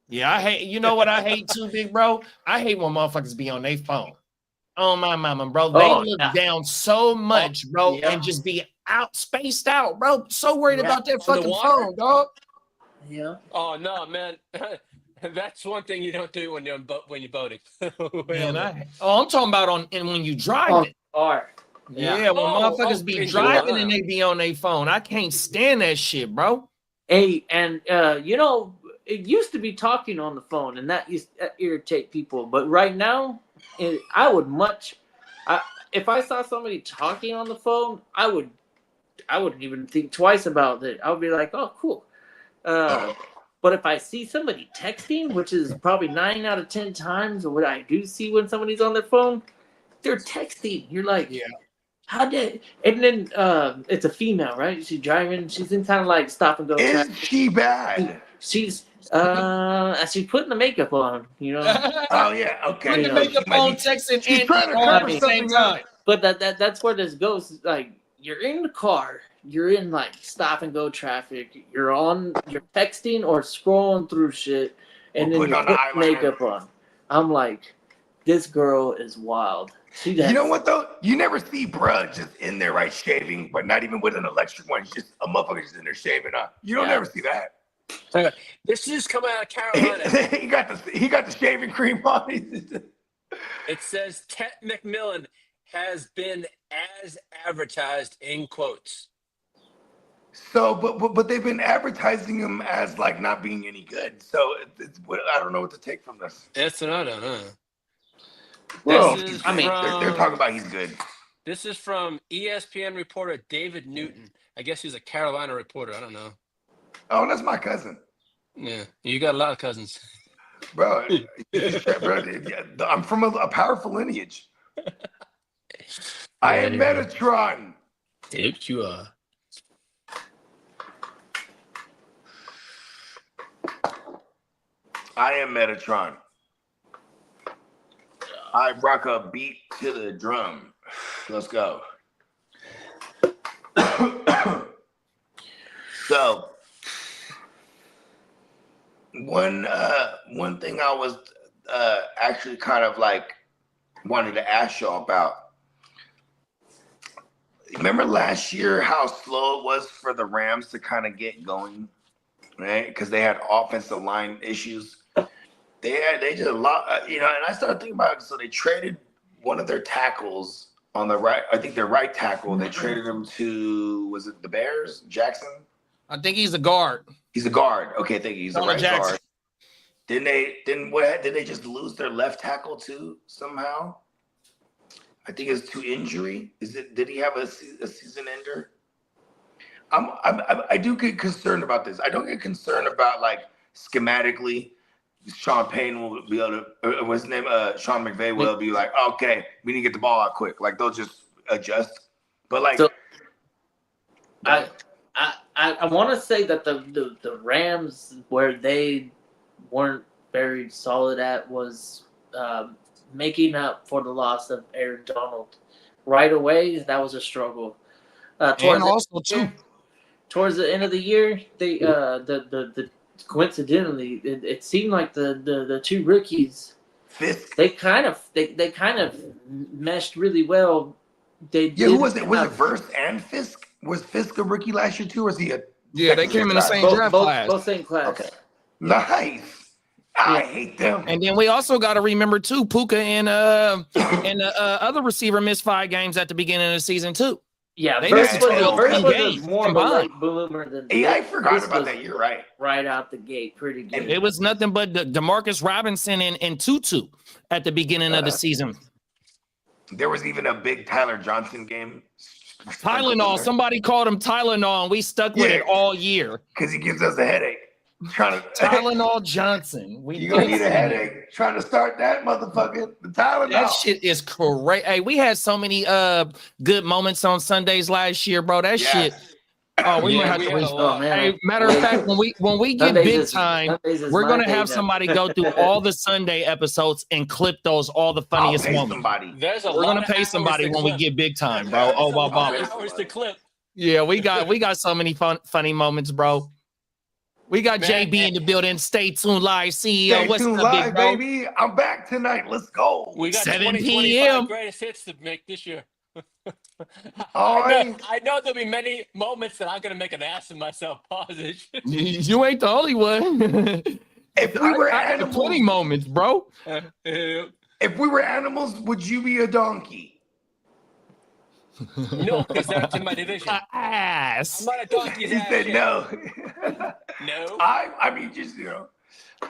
Yeah, I hate. You know what I hate too, big bro? I hate when motherfuckers be on their phone. Oh my mama, bro. They Oh, look yeah. down so much, bro, yeah. and just be out spaced out, bro. So worried Yeah. about that On the fucking water? phone, dog. Yeah. Oh no, man. That's one thing you don't do when you're boating. Man, I'm talking about when you drive On it. car. Yeah, when motherfuckers be in driving general. and they be on their phone. I can't stand that shit, bro. Hey, and it used to be talking on the phone, and that used to irritate people. But right now, I would if I saw somebody talking on the phone, I wouldn't even think twice about it. I would be like, oh, cool. But if I see somebody texting, which is probably 9 out of 10 times what I do see when somebody's on their phone, they're texting. You're like, Yeah. how did? And then it's a female, right? She's driving. She's in kind of like stop and go. Is traffic. she bad? She's she's putting the makeup on, Oh yeah, okay. Putting the Yeah. makeup She might on, be- texting, she's and trying to all cover at the same something up. time. But that's where this goes. Like you're in the car, you're in like stop and go traffic. You're texting or scrolling through shit, and Or then putting you on the put eyeliner. makeup on. I'm like, this girl is wild. She You know what though? You never see bruh just in there, right, shaving, but not even with an electric one. It's just a motherfucker just in there shaving up. You don't Yeah. ever see that. This is coming out of Carolina. he got the shaving cream on. It says Ted McMillan has been as advertised in quotes. So, but they've been advertising him as like not being any good. So I don't know what to take from this. That's what I don't know. Well, This is I mean, They're talking about he's good. This is from ESPN reporter David Newton. I guess he's a Carolina reporter. I don't know. Oh, that's my cousin, Yeah, you got a lot of cousins. bro. I'm from a powerful lineage. I am Metatron. If you are. I am Metatron. I rock a beat to the drum. Let's go. So, one thing I was actually kind of like wanted to ask y'all about. Remember last year how slow it was for the Rams to kind of get going, right? Because they had offensive line issues. They did a lot, and I started thinking about it. So they traded one of their tackles on the right. I think their right tackle. They traded him to, was it the Bears? Jackson? I think he's a guard. He's a guard. Okay, thank you. He's a Donald right Jackson. guard. Did they just lose their left tackle too somehow? I think it's to injury. Did he have a season ender? I do get concerned about this. I don't get concerned about like schematically. Sean Payne will be able to. What's his name? Sean McVay will be like, okay, we need to get the ball out quick. Like they'll just adjust. But like, So, I want to say that the Rams, where they weren't very solid at, was making up for the loss of Aaron Donald. Right away, that was a struggle. And also too, towards the end of the year, they the coincidentally, it seemed like the two rookies, Fisk. they kind of meshed really well. Who was it? Was it Verse and Fisk? Was Fisk a rookie last year too, or was he a? yeah, they came in the same both, draft both, class. both same class. Okay. Nice. I hate them. And then we also got to remember too, Puka and the other receiver missed 5 games at the beginning of the season too. Yeah, They Verse missed was 12 a games more of a combined. late bloomer than Yeah, I this. forgot This about was that. You're right. right out the gate, pretty good. It was nothing but Demarcus Robinson and Tutu at the beginning of the season. There was even a big Tyler Johnson game. Tylenol. Somebody called him Tylenol, and we stuck with Yeah. it all year. Because he gives us a headache. Trying to Tylenol Johnson. You're gonna need a headache trying to start that motherfucker. The Tylenol. That shit is correct. Hey, we had so many good moments on Sundays last year, bro. That shit. Oh, we might have to. Oh, man. Hey, matter of fact, when we get Sundays big is- time, Sundays is we're my gonna day have now. somebody go through all the Sunday episodes and clip those all the I'll funniest pay moments. somebody. There's a We're lot gonna of pay hours somebody to when we clip. get big time, bro. Oh, There's a lot wow. of hours to clip. Yeah, we got so many funny moments, bro. We got Man, JB in the building. Stay tuned live, CEO. Stay What's tuned up, live, big bro? baby. I'm back tonight. Let's go. We got 7 2025 p.m. greatest hits to make this year. All I right. know there'll be many moments that I'm gonna make an ass of myself. Pause it. You ain't the only one. If we were I had animals, plenty moments, bro. if we were animals, would you be a donkey? No, because that's in my division. I'm Ass. not a donkey's He ass said yet. no. No. I mean, just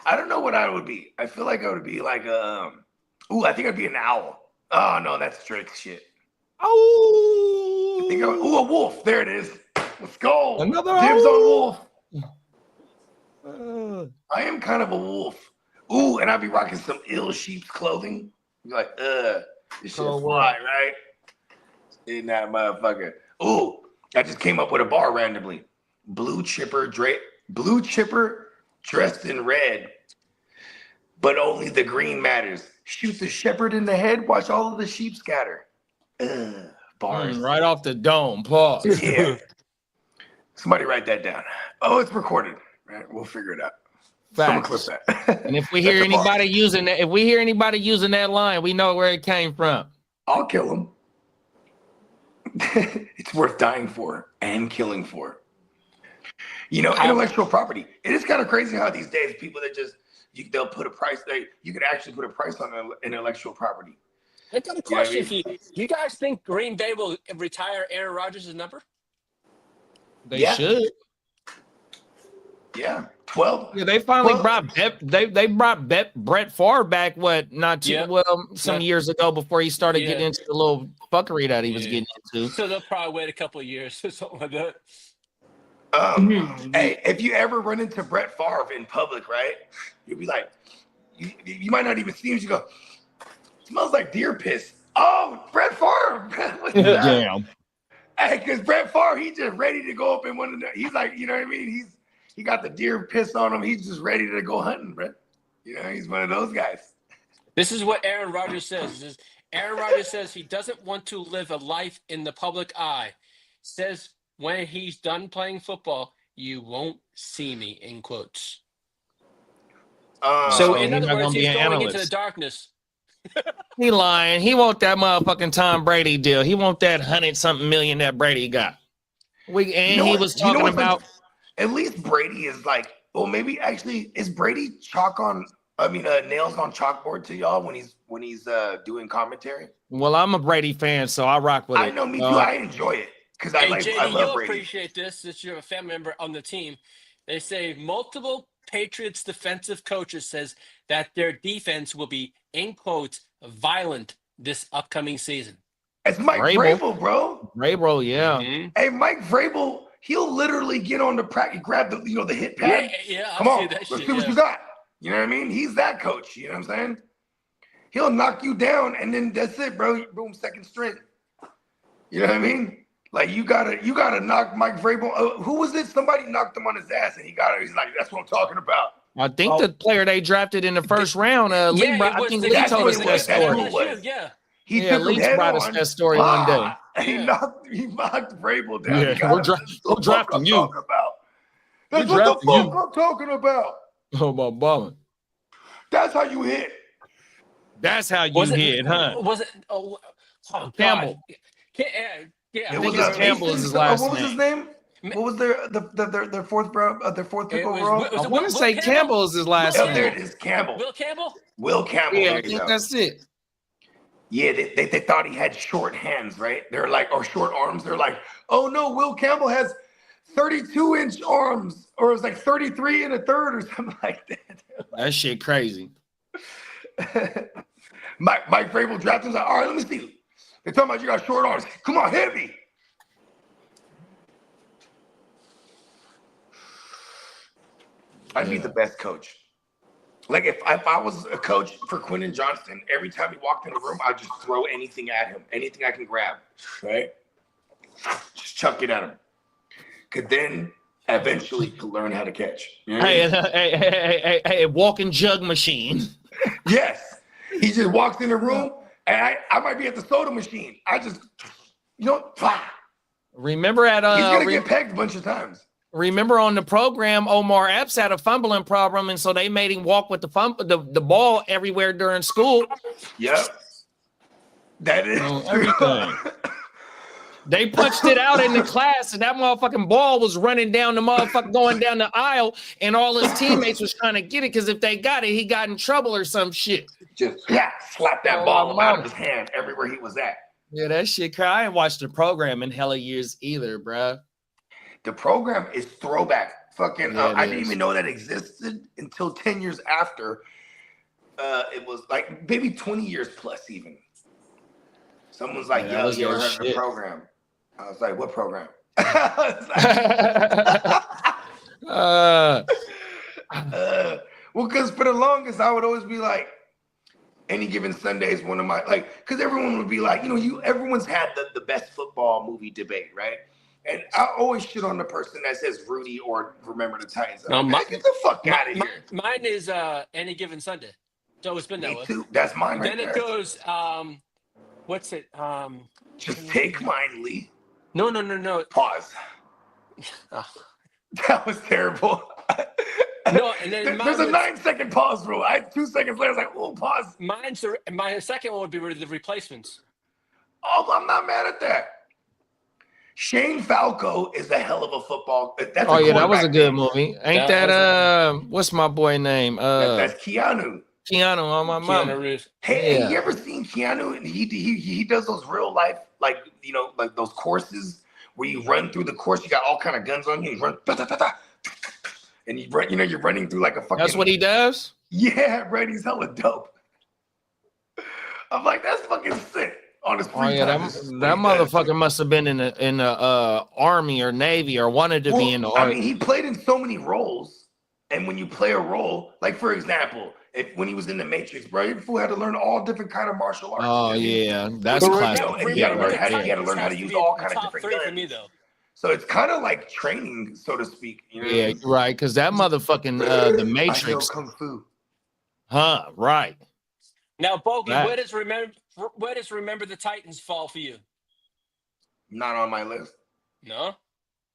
I don't know what I would be. I feel like I would be like I think I'd be an owl. Oh no, that's Drake's shit. I think Oh, a wolf. There it is. Let's go. Another Dibs on wolf. Uh, I am kind of a wolf. Ooh, and I'd be rocking some ill sheep's clothing. Be like, this shit's Oh, fly, right? In that motherfucker. Ooh, I just came up with a bar randomly. Blue chipper dressed in red, but only the green matters. Shoot the shepherd in the head, watch all of the sheep scatter. Bars. right off the dome. Pause. Yeah. Somebody write that down. Oh, it's recorded. Right, we'll figure it out. Someone clip Facts. that. And if we hear That's a bar. anybody using that, if we hear anybody using that line, we know where it came from. I'll kill him. It's worth dying for and killing for. Intellectual property. It is kind of crazy how these days people that just they'll put a price. You could actually put a price on intellectual property. I got a question for you. Do you guys think Green Bay will retire Aaron Rodgers' number? They Yeah. should. Yeah, 12. Yeah, they finally Well- brought they brought Brett Favre back. Yeah. Some Yeah. years ago before he started Yeah. getting into the little fuckery that he was Yeah. getting into. So they'll probably wait a couple of years or something like that. Hey, if you ever run into Brett Favre in public, right? You'll be like, you might not even see him. You go, smells like deer piss. Oh, Brett Favre. What's that? Damn. Hey, because Brett Favre, he's just ready to go up in one of the. He's like, you know what I mean? He got the deer piss on him. He's just ready to go hunting, Brett. He's one of those guys. This is what Aaron Rodgers says. Aaron Rodgers says he doesn't want to live a life in the public eye. Says when he's done playing football, you won't see me, in quotes. So So he's in not other gonna words, be he's an going into the analyst. darkness. He lying. He want that motherfucking Tom Brady deal. He want that 100-something million that Brady got. He was talking what's about. at least Brady is like, well, maybe actually is Brady nails on chalkboard to y'all when he's doing commentary? Well, I'm a Brady fan, so I rock with it. I know, me too. I enjoy it because Hey, I JD, love you'll Brady. appreciate this since you're a family member on the team. They say multiple Patriots defensive coaches says that their defense will be, in quotes, violent this upcoming season. It's Mike Vrabel. Vrabel, bro. Vrabel, yeah. Mhm. Hey, Mike Vrabel, he'll literally get on the practice, grab the the hit pad. Yeah, Come I'll on, see that let's shit. see what Yeah. you got. You know what I mean? He's that coach. You know what I'm saying? He'll knock you down, and then that's it, bro. Boom, second string. You know what I mean? Like you gotta knock Mike Vrabel. Who was it? Somebody knocked him on his ass, and he got it. He's like, "That's what I'm talking about." I think the player they drafted in the first round, Lee, Yeah, it I was think the- Lee that's told what us it that was. That's story. what it was. Yeah. He Yeah, took him Leach head brought us on. that story one day. And he Yeah. knocked Vrabel down. Yeah, He got we're him. dra- That's we're the drafting fuck I'm you. talking about. That's We're what the drafting you. fuck I'm talking about. Oh, my bummer. That's how you hit. That's how you Was it, hit, huh? Was it? Oh, God. Campbell. Yeah. It think was it's Campbell is his Mason, last what was his name? What was their fourth pick It was, overall? was I it want Will to say Campbell? Campbell is his last Oh, Will there name. it is, Campbell. Will Campbell? Will Campbell. Yeah, I There you think go. that's it. Yeah, they thought he had short hands, right? They're like, or short arms. They're like, oh no, Will Campbell has 32-inch arms, or it was like 33 and a third, or something like that. That shit crazy. Mike Vrabel drafted was like, all right, let me see. They're talking about you got short arms. Come on, hit me. I'd be the best coach. Like if I was a coach for Quentin Johnston, every time he walked in the room, I'd just throw anything at him, anything I can grab, right? Just chuck it at him. Could then eventually learn how to catch. You know what I mean? Hey, walking jug machine. Yes. He just walks in the room, and I might be at the soda machine. I just, pah. Remember at He's gonna get pegged a bunch of times. remember on the program, Omar Epps had a fumbling problem, and so they made him walk with the ball everywhere during school. Yep. That is Everything. They punched it out in the class, and that motherfucking ball was running down the motherfucker going down the aisle, and all his teammates was trying to get it because if they got it, he got in trouble or some shit. just slap that ball out of his hand everywhere he was at. Yeah, that shit. I ain't watched the program in hella years either, bruh. The program is throwback. Fucking, Yeah, it I didn't is. even know that existed until 10 years after. It was like maybe 20 years plus even. Someone's like, Yeah, that yo, was you ever their heard of the shit. program? I was like, what program? Well, because for the longest, I would always be like, any given Sunday is one of my, like, because everyone would be like, everyone's had the best football movie debate, right? And I always shit on the person that says Rudy or Remember the Titans. No, Like, get the fuck out of here. Mine is Any Given Sunday. So it's been that Me way. too. That's mine right Then there. it goes, what's it? Just take mine, Lee. No. Pause. Oh. That was terrible. No, and then There's a mine 9-second pause rule. 2 seconds later, I was like, oh, pause. my second one would be the replacements. Oh, I'm not mad at that. Shane Falco is a hell of a football. That's Oh a yeah, that was a quarterback good name. movie. Ain't That that what's my boy name? That's Keanu. Keanu on my Keanu mama. Reeves. Hey, Yeah. you ever seen Keanu? And he does those real life, like those courses where you run through the course. You got all kind of guns on you. You run, and you run. You're running through like a fucking. That's what he does. Yeah, right. He's hella dope. I'm like, that's fucking sick. On his free Oh yeah, time, that this is what that he does. motherfucker must have been in the army or navy or wanted to Well, be in the I army. mean, he played in so many roles, and when you play a role, like for example, when he was in the Matrix, bro, you fool had to learn all different kind of martial arts. Oh you know? yeah, that's But classic. remember, and Yeah, you gotta learn how to- right you gotta there. learn how to Has use be all the kind of top different 3 for me guns. though. So it's kind of like training, so to speak. You know? Yeah, right. Because that motherfucking the I know Matrix, kung fu. huh? Right. Now, Bogey, Right. where does Remember the Titans fall for you? Not on my list. No.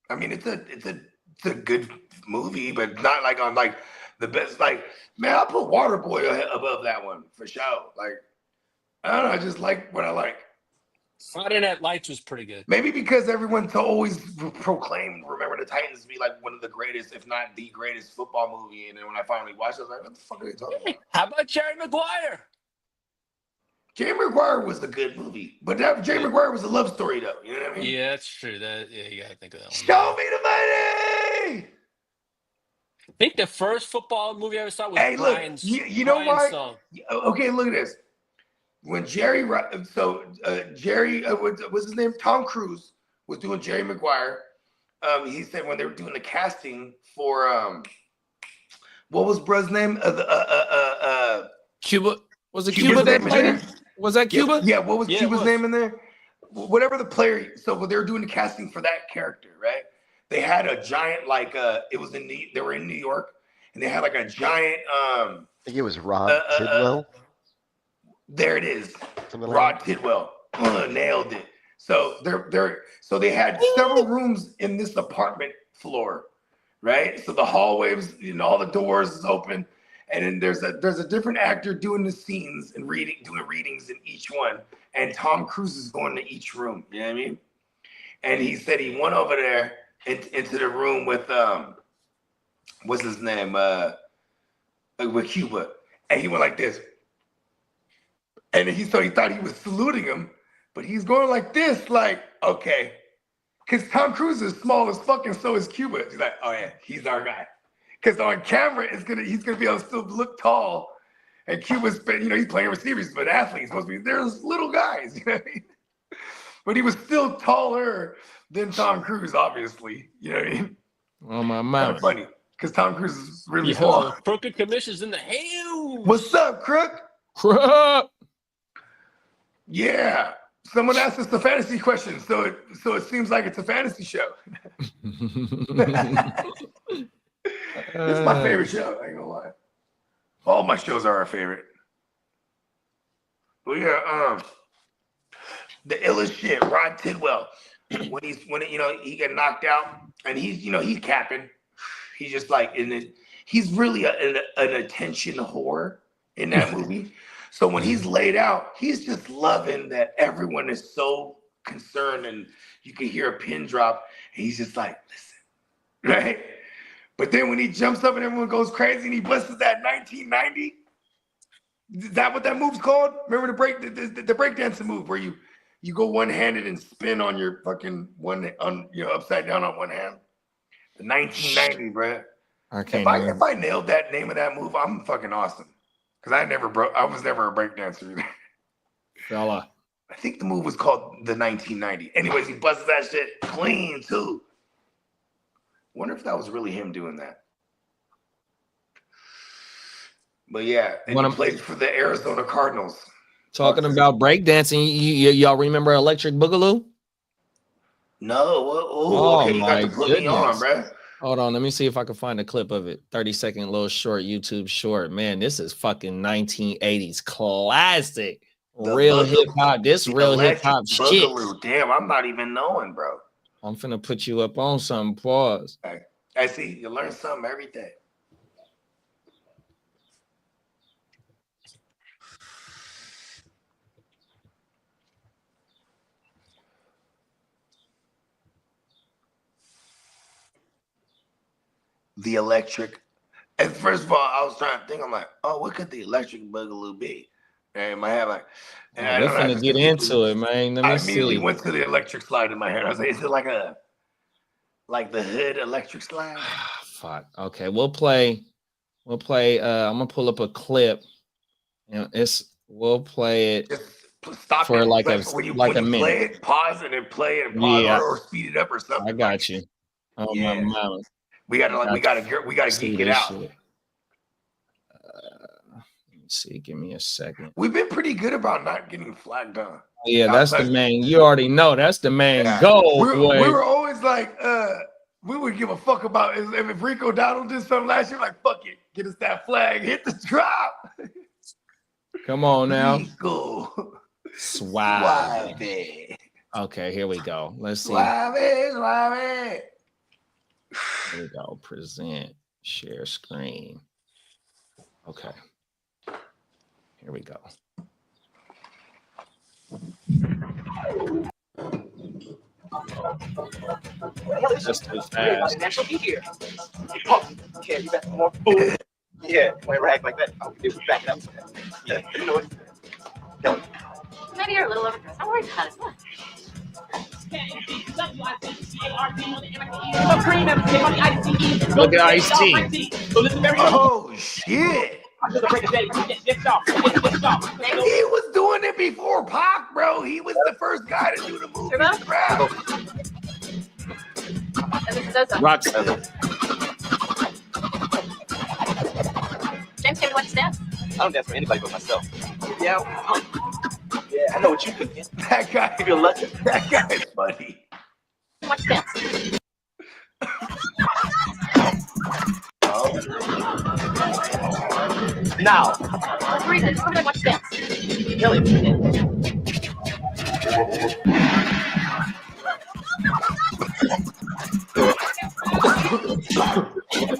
I mean, it's a good movie, but not like on like the best. Like, man, I put Waterboy above that one for sure. Like, I don't know. I just like what I like. Friday Night Lights was pretty good. Maybe because everyone's always proclaimed Remember the Titans to be like one of the greatest, if not the greatest football movie. And then when I finally watched it, I was like, what the fuck are they talking about? How about Jerry Maguire? Jerry Maguire was a good movie, but Jerry Maguire was a love story, though. You know what I mean? Yeah, that's true. You gotta think of that one. Show me the money! I think the first football movie I ever saw was Hey, look, Brian's. you know Brian's why? Song. Okay, look at this. When Jerry, what's his name? Tom Cruise was doing Jerry Maguire. He said when they were doing the casting for what was bruh's name? Cuba was it Cuba's Cuba that name in played there? it? Was that Cuba? Yeah, what was Yeah, it Cuba's was. name in there? Whatever the player. So when they were doing the casting for that character, right? They had a giant it was they were in New York, and they had like a giant I think it was Rod Tidwell. there it is. Something like Rod Tidwell. Nailed it. So they had several rooms in this apartment floor, right? So the hallways, all the doors is open, and then there's a different actor doing the scenes and doing readings in each one, and Tom Cruise is going to each room. You know what I mean? And he said he went over there into the room with what's his name? With Cuba, and he went like this, and he thought he was saluting him, but he's going like this, like okay, because Tom Cruise is small as fuck, and so is Cuba. He's like, oh yeah, he's our guy, because on camera he's gonna be able to still look tall, and Cuba's he's playing receiver, he's an athlete, he's supposed to be. There's little guys, you know what I mean? But he was still taller than Tom Cruise, obviously. You know what I mean? Oh my Kind mouth. of funny, because Tom Cruise is really Yo, small. Crooked Commission's in the house. What's up, Crook? Crap. Yeah. Someone asked us the fantasy question, so it seems like it's a fantasy show. This is my favorite show, I ain't gonna lie. All my shows are our favorite. But yeah, the illest shit, Rod Tidwell. When he got knocked out and he's capping. He's just like he's really an attention whore in that movie. So when he's laid out, he's just loving that everyone is so concerned, and you can hear a pin drop, and he's just like, listen, right? But then when he jumps up and everyone goes crazy and he busts that 1990, is that what that move's called? Remember the breakdancing move where you go one-handed and spin on your fucking upside down on one hand? The 1990, bro. If I nailed that name of that move, I'm fucking awesome. Because I was never a breakdancer either. Fella. I think the move was called the 1990. Anyways, he busts that shit clean too. Wonder if that was really him doing that. But yeah, and he played for the Arizona Cardinals. Talking about breakdancing, y'all remember Electric Boogaloo? No. Okay, you got to put me on, bro. Hold on, let me see if I can find a clip of it. 30-second little short YouTube short. Man, this is fucking 1980s classic. Real hip hop. This real hip hop shit. Damn, I'm not even knowing, bro. I'm finna put you up on something. Pause. I see. You learn something every day. The electric. And first of all, I was trying to think. I'm like, oh, what could the Electric Boogaloo be? And in my head, like, and I We're finna get into it, man. Let me see. I immediately went to the electric slide in my head. I was like, is it like the hood electric slide? Fuck. Okay, we'll play. I'm gonna pull up a clip. We'll play it. Just stop for it. like when a play minute. it, pause it, and play it, and pause or speed it up or something. I got you. Oh Yeah. my mouth. We gotta geek it out. Let me see. Give me a second. We've been pretty good about not getting flagged on. Yeah, that's the main. You already know that's the main goal. We were always like, we would give a fuck about if Rico Donald did something last year. Like, fuck it, get us that flag, hit the drop. Come on now. Rico. Suave. Suave. Okay, here we go. Let's see. Suave. Here we go. Present. Share screen. Okay. Here we go. Just too fast. Natural be here. Oh, yeah, you got some more food. Yeah, when rag like that, I'll be back it up. Yeah, you know it. Go. Maybe you're a little overdressed. Don't worry about it. Look at Ice-T. Oh shit! He was doing it before Pac, bro. He was the first guy to do the move in the crowd. Rockstar. James, can you watch dance? I don't dance for anybody but myself. Yeah, I know what you think. That guy, You're lucky. That guy is funny. Watch dance. Now. Reason, come and watch dance.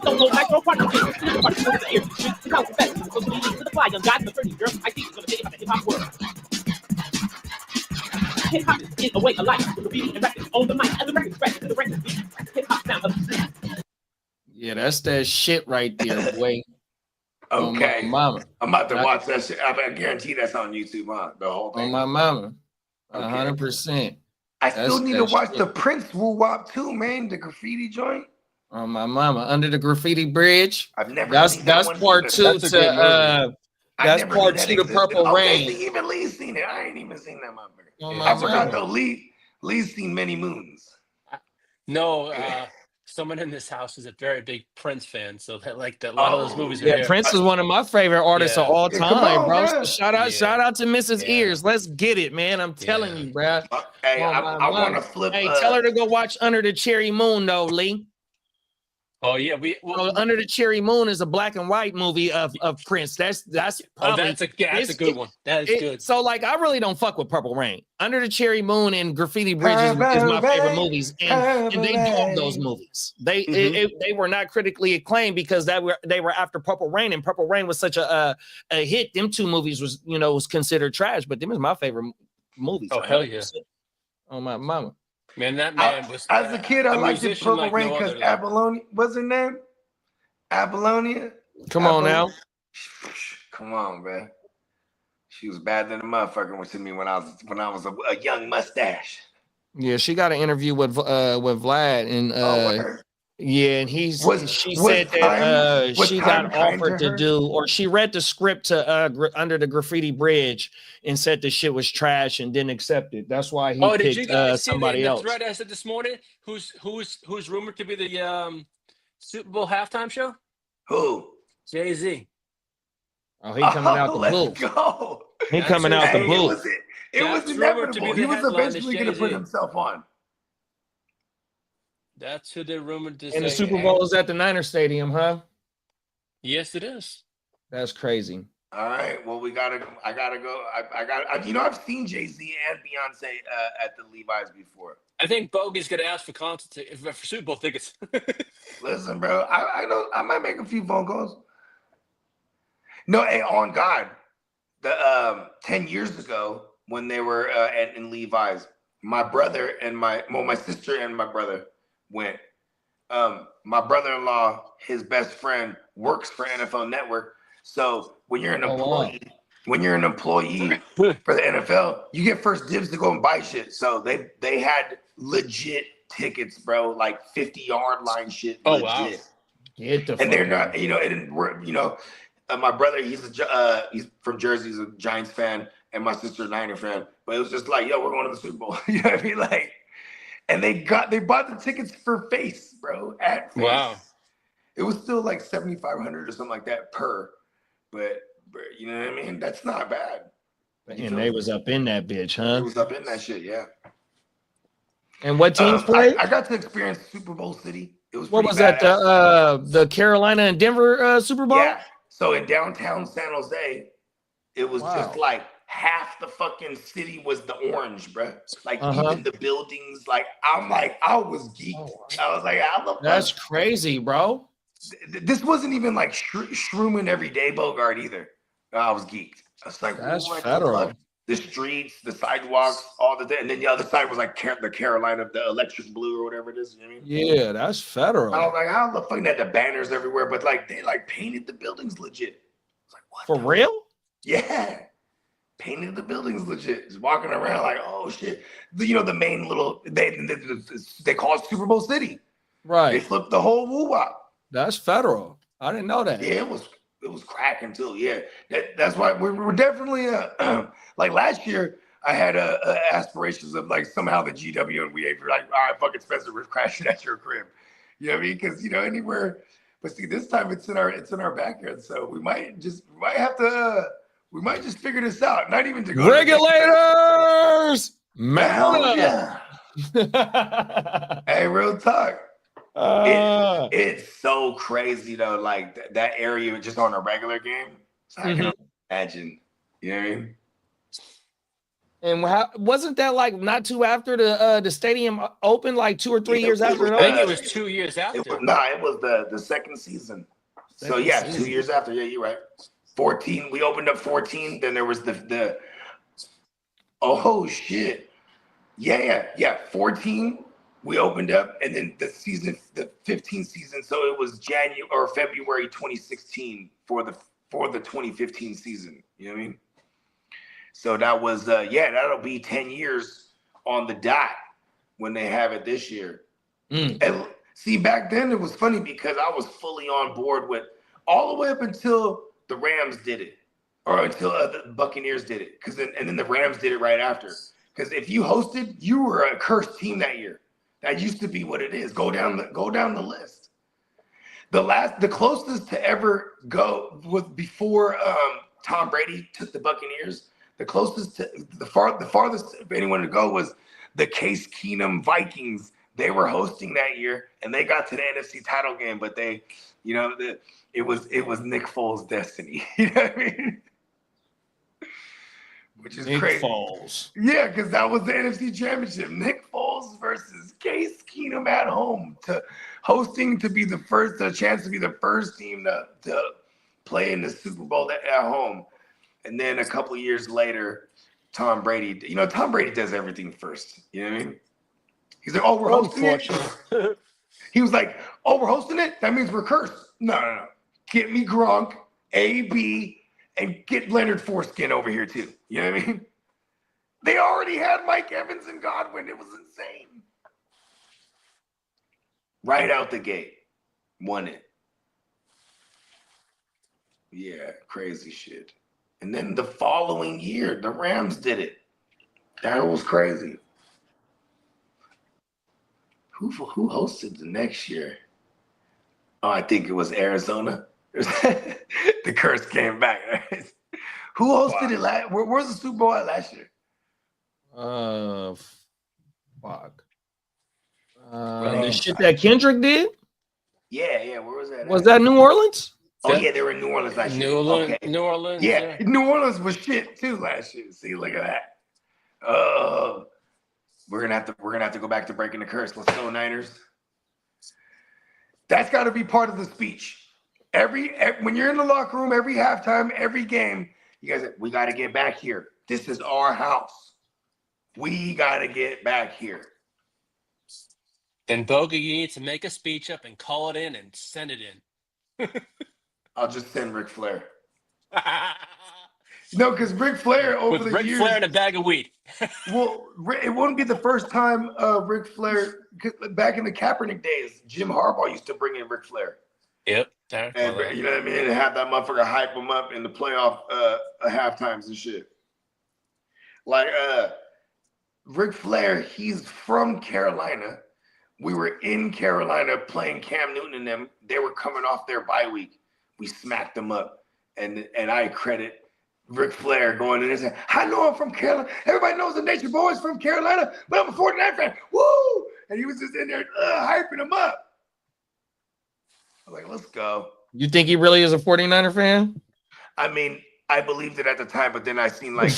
Solo micro partner. Hip hop is a way of life. The beat and records on the mic and the record scratch to the record beat. Hip hop Yeah, that's that shit right there, boy. On my Okay. mama. I'm about to That- watch that shit. I guarantee that's on YouTube, huh? The whole On thing. my mama. Okay. 100%. I still That's need that to watch shit. the Prince Woo Wop too, man. The graffiti joint. On my mama. Under the graffiti bridge. I've never That's seen that one part either. two That's a good to I that's never part knew that 2 to existed. Purple Okay, Rain. so even Lee's seen it. I ain't even seen that motherfucker. On I my forgot mama. though. Lee's seen many moons. No, someone in this house is a very big Prince fan, so that like that a lot of those movies are Yeah, there. Prince is one of my favorite artists of Yeah. all Yeah, come time, on, bro. bruh. Shout out to Mrs. Yeah. Ears. Let's get it, man. I'm telling Yeah. you, bro. Hey, On I my want mama. to flip. Hey, tell her to go watch Under the Cherry Moon, though, Lee. Oh yeah, Under the Cherry Moon is a black and white movie of Prince. That's probably that's a good one. That is good. So like I really don't fuck with Purple Rain. Under the Cherry Moon and Graffiti Bridge is my favorite movies, and they dogged those movies. They were not critically acclaimed because they were after Purple Rain, and Purple Rain was such a hit. Them two movies was considered trash, but them is my favorite movies. Oh hell yeah! Oh my mama. Man, that man was. As a kid, I liked musician Purple like Rain no because other, though. Apollonia. What's her name? Apollonia. Come on now. Come on, man. She was bad than a motherfucker to me when I was a young mustache. Yeah, she got an interview with Vlad, and word. yeah, and she said that she got offered to do, or she read the script to Under the Graffiti Bridge and said the shit was trash and didn't accept it. That's why he Did you picked guys see somebody the else. thread I said this morning? Who's rumored to be the Super Bowl halftime show? Who? Jay-Z. Oh, he coming out the blue. Let's go. He coming out the blue. It was That's rumored to be inevitable. the He was headline, eventually going to put Jay-Z. himself on. That's who they're rumored to say. And the Super Bowl is at the Niner Stadium, huh? Yes, it is. That's crazy. All right. Well, I gotta go. I've seen Jay-Z and Beyonce at the Levi's before. I think Bogey's gonna ask for for Super Bowl tickets. Listen, bro. I know I might make a few phone calls. No, hey, on God, the 10 years ago when they were in Levi's, my brother and my sister and my brother went. My brother-in-law, his best friend, works for NFL Network. So when you're an employee, for the NFL, you get first dibs to go and buy shit. So they had legit tickets, bro, like 50-yard line shit. Oh, legit. wow. Get the And they're fuck not, out. it didn't work, my brother, he's from Jersey, he's a Giants fan, and my sister's a Niner fan. But it was just like, yo, we're going to the Super Bowl. You know what I mean? Like, and they bought the tickets for face, bro, at face. Wow. It was still like $7,500 or something like that per. But you know what I mean? That's not bad. And they was up in that bitch, It huh? was up in that shit, yeah. And what teams played? I got to experience Super Bowl City. It was What pretty was that? badass. The Carolina and Denver Super Bowl? Yeah. So in downtown San Jose, it was just Wow. like half the fucking city was the orange, bro. Like Uh-huh. even the buildings, like I was geeked. I was like, how the fuck? That's crazy, bro. This wasn't even like Shrooming everyday Bogart either. I was geeked. I was like, That's what the federal. fuck? The streets, the sidewalks, all the and then the other side was like the Carolina, the electric blue or whatever it is. You know what I mean? Yeah, that's federal. I was like, how the fuck? They had the banners everywhere, but like they like painted the buildings legit. I was like, what? For the real? Yeah. Painted the buildings legit. Just walking around like, oh shit. The main little they call it Super Bowl City. They Right. flipped the whole woo-wop. That's federal. I didn't know that. Yeah, it was cracking too. Yeah. That's why we're definitely like last year I had aspirations of like somehow the GW and we were like, all right, fucking Spencer, we're crashing at your crib. You know what I mean? Because anywhere, but see, this time it's in our backyard, so we might just figure this out. Not even to go Regulators! Hell Man yeah. Hey, real talk. It's so crazy though, like that area just on a regular game. So I can imagine. You know what I mean? And wasn't that like not too after the stadium opened, like 2 or 3 years after? I think it was 2 years after. It was the second season. So yeah, 2 years after. Yeah, you're right. 14. We opened up 14. Then there was the oh shit. Yeah. 14. we opened up, and then the 15th season. So it was January or February 2016 for the 2015 season. You know what I mean? So that was that'll be 10 years on the dot when they have it this year. And see, back then it was funny because I was fully on board with all the way up until the Rams did it, or until the Buccaneers did it, and then the Rams did it right after. Because if you hosted, you were a cursed team that year. That used to be what it is. Go down the list. The closest to ever go was before Tom Brady took the Buccaneers. The closest to the farthest of anyone to go was the Case Keenum Vikings. They were hosting that year, and they got to the NFC title game, but they, it was Nick Foles' destiny. You know what I mean? Which is Nick crazy. Foles. Yeah, because that was the NFC Championship. Nick Foles versus Case Keenum at home, hosting to be the first, a chance to be the first team to play in the Super Bowl at home. And then a couple of years later, Tom Brady, Tom Brady does everything first. You know what I mean? He's like, oh, we're hosting it. He was like, oh, we're hosting it? That means we're cursed. No. Get me Gronk, AB, and get Leonard Foreskin over here too. You know what I mean? They already had Mike Evans and Godwin. It was insane. Right out the gate. Won it. Yeah, crazy shit. And then the following year, the Rams did it. That was crazy. Who hosted the next year? Oh, I think it was Arizona. The curse came back. Right? Who hosted it last? Where's the Super Bowl at last year? Fuck. The shit that Kendrick did? Yeah. Where was that? Was that New Orleans? Oh yeah, they were in New Orleans last year. New Orleans. Yeah, New Orleans was shit too last year. See, look at that. We're gonna have to go back to breaking the curse. Let's go, Niners. That's got to be part of the speech. When you're in the locker room, every halftime, every game, you guys, we got to get back here. This is our house. We got to get back here. Then Boga, you need to make a speech up and call it in and send it in. I'll just send Ric Flair. No, because Ric Flair over the Ric years. Flair and a bag of weed. Well, it wouldn't be the first time Ric Flair, back in the Kaepernick days, Jim Harbaugh used to bring in Ric Flair. Yep. And you know what I mean? And have that motherfucker hype him up in the playoff half times and shit. Like Ric Flair, he's from Carolina. We were in Carolina playing Cam Newton and them. They were coming off their bye week. We smacked them up. And I credit Ric Flair going in and saying, I know I'm from Carolina. Everybody knows the Nature Boy's from Carolina, but I'm a 49 fan. Woo! And he was just in there hyping him up. I was like, let's go. You think he really is a 49er fan? I mean, I believed it at the time, but then I seen like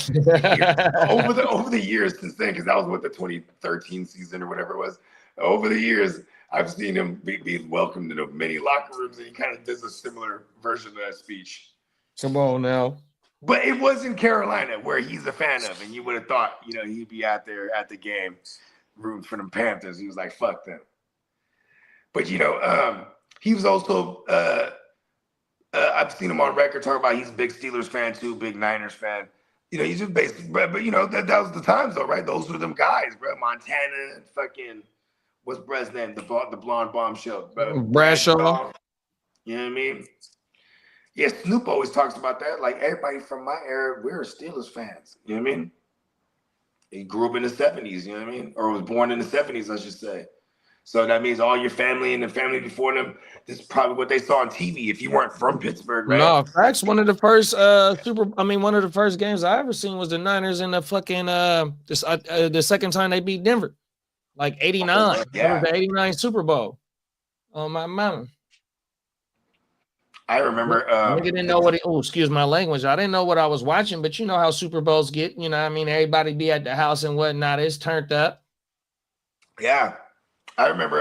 over the years since then, because that was what the 2013 season or whatever it was. Over the years, I've seen him be welcomed into many locker rooms, and he kind of does a similar version of that speech. Come on now. But it was in Carolina where he's a fan of, and you would have thought, he'd be out there at the game rooting for them Panthers. He was like, fuck them. But, he was also, I've seen him on record talk about he's a big Steelers fan too, big Niners fan. He's just basically, but that was the times though, right? Those were them guys, bro. Montana and fucking, what's Brad's name? The blonde bombshell. Bradshaw. You know what I mean? Yeah, Snoop always talks about that. Like, everybody from my era, we're Steelers fans. You know what I mean? He grew up in the 70s, you know what I mean? Or was born in the 70s, I should say. So that means all your family and the family before them, this is probably what they saw on TV if you weren't from Pittsburgh, right? No, facts. One of the first one of the first games I ever seen was the Niners in the fucking the second time they beat Denver. Like 89. Yeah. The 89 Super Bowl. Oh my mama. I remember nigga didn't know what excuse my language. I didn't know what I was watching, but you know how Super Bowls get, you know what I mean? Everybody be at the house and whatnot. It's turned up. Yeah. I remember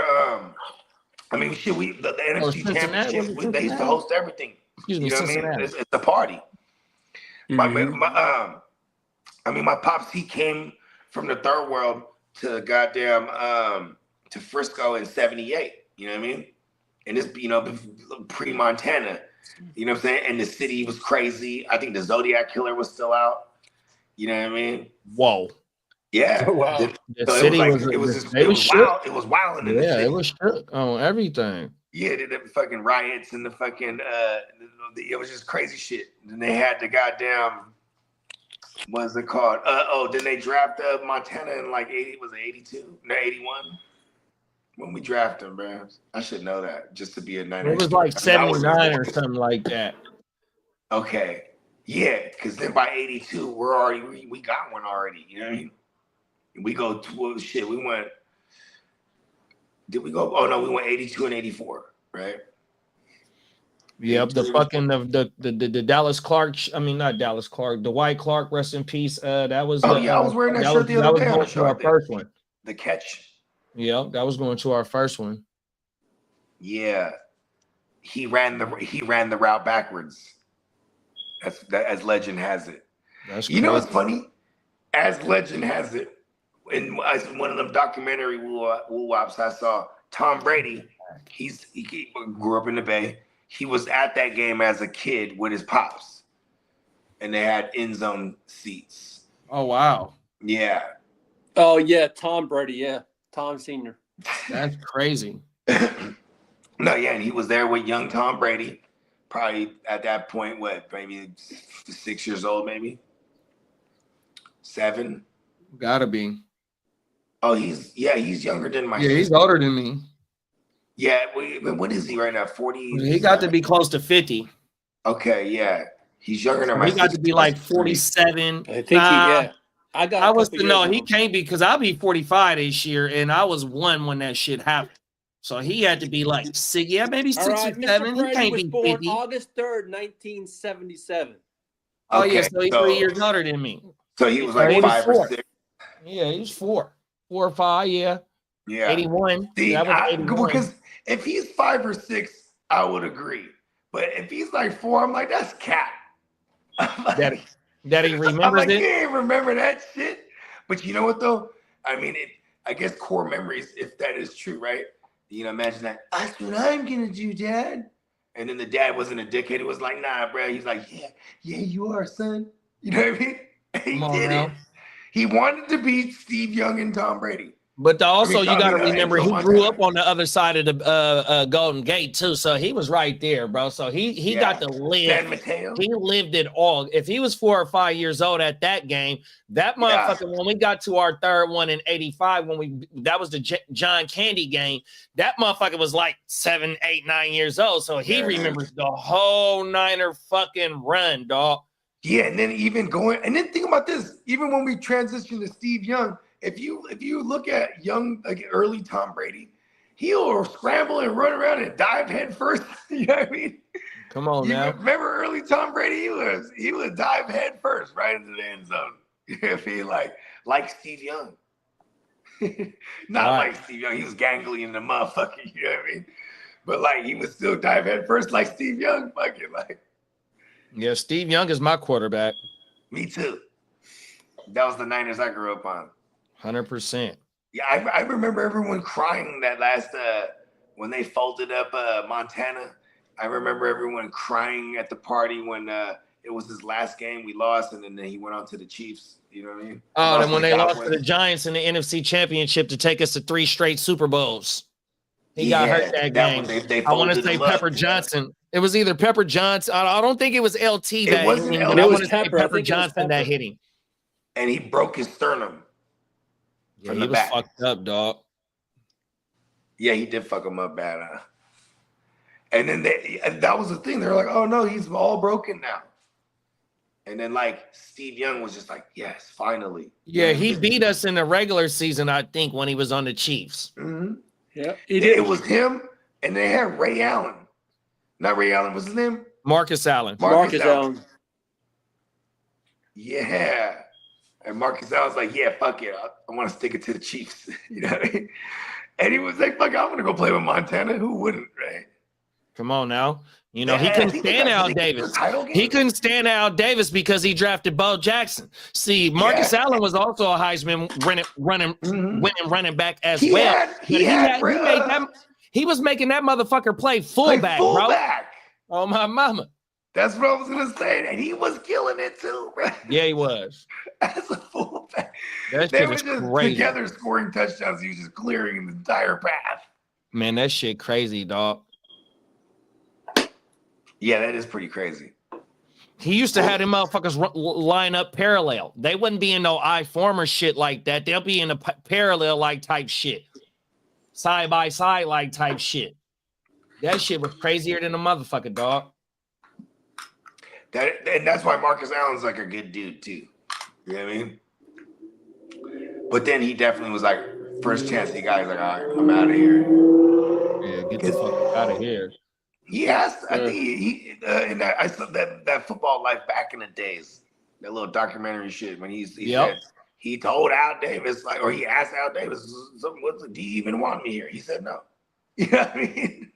the NFC Championship, they used to host everything. Excuse me, you know what I mean? It's a party. Mm-hmm. My pops, he came from the third world to goddamn to Frisco in '78. You know what I mean? And this, pre-Montana. You know what I'm saying? And the city was crazy. I think the Zodiac Killer was still out. You know what I mean? Whoa. Yeah. Wow. The So city it was wild. It was wild in the Yeah, city. it was shook on everything. Yeah, the fucking riots and the fucking it was just crazy shit. Then they had the goddamn, what's it called? Then they draft Montana in like 80, was it 82? No, 81? When we draft him, bro. I should know that just to be a Niner. It was like 79 or something like that. Okay. Yeah, because then by 82, we got one already. You know what I mean? We go to shit. We went. Did we go? Oh no, we went 82 and 84, right? Yep, the fucking the Dallas Clark. I mean, not Dallas Clark. Dwight Clark, rest in peace. That was. Oh yeah, I was wearing that shirt the other day on the show. Our first one. The catch. Yep, that was going to our first one. Yeah, he ran the route backwards. As legend has it. That's you know what's funny? As legend has it, in one of them documentary woo-wops I saw, Tom Brady, he grew up in the Bay. He was at that game as a kid with his pops, and they had end zone seats. Oh wow! Yeah. Oh yeah, Tom Brady. Yeah, Tom Senior. That's crazy. No, yeah, and he was there with young Tom Brady. Probably at that point, what, maybe 6 years old, maybe 7. Gotta be. Oh, he's younger than my. Yeah, he's older than me. Yeah, what is he right now? 40. He got to be close to 50. Okay, yeah, he's younger than my. He got to be like 47. I think I he can't be because I'll be 45 this year, and I was 1 when that shit happened. So he had to be like 6, maybe 6 or 7. He can't be born 50. August 3rd, 1977. Oh yeah, so he's 3 years older than me. So he was like 5 or 6. Yeah, he was 4 or 5. Yeah. Yeah. 81. See, that was 81. Because if he's 5 or 6, I would agree. But if he's like 4, I'm like, that's cat. That he remembers I'm like, it. You ain't remember that shit. But you know what though? I mean, I guess core memories, if that is true, right? You know, imagine that. That's what I'm gonna do, Dad. And then the dad wasn't a dickhead. He was like, nah, bro. He's like, yeah, you are, son. You know what I mean? He did it. He wanted to beat Steve Young and Tom Brady. But also, you got to remember, he grew up on the other side of the Golden Gate too, so he was right there, bro. So he got to live. San Mateo. He lived it all. If he was 4 or 5 years old at that game, that motherfucker. When we got to our third one in '85, that was the John Candy game. That motherfucker was like 7, 8, 9 years old, so he remembers the whole Niner fucking run, dog. Yeah, and then think about this. Even when we transitioned to Steve Young. If you look at young, like early Tom Brady, he'll scramble and run around and dive head first. You know what I mean? Come on now. Remember early Tom Brady? He would dive head first right into the end zone. If he like Steve Young. Not like Steve Young. He was gangly in the motherfucker, you know what I mean? But like he would still dive head first like Steve Young. Fucking like. Yeah, Steve Young is my quarterback. Me too. That was the Niners I grew up on. 100%. Yeah, I remember everyone crying that last when they folded up Montana. I remember everyone crying at the party when it was his last game. We lost, and then he went on to the Chiefs. You know what I mean? Oh, then when they lost to the Giants in the NFC Championship to take us to 3 straight Super Bowls. He got hurt that game. I want to say Pepper Johnson. It was either Pepper Johnson. I don't think it was LT that hit him, but I want to say Pepper Johnson that hit him. And he broke his sternum. Yeah, he was fucked up, dog. Yeah, he did fuck him up bad. And then that was the thing. They're like, oh no, he's all broken now. And then like Steve Young was just like, yes, finally. Yeah, he beat us in the regular season, I think, when he was on the Chiefs. Mm-hmm. Yeah, it was him, and they had Ray Allen. Not Ray Allen, what's his name? Marcus Allen. Marcus Allen. Yeah. And Marcus Allen's like, yeah, fuck it. I want to stick it to the Chiefs. You know what I mean? And he was like, fuck, I'm going to go play with Montana. Who wouldn't, right? Come on now. You know, he Yeah, I couldn't think they stand got- Al did they get Davis. the title He game? couldn't stand Al Davis because he drafted Bo Jackson. See, Marcus Yeah. Allen was also a Heisman winning running back as He well. had- But he had, he made that. He was making that motherfucker play fullback, bro. fullback. Oh my mama. That's what I was gonna say, and he was killing it too, bro. Yeah, he was. As a fullback, That they shit were is just crazy. together scoring touchdowns. He was just clearing the entire path. Man, that shit crazy, dog. Yeah, that is pretty crazy. He used to have them motherfuckers line up parallel. They wouldn't be in no I form or shit like that. They'll be in a parallel like type shit, side by side like type shit. That shit was crazier than a motherfucker, dog. And that's why Marcus Allen's like a good dude too. You know what I mean? But then he definitely was like, first chance he got, he's like, all right, I'm out of here. Yeah, get the fuck out of here. He has, I think he and I saw that football life back in the days, that little documentary shit when he said, he told Al Davis, like, or he asked Al Davis, do you even want me here? He said no. You know what I mean?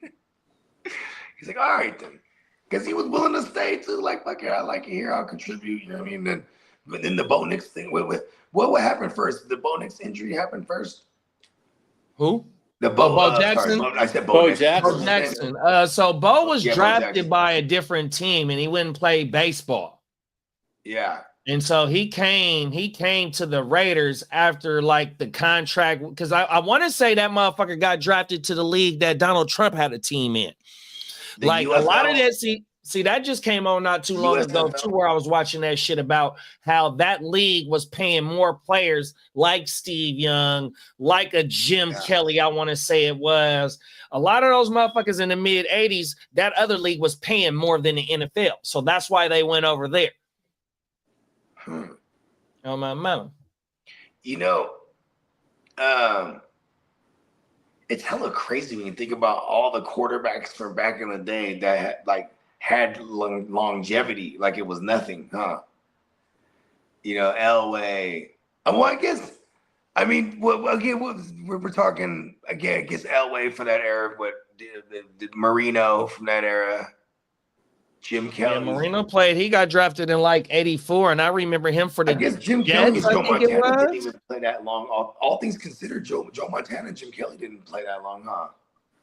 He's like, all right then. Because he was willing to stay too, like, fuck it, I like it here, I'll contribute, you know what I mean? But then the Bo Nix thing, what happened first? Did the Bo Nix injury happen first? Who? The Bo Jackson? Sorry, I said Bo Jackson. Bo Jackson. So Bo was Yeah, Bo drafted Jackson. by a different team and he wouldn't play baseball. Yeah. And so he came to the Raiders after like the contract, because I want to say that motherfucker got drafted to the league that Donald Trump had a team in. The Like USL? a lot of that, see, that just came on not too long ago USFL. too, where I was watching that shit about how that league was paying more players like Steve Young, like a Jim Kelly, I want to say it was. A lot of those motherfuckers in the mid 80s, that other league was paying more than the NFL. So that's why they went over there. Oh my mama. You know, it's hella crazy when you think about all the quarterbacks from back in the day that had longevity, like it was nothing, huh? You know, Elway. Well, I guess, I mean, again, we're talking again. I guess Elway for that era, but the Marino from that era, Jim Kelly. Yeah, Marino played. He got drafted in like 84, and I remember him for the I guess Jim Jets, Kelly and Joe I think it Montana didn't was. even play that long. All things considered, Joe Montana and Jim Kelly didn't play that long, huh?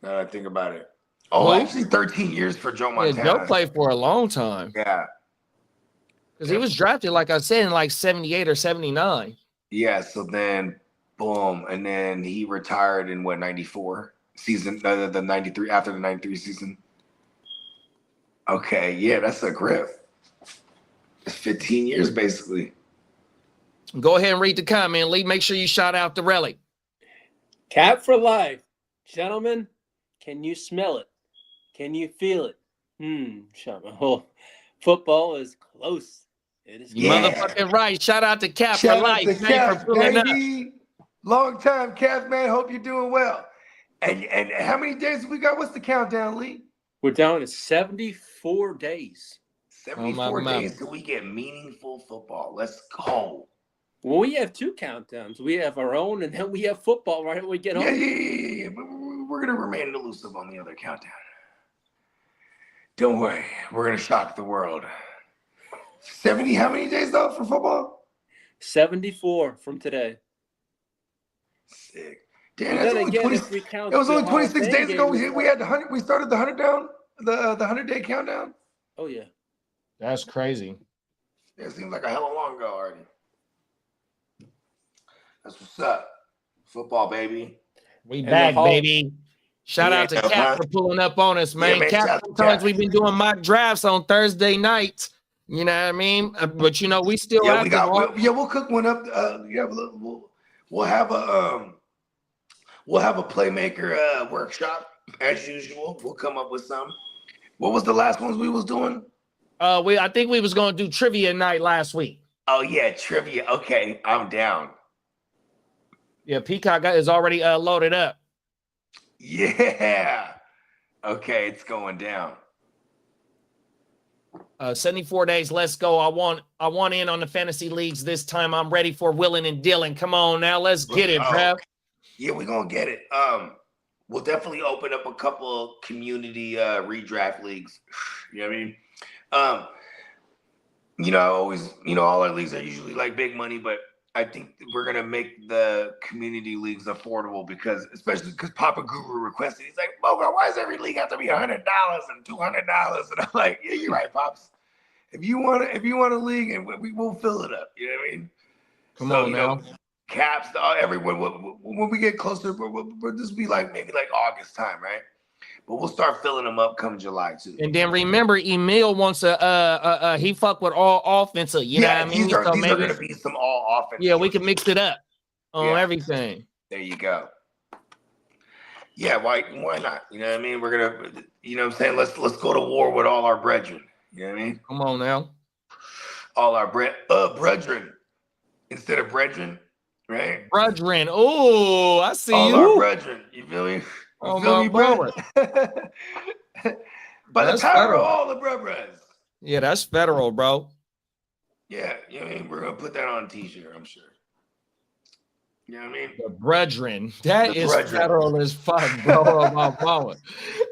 Now that I think about it. Oh, Who? actually 13 years for Joe Yeah, Montana. Joe played for a long time. Yeah. Because he was drafted, like I said, in like 78 or 79. Yeah, so then boom, and then he retired in what, 94 season, the 93, after the 93 season. Okay, yeah, that's a grip. It's 15 years basically. Go ahead and read the comment, Lee. Make sure you shout out the Relic. Cap for life. Gentlemen, can you smell it? Can you feel it? Oh, football is close. It is You motherfucking right. Shout out to Cap for life, man, Cap, for pulling up. baby. Long time, Cap, man. Hope you're doing well. And how many days we got? What's the countdown, Lee? We're down to 74 days. 74 days till we get meaningful football. Let's go. Well, we have two countdowns. We have our own, and then we have football right when we get home. Yeah. But we're gonna remain elusive on the other countdown. Don't worry, we're gonna shock the world. 70, how many days though for football? 74 from today. Sick. Damn, But that's then only again, 20, if we count it was the only Hall of 26 Fame days ago. game, We had the 100. We started the 100 down, the 100-day countdown. Oh yeah. That's crazy. It seems like a hell of long ago already. That's what's up. Football, baby. We And back, the Hall- baby. Shout out to Yeah, Cap man. for pulling up on us, man. man, shout Cap, out to sometimes Cap. we've been doing mock drafts on Thursday nights. You know what I mean? But you know, we still Yeah, have we to got. walk. We'll cook one up. We'll have a playmaker workshop as usual. We'll come up with some. What was the last ones we was doing? I think we was gonna do trivia night last week. Oh yeah, trivia. Okay, I'm down. Yeah, Peacock is already loaded up. Yeah. Okay, it's going down. 74 days. Let's go. I want in on the fantasy leagues this time. I'm ready for Willing and Dylan. Come on now, let's get it, Oh, bro. Yeah, we're gonna get it. we'll definitely open up a couple community redraft leagues. You know what I mean? All our leagues are usually like big money, but I think we're gonna make the community leagues affordable especially because Papa Guru requested. He's like, Mogar, why does every league have to be $100 and $200? And I'm like, yeah, you're right, Pops. If you want a league, and we will fill it up. You know what I mean? Come on now. Caps, everyone. When we get closer, we'll just be maybe August time, right? But we'll start filling them up come July too. And then remember, Emil wants he fuck with all offensive. You know what I mean? These are going to be some all offensive. Yeah, we can mix it up on everything. There you go. Yeah, why not? You know what I mean? We're gonna, you know what I'm saying? Let's go to war with all our brethren. You know what I mean? Come on now. All our brethren instead of brethren, right? Brethren. Oh, I see all you. All our brethren. You feel me? Oh, my brother. By the power of all the brothers. Yeah, that's federal, bro. Yeah, you know what I mean? We're gonna put that on a t-shirt, I'm sure. You know what I mean? The brethren. That is federal as fuck, bro.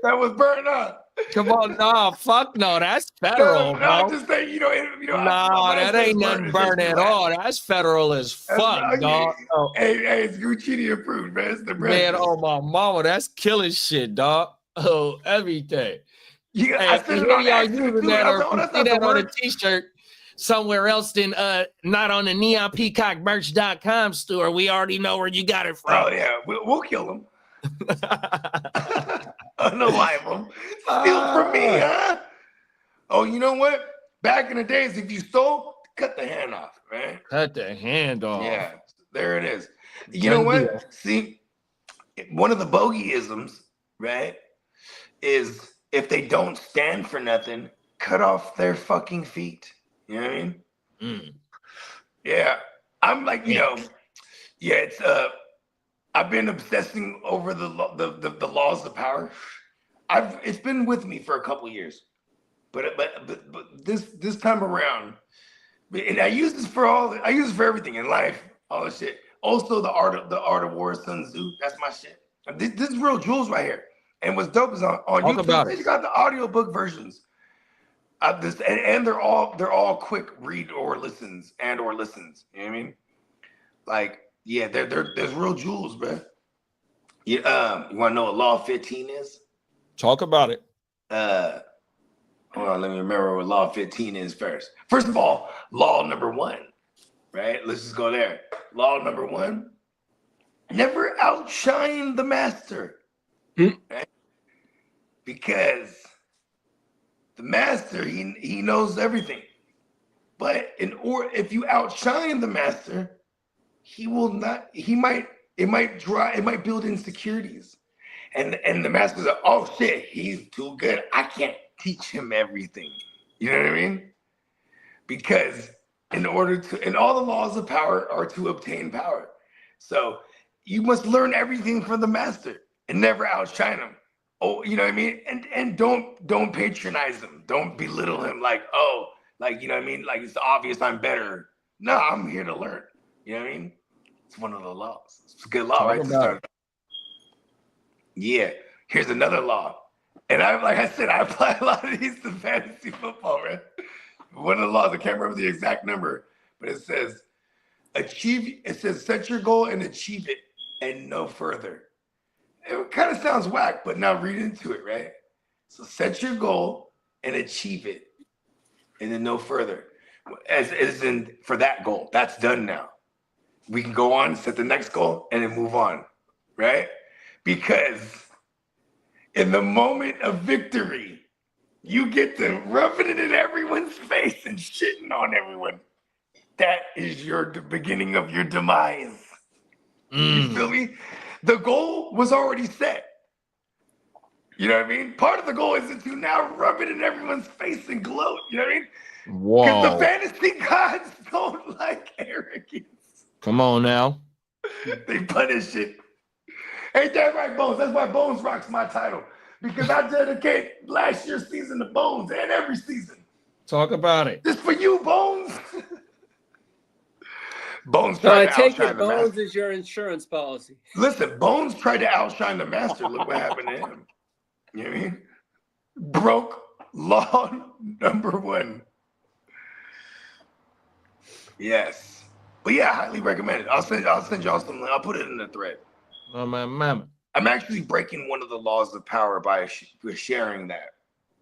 That was burned up. Come on, no, fuck no, that's federal, bro. I'm just saying, no, that ain't nothing burn at all. That's federal as fuck, dog. Hey, it's Guccini approved, man. It's the man, oh my mama, that's killing shit, dog. Oh, everything. Yeah, hey, y'all using that or see that on a t-shirt somewhere else than not on the neonpeacockmerch.com store. We already know where you got it from. Oh yeah, we'll kill them. Unalive them. Steal from me, huh? Oh, you know what? Back in the days, if you stole, cut the hand off, right? Cut the hand off. Yeah, there it is. You know what? See, one of the bogeyisms, right, is if they don't stand for nothing, cut off their fucking feet. You know what I mean? Yeah. I'm like, it's I've been obsessing over the laws of power. It's been with me for a couple years, but this time around, and I use this for everything in life, all this shit. Also, the art of war, Sun Tzu. That's my shit. This is real jewels right here. And what's dope is on YouTube, they got the audiobook versions. And they're all quick read or listens. You know what I mean? Like, yeah, there's real jewels, bro. You want to know what Law 15 is? Talk about it. Hold on, let me remember what Law 15 is first. First of all, Law number 1, right? Let's just go there. Law number 1: never outshine the master, right? Because the master, he knows everything. But if you outshine the master, it might build insecurities. And the master's like, oh shit, he's too good. I can't teach him everything. You know what I mean? Because and all the laws of power are to obtain power. So you must learn everything from the master and never outshine him. Oh, you know what I mean? And don't patronize him. Don't belittle him like, you know what I mean? Like it's obvious I'm better. No, I'm here to learn. You know what I mean? It's one of the laws. It's a good law, right? Yeah. Here's another law. And like I said, I apply a lot of these to fantasy football, man. One of the laws, I can't remember the exact number, but it says set your goal and achieve it and no further. It kind of sounds whack, but now read into it, right? So set your goal and achieve it and then no further. As in for that goal, that's done now. We can go on, set the next goal, and then move on, right? Because in the moment of victory, you get to rubbing it in everyone's face and shitting on everyone. That is the beginning of your demise. You feel me? The goal was already set. You know what I mean? Part of the goal is to now rub it in everyone's face and gloat. You know what I mean? Whoa. Because the fantasy gods don't like arrogance. Come on now. They punish it. Ain't that right, Bones? That's why Bones rocks my title. Because I dedicate last year's season to Bones and every season. Talk about it. This for you, Bones. Bones So I tried to take outshine it the Bones master. is your insurance policy. Listen, Bones tried to outshine the master. Look what happened to him. You know what I mean? Broke law number 1. Yes. But yeah, highly recommend it. I'll send y'all some. I'll put it in the thread. Oh, my mama. I'm actually breaking one of the laws of power by sharing that.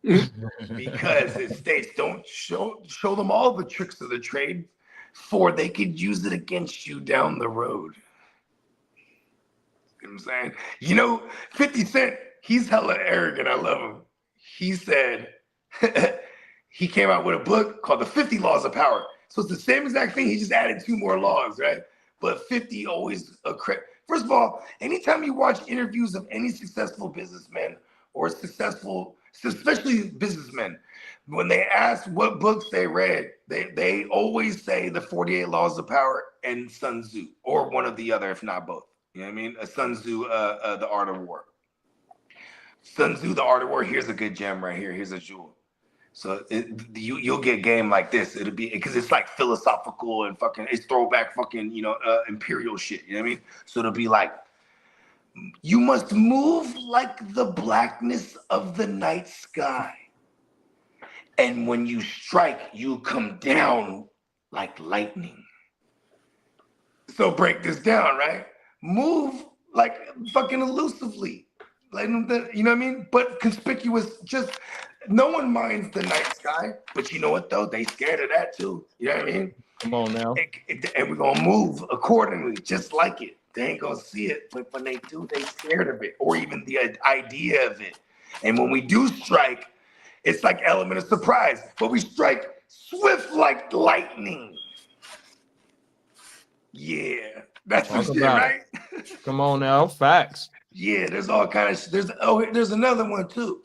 Because it states don't show them all the tricks of the trade, for they could use it against you down the road. You know what I'm saying? You know, 50 Cent, he's hella arrogant. I love him. He said he came out with a book called The 50 Laws of Power. So it's the same exact thing. He just added 2 more laws, right? But 50 always First of all, anytime you watch interviews of any successful businessman or successful, especially businessmen, when they ask what books they read, they always say the 48 Laws of Power and Sun Tzu, or one of the other, if not both. You know what I mean? Sun Tzu, The Art of War. Sun Tzu, The Art of War. Here's a good gem right here. Here's a jewel. So you'll get game like this. It'll be because it's like philosophical and fucking it's throwback fucking imperial shit. You know what I mean? So it'll be like, you must move like the blackness of the night sky, and when you strike, you come down like lightning. So break this down, right? Move like fucking elusively, like, you know what I mean? But conspicuous. Just no one minds the night sky, but you know what though? They scared of that too. You know what I mean? Come on now. And we're gonna move accordingly, just like it. They ain't gonna see it, but when they do, they scared of it, or even the idea of it. And when we do strike, it's like element of surprise, but we strike swift like lightning. Yeah, that's the shit, right? Come on now, facts. Yeah, there's all kind of. There's another one too.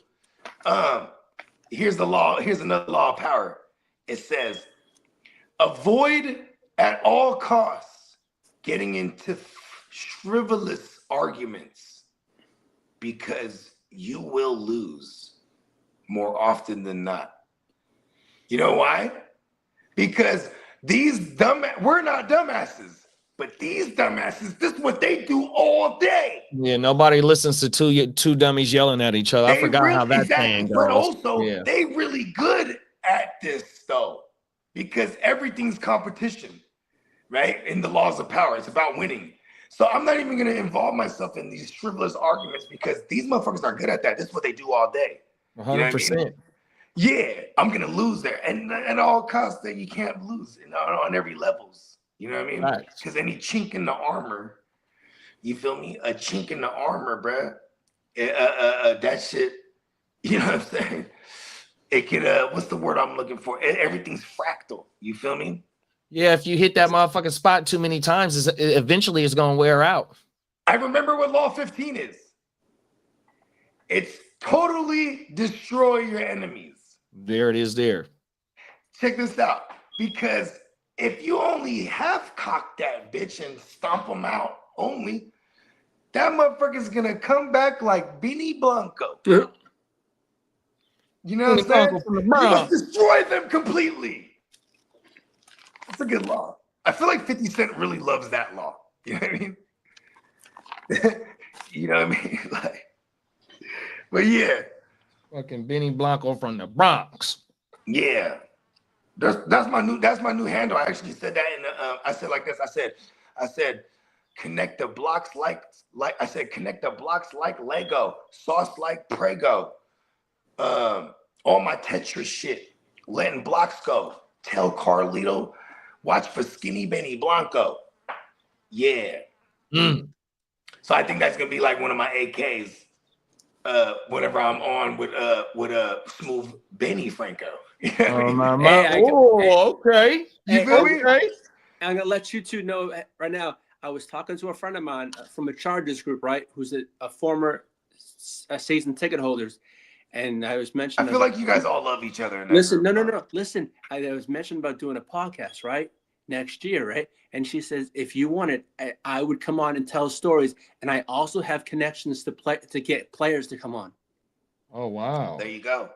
Here's the law. Here's another law of power. It says, avoid at all costs getting into frivolous arguments, because you will lose more often than not. You know why? Because we're not dumbasses. But these dumbasses, this is what they do all day. Yeah, nobody listens to two dummies yelling at each other. I forgot how that thing goes. But also, they really good at this though, because everything's competition, right? In the laws of power, it's about winning. So I'm not even going to involve myself in these frivolous arguments, because these motherfuckers are good at that. This is what they do all day. 100%. You know yeah, I'm going to lose there, and at all costs, that you can't lose on every levels. You know what I mean? Because any chink in the armor, you feel me? A chink in the armor, bruh. That shit, you know what I'm saying? It could, what's the word I'm looking for? Everything's fractal. You feel me? Yeah, if you hit that motherfucking spot too many times, eventually it's going to wear out. I remember what Law 15 is. It's totally destroy your enemies. There it is there. Check this out. Because if you only half cock that bitch and stomp them out only, that motherfucker's gonna come back like Benny Blanco. You know what I'm saying? You must destroy them completely. It's a good law. I feel like 50 Cent really loves that law. You know what I mean? You know what I mean? Like, but yeah. Fucking Benny Blanco from the Bronx. Yeah. That's my new handle. I actually said that in the I said like this. I said connect the blocks like I said connect the blocks like Lego, sauce like Prego. All my Tetris shit, letting blocks go. Tell Carlito, watch for skinny Benny Blanco. Yeah. So I think that's gonna be like one of my AKs. Whenever I'm on with smooth Benny Franco. Okay. You feel me? I'm gonna let you two know right now. I was talking to a friend of mine from a Chargers group, right? Who's a former season ticket holders, and I was mentioning. I feel like you guys all love each other. Listen, no. Listen, I was mentioning about doing a podcast, right? Next year, right? And she says, if you want it, I would come on and tell stories, and I also have connections to get players to come on. Oh wow! There you go.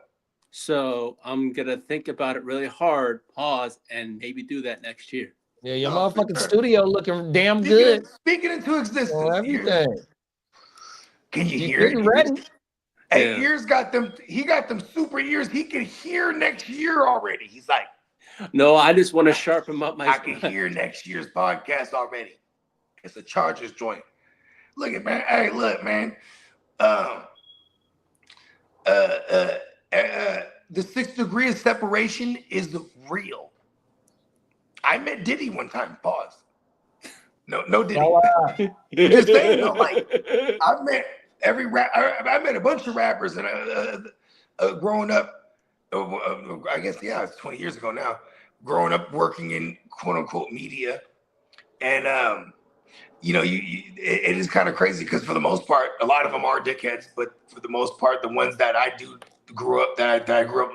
So I'm gonna think about it really hard, pause, and maybe do that next year. Yeah, your No, for motherfucking sure. studio looking damn good. Speaking into existence. On everything. Can you You're hear getting it? ready. Hey, Yeah. ears got them. He got them super ears. He can hear next year already. He's like, No, I just want to sharpen up my. I can hear next year's podcast already. It's a Chargers joint. Look at man. Hey, look, man. The 6 degree of separation is real. I met Diddy one time. Pause. No Diddy. Just saying, though, like I've met every rap. I met a bunch of rappers, and growing up, I guess it's 20 years ago now. Growing up working in quote unquote media, and it is kind of crazy because for the most part, a lot of them are dickheads, but for the most part, the ones that I grew up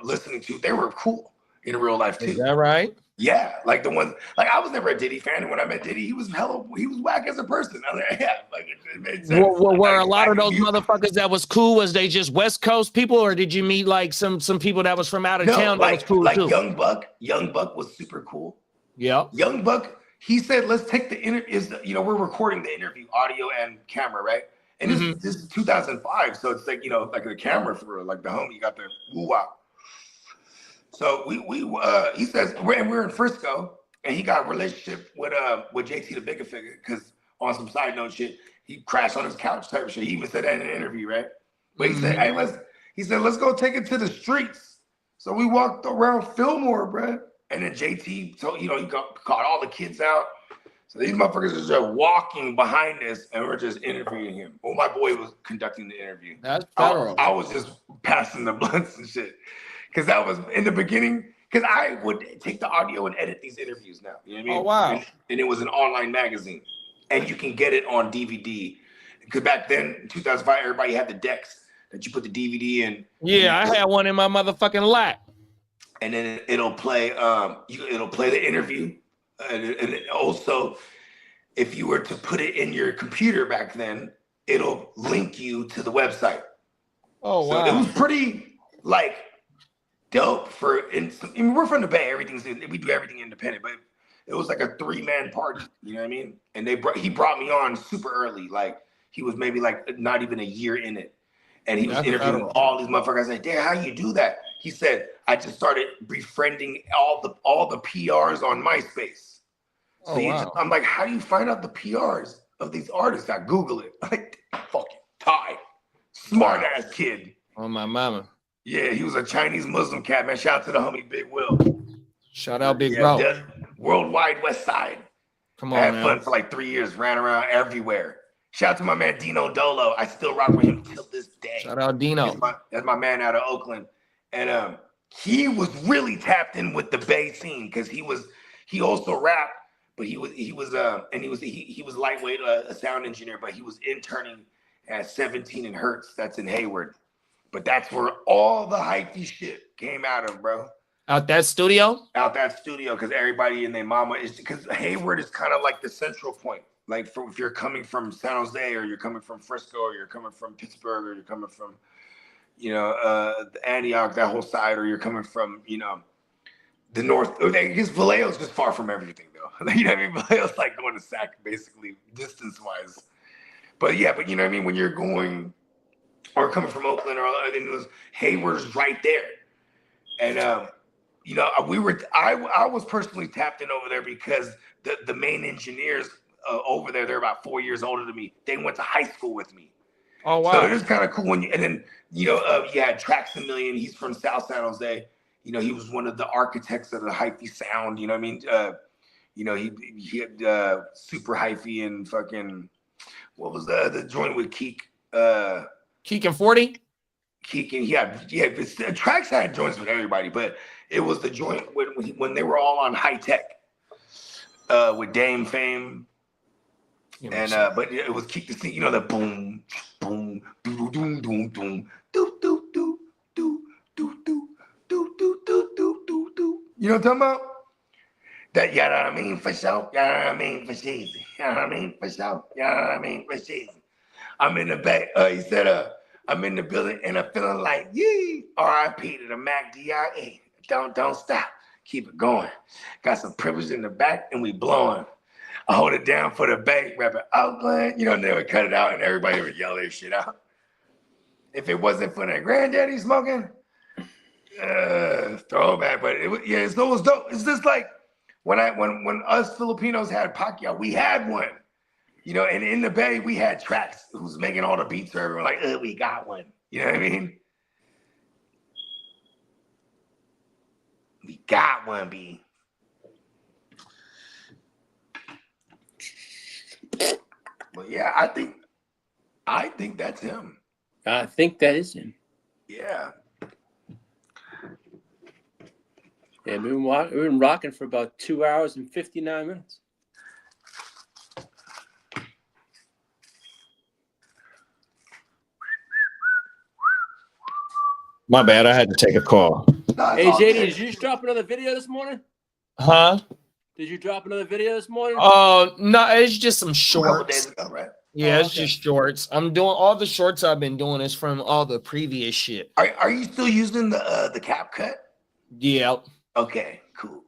listening to, they were cool in real life too. Is that right? Yeah, like the ones, like I was never a Diddy fan, and when I met Diddy, he was whack as a person. I was like, yeah, like it made sense. Were a lot of those motherfuckers that was cool? Was they just West Coast people, or did you meet like some people that was from out of town that was cool too? Young Buck was super cool. Yeah, Young Buck. He said, "Let's take the interview." We're recording the interview, audio and camera, right? And this is 2005, so it's like like the camera for like the homie got the woo wow. So he says we're in Frisco, and he got a relationship with JT the Bigger Figure because on some side note shit, he crashed on his couch type of shit. He even said that in an interview, right? But he said, "Hey, let's go take it to the streets." So we walked around Fillmore, bro, and then JT, so he caught all the kids out. So these motherfuckers are just walking behind us, and we're just interviewing him. Well, my boy was conducting the interview. That's federal. I was just passing the blunts and shit. Because that was in the beginning, because I would take the audio and edit these interviews now. You know what I mean? Oh, wow. And it was an online magazine. And you can get it on DVD. Because back then, in 2005, everybody had the decks that you put the DVD in. Yeah, I had one in my motherfucking lap. And then it'll play it'll play the interview. And also, if you were to put it in your computer back then, it'll link you to the website. Oh, wow. So it was pretty, like, dope we're from the Bay. We do everything independent, but it was like a 3-man party. You know what I mean? And he brought me on super early. Like he was maybe like not even a year in it, and he was interviewing all these motherfuckers. I said, "Damn, how you do that?" He said, "I just started befriending all the PRs on MySpace." So I'm like, "How do you find out the PRs of these artists?" I Google it. Like fucking Ty, smart ass kid. Oh my mama. Yeah, he was a Chinese Muslim cat, man. Shout out to the homie Big Will. Shout out Big Bro. Worldwide West Side. Come on, I had man. fun for like 3 years, ran around everywhere. Shout out to my man Dino Dolo. I still rock with him till this day. Shout out Dino. That's my man out of Oakland. And he was really tapped in with the Bay scene because he also rapped, but he was lightweight, a sound engineer, but he was interning at 17 in Hertz. That's in Hayward. But that's where all the hypey shit came out of, bro. Out that studio? Out that studio, because everybody and their mama is, because Hayward is kind of like the central point. Like if you're coming from San Jose, or you're coming from Frisco, or you're coming from Pittsburgh, or you're coming from, Antioch, that whole side, or you're coming from, the north. I guess Vallejo's just far from everything, though. You know what I mean? Vallejo's like going to Sac, basically, distance-wise. But you know what I mean? When you're going, or coming from Oakland, or it was Hayward's right there. And I was personally tapped in over there because the main engineers over there, they're about 4 years older than me. They went to high school with me. Oh wow! So it was kind of cool. And then you had Trax A Million. He's from South San Jose. He was one of the architects of the hyphy sound. You know what I mean? He had super hyphy and fucking, what was the joint with Keek? Keek and 40? Keek, and Trax had joints with everybody, but it was the joint when they were all on High Tech with Dame Fame. And but it was Keek the Scene, the boom, boom, doo doo doo doo doo doo doo doo doo doo doo doo doo doo doo. You know what I'm talking about? That, you know what I mean, for sure. You know what I mean, for cheesy. You know what I mean, for sure. You know what I mean, for cheesy. I'm in the back. He said, I'm in the building and I'm feeling like, yee, R.I.P. to the Mac D.I.E. Don't stop. Keep it going. Got some privilege in the back, and we blowing. I hold it down for the bank, rap it Oakland. You know, and they would cut it out, and everybody would yell their shit out. If it wasn't for that granddaddy smoking, throwback. But it's always dope. It's just like when us Filipinos had Pacquiao, we had one. You know, and in the Bay, we had Tracks who's making all the beats for everyone. Like, we got one. You know what I mean? We got one, B. Well, yeah, I think that's him. I think that is him. Yeah. Yeah, we've been rocking for about 2 hours and 59 minutes. My bad. I had to take a call. Hey, JD, did you just drop another video this morning? Huh? Did you drop another video this morning? No, it's just some A couple shorts. days ago, right? Yeah, it's just shorts. I'm doing all the shorts I've been doing is from all the previous shit. Are you still using the CapCut? Yeah. Okay, cool.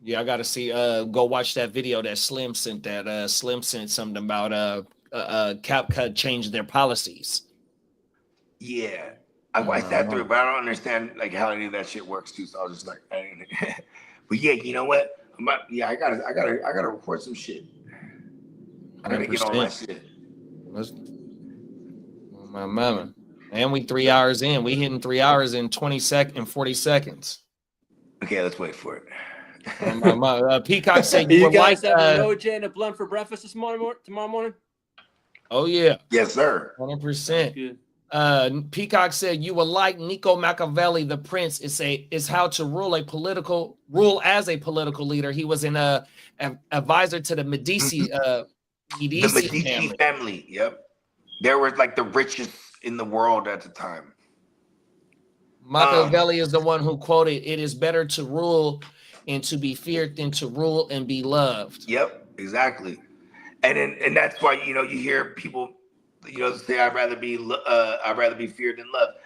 Yeah, I gotta see. Go watch that video that Slim sent. That Slim sent something about CapCut changed their policies. Yeah. I sat through it, but I don't understand like how any of that shit works too. So I was just like, I didn't. But yeah, you know what? I gotta report some shit. I gotta get on my shit. My mama. And we 3 hours in. We hitting 3 hours in 40 seconds. Okay, let's wait for it. Peacock said you were guys like, having an OJ and a blunt for breakfast tomorrow morning? Oh yeah. Yes, sir. 100%. Good. Peacock said you will like Nico Machiavelli, the Prince. Is how to rule as a political leader. He was an advisor to the Medici Medici family. Yep. They were like the richest in the world at the time. Machiavelli is the one who quoted, "It is better to rule and to be feared than to rule and be loved." Yep, exactly. And that's why you hear people say I'd rather be feared than loved.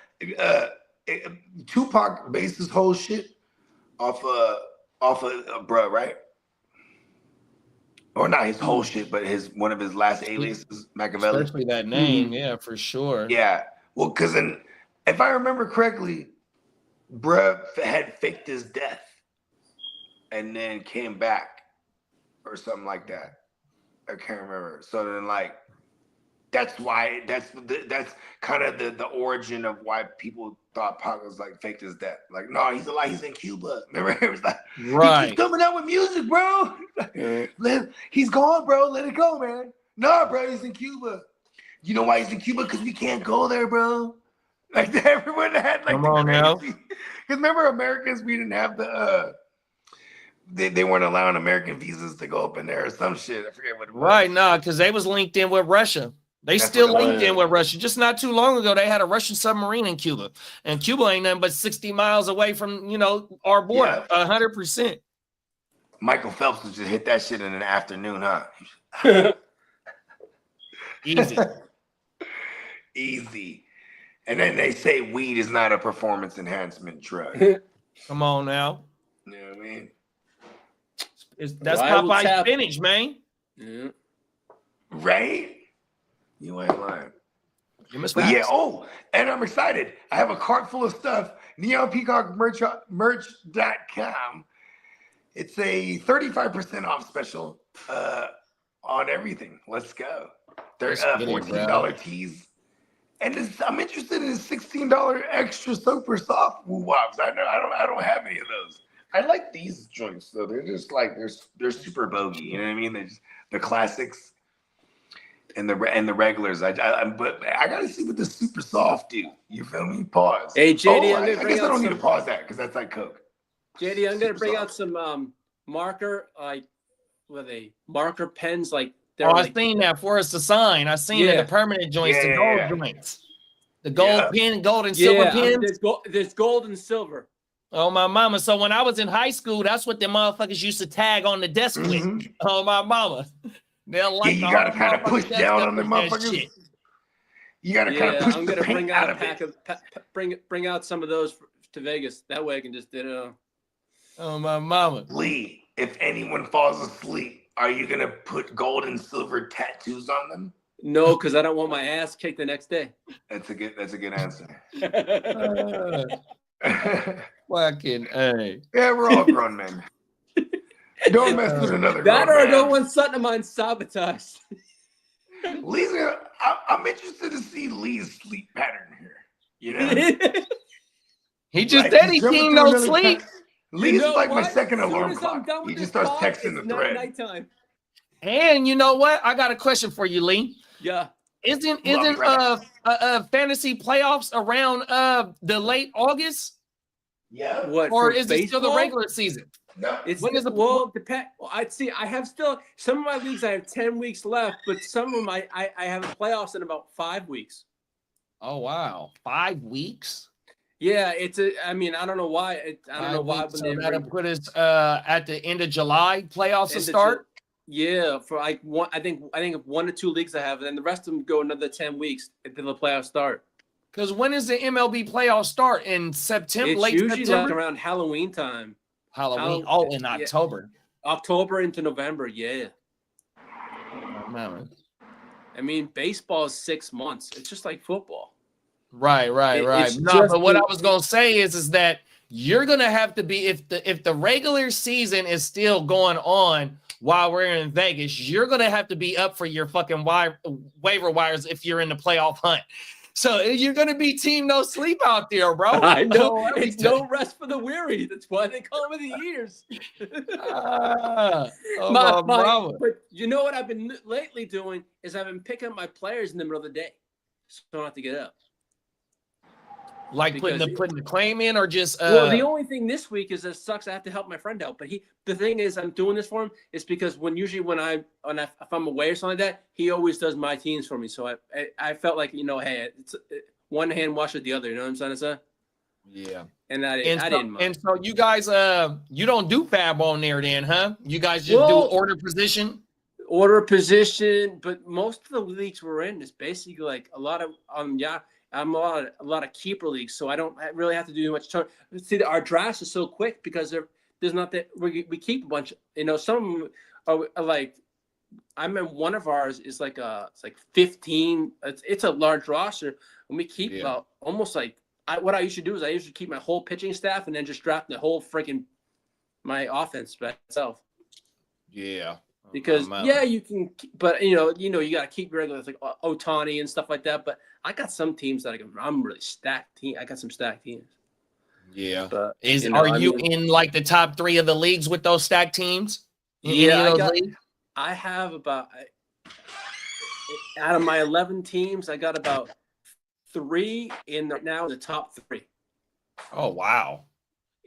Tupac based his whole shit off of bruh, right? Or not his whole shit, but one of his last aliases, Machiavelli. Especially that name, yeah, for sure. Yeah, well, because if I remember correctly, bruh had faked his death and then came back or something like that. I can't remember. So then, like, that's why that's kind of the origin of why people thought Pac was like faked his death. Like, no, he's alive. He's in Cuba. Remember, it was like, right. He's coming out with music, bro. He's gone, bro. Let it go, man. No, bro, he's in Cuba. You know why he's in Cuba? Because we can't go there, bro. Like everyone had like. Come on now. Because remember, Americans, we didn't have the. They weren't allowing American visas to go up in there or some shit. I forget what it was. Right, no, because they was linked in with Russia. That's still linked in with Russia. Just not too long ago, they had a Russian submarine in Cuba. And Cuba ain't nothing but 60 miles away from, our border. 100%. Michael Phelps would just hit that shit in an afternoon, huh? Easy. Easy. And then they say weed is not a performance enhancement drug. Come on now. You know what I mean? That's Popeye's spinach, man. Yeah. Right? You ain't lying. But yeah, and I'm excited. I have a cart full of stuff. NeonPeacockMerch.com. It's a 35% off special on everything. Let's go. There's $14 tees. And I'm interested in $16 extra super soft woo wops. I don't have any of those. I like these joints though. They're just like they're super bogey. You know what I mean? They're just the classics and the regulars. But I gotta see what the super soft do. You feel me? Pause. Hey JD, I guess I don't need to pause that because that's like Coke. JD, I'm gonna bring out some marker marker pens like. I've seen that for us to sign. I've seen the permanent joints, the gold joints, the gold pen, gold and silver pens. There's gold and silver. Oh, my mama. So when I was in high school, that's what the motherfuckers used to tag on the desk with. Oh, my mama. They'll like you gotta kind of push down on the motherfuckers. You gotta kind of push the paint out of it. Bring out some of those to Vegas. That way I can just Oh, my mama. Lee, if anyone falls asleep, are you gonna put gold and silver tattoos on them? No, because I don't want my ass kicked the next day. That's a good answer. Fucking A. Yeah, we're all grown men. Don't mess with another That grown or I man. don't want something of mine sabotaged. Lee's gonna, I'm interested to see Lee's sleep pattern here. You know, He just Like, said he he's jumping team through no another sleep. text. Lee's You know like my what? second As soon alarm as I'm clock. done with He just this starts pod, texting the it's thread. nighttime. And you know what? I got a question for you, Lee. Yeah. Isn't brother. fantasy playoffs around the late August, Yeah. What? or for is it still the baseball? regular season? No. It's When is the- depend. Well, I'd see. I have still some of my leagues. I have 10 weeks left, but some of them I have playoffs in about 5 weeks. Oh wow, 5 weeks. Yeah, it's a. I mean, I don't know why. I don't know why. So that'll put us at the end of July. Playoffs will start. Yeah, for like one. I think 1 or 2 leagues I have, and then the rest of them go another 10 weeks until the playoffs start. Because when is the MLB playoffs start? In September, It's late usually like September, around Halloween time, Halloween. Halloween, In yeah. October. October into November. Yeah, Man. I mean, baseball is 6 months. It's just like football. Right. It's No, just but what the- I was gonna say is that you're gonna have to be if the regular season is still going on while we're in Vegas, you're gonna have to be up for your fucking waiver wires if you're in the playoff hunt. So you're gonna be team no sleep out there, bro. I know. Oh, It's no rest for the weary. That's why they call me the years. my brother. But you know what I've been lately doing is I've been picking up my players in the middle of the day, so I don't have to get up. Like putting the claim in, or just Well, the only thing this week is it sucks. I have to help my friend out, but the thing is, I'm doing this for him is because if I'm away or something like that, he always does my teams for me. So I felt like, hey, it's one hand wash with the other. You know what I'm trying to say? Yeah. And I didn't mind. And so you guys, you don't do fab on there, then, huh? You guys just do order position. Order position, but most of the leagues we're in is basically like a lot of I'm a lot of keeper leagues, so I don't really have to do much. See, our drafts are so quick because there's not that we keep a bunch. Some of them are like I'm in one of ours is like it's like 15. It's a large roster, and we keep about almost like what I usually do is I usually keep my whole pitching staff and then just draft the whole freaking my offense by itself. Yeah. Because you can, but you got to keep regular like Ohtani and stuff like that. But I got some teams that I'm really stacked team. I got some stacked teams. Yeah. But are you in like the top 3 of the leagues with those stacked teams? I have about out of my 11 teams, I got about 3 in now the top 3. Oh wow!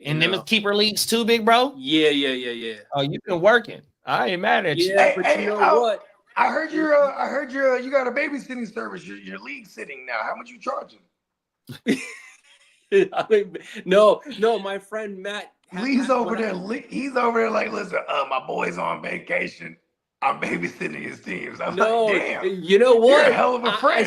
And them is keeper leagues too, big bro. Yeah. Oh, you've been working. I ain't mad at you. Yeah, but you know what? I heard you got a babysitting service. You're league sitting now. How much you charging? I mean, no, my friend Matt. Lee's over there. He's over there like, listen, my boy's on vacation. I'm babysitting his teams. I'm like, damn. You know what? You're a hell of a friend.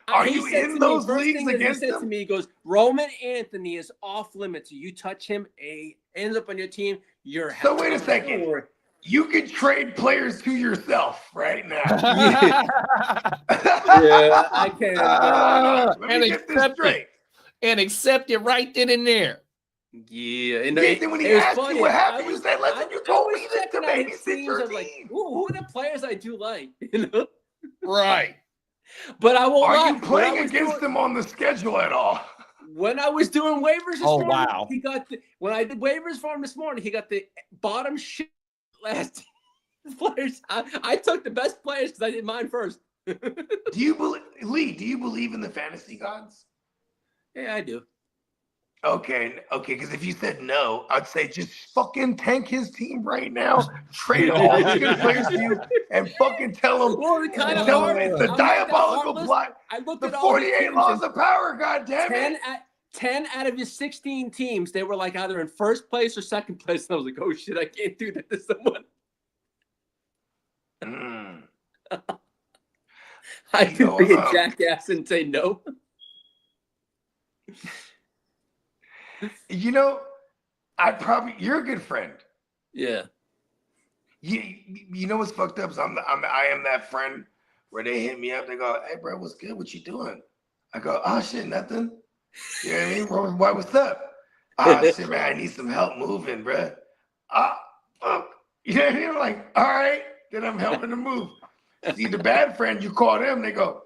Are you in those leagues against him? He said to me, he goes, Roman Anthony is off limits. You touch him, he ends up on your team. You're so wait a second. You can trade players to yourself right now. Yeah, I can. Let me get this straight. And accept it right then and there. Yeah, and then when he asked you what happened, you said, "Listen, you told me that to babysit your team." Like, who are the players I do like? You know, right? But I won't. Are you playing against them on the schedule at all? When I was doing waivers this morning, wow! He got when I did waivers for him this morning, he got the bottom shit last players. I took the best players because I did mine first. Do you believe, Lee? Do you believe in the fantasy gods? Yeah, I do. Okay. Because if you said no, I'd say just fucking tank his team right now. Trade all the good players to you, and fucking tell him. Well, it's a diabolical plot. I looked the at all 48 laws of power. God damn it! 10 out of his 16 teams, they were like either in first place or second place. And I was like, oh shit, I can't do that to someone. I could be a jackass and say no. You know, you're a good friend. Yeah. You know what's fucked up is I am that friend where they hit me up. They go, "Hey, bro, what's good? What you doing?" I go, "Oh shit, nothing." You know what I mean? What's up? Ah, shit, man, I need some help moving, bro. Ah, fuck. You know what I mean? I'm like, all right, then I'm helping them move. See, the bad friend, you call them, they go,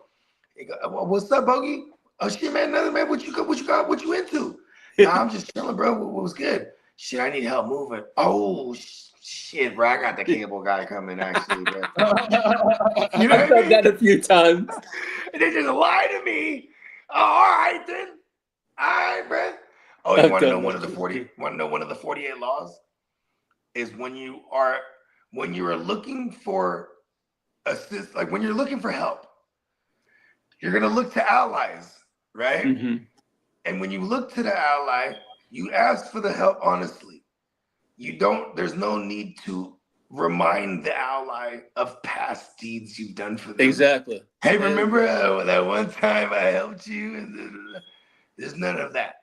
well, "What's up, Bogey?" "Oh shit, man, nothing, man. What you got? What you into?" "Nah, I'm just chilling, bro. What was good?" "Shit, I need help moving." "Oh shit, bro, I got the cable guy coming actually, bro." You know I've done that a few times. And they just lie to me. "Oh, all right then. All right, bro." Oh, you I've want to know done one of that the too. 40? Want to know one of the 48 laws? Is when you are looking for assist, like when you're looking for help, you're gonna look to allies, right? Mm-hmm. And when you look to the ally, you ask for the help honestly. There's no need to remind the ally of past deeds you've done for them. Exactly. Hey, remember that one time I helped you? There's none of that.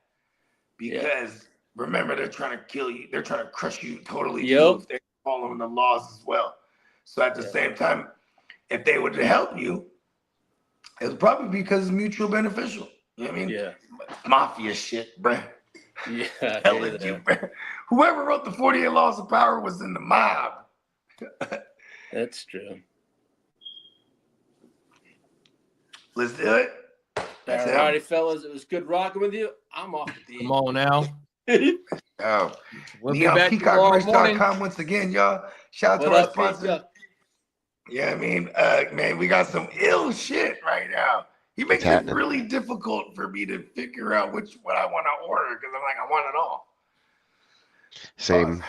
Because remember, they're trying to kill you. They're trying to crush you totally too if they're following the laws as well. So at the same time, if they were to help you, it would probably be because it's mutual beneficial. You know what I mean? Yeah. Mafia shit, bruh. Yeah. I Telling hear you, that. bruh. Whoever wrote the 48 Laws of Power was in the mob. That's true. Let's do it. That's All him. righty, fellas. It was good rocking with you. I'm off the beat. Come on now. Oh, We'll be back NeonPeacockMerch.com once again, y'all. Shout out to What our up, sponsor. Peacock? Yeah, I mean, man, we got some ill shit right now. He makes it happening. really difficult for me to figure out what I want to order because I'm like, I want it all. Same.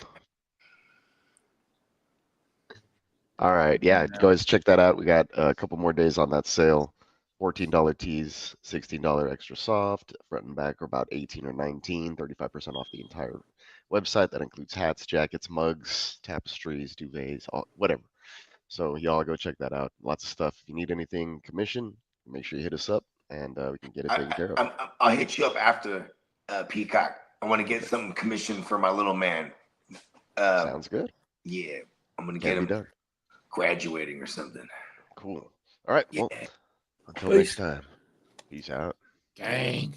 All right, yeah, guys, check that out. We got a couple more days on that sale. $14 tees, $16 extra soft. Front and back are about 18 or 19, 35% off the entire website. That includes hats, jackets, mugs, tapestries, duvets, whatever. So y'all go check that out. Lots of stuff. If you need anything commission, make sure you hit us up and we can get it taken care of. I'll hit you up after Peacock. I want to get some commission for my little man. Sounds good. Yeah, I'm gonna Can get be him done. graduating or something. Cool. All right. Yeah. Well, until next time. Peace out. Dang.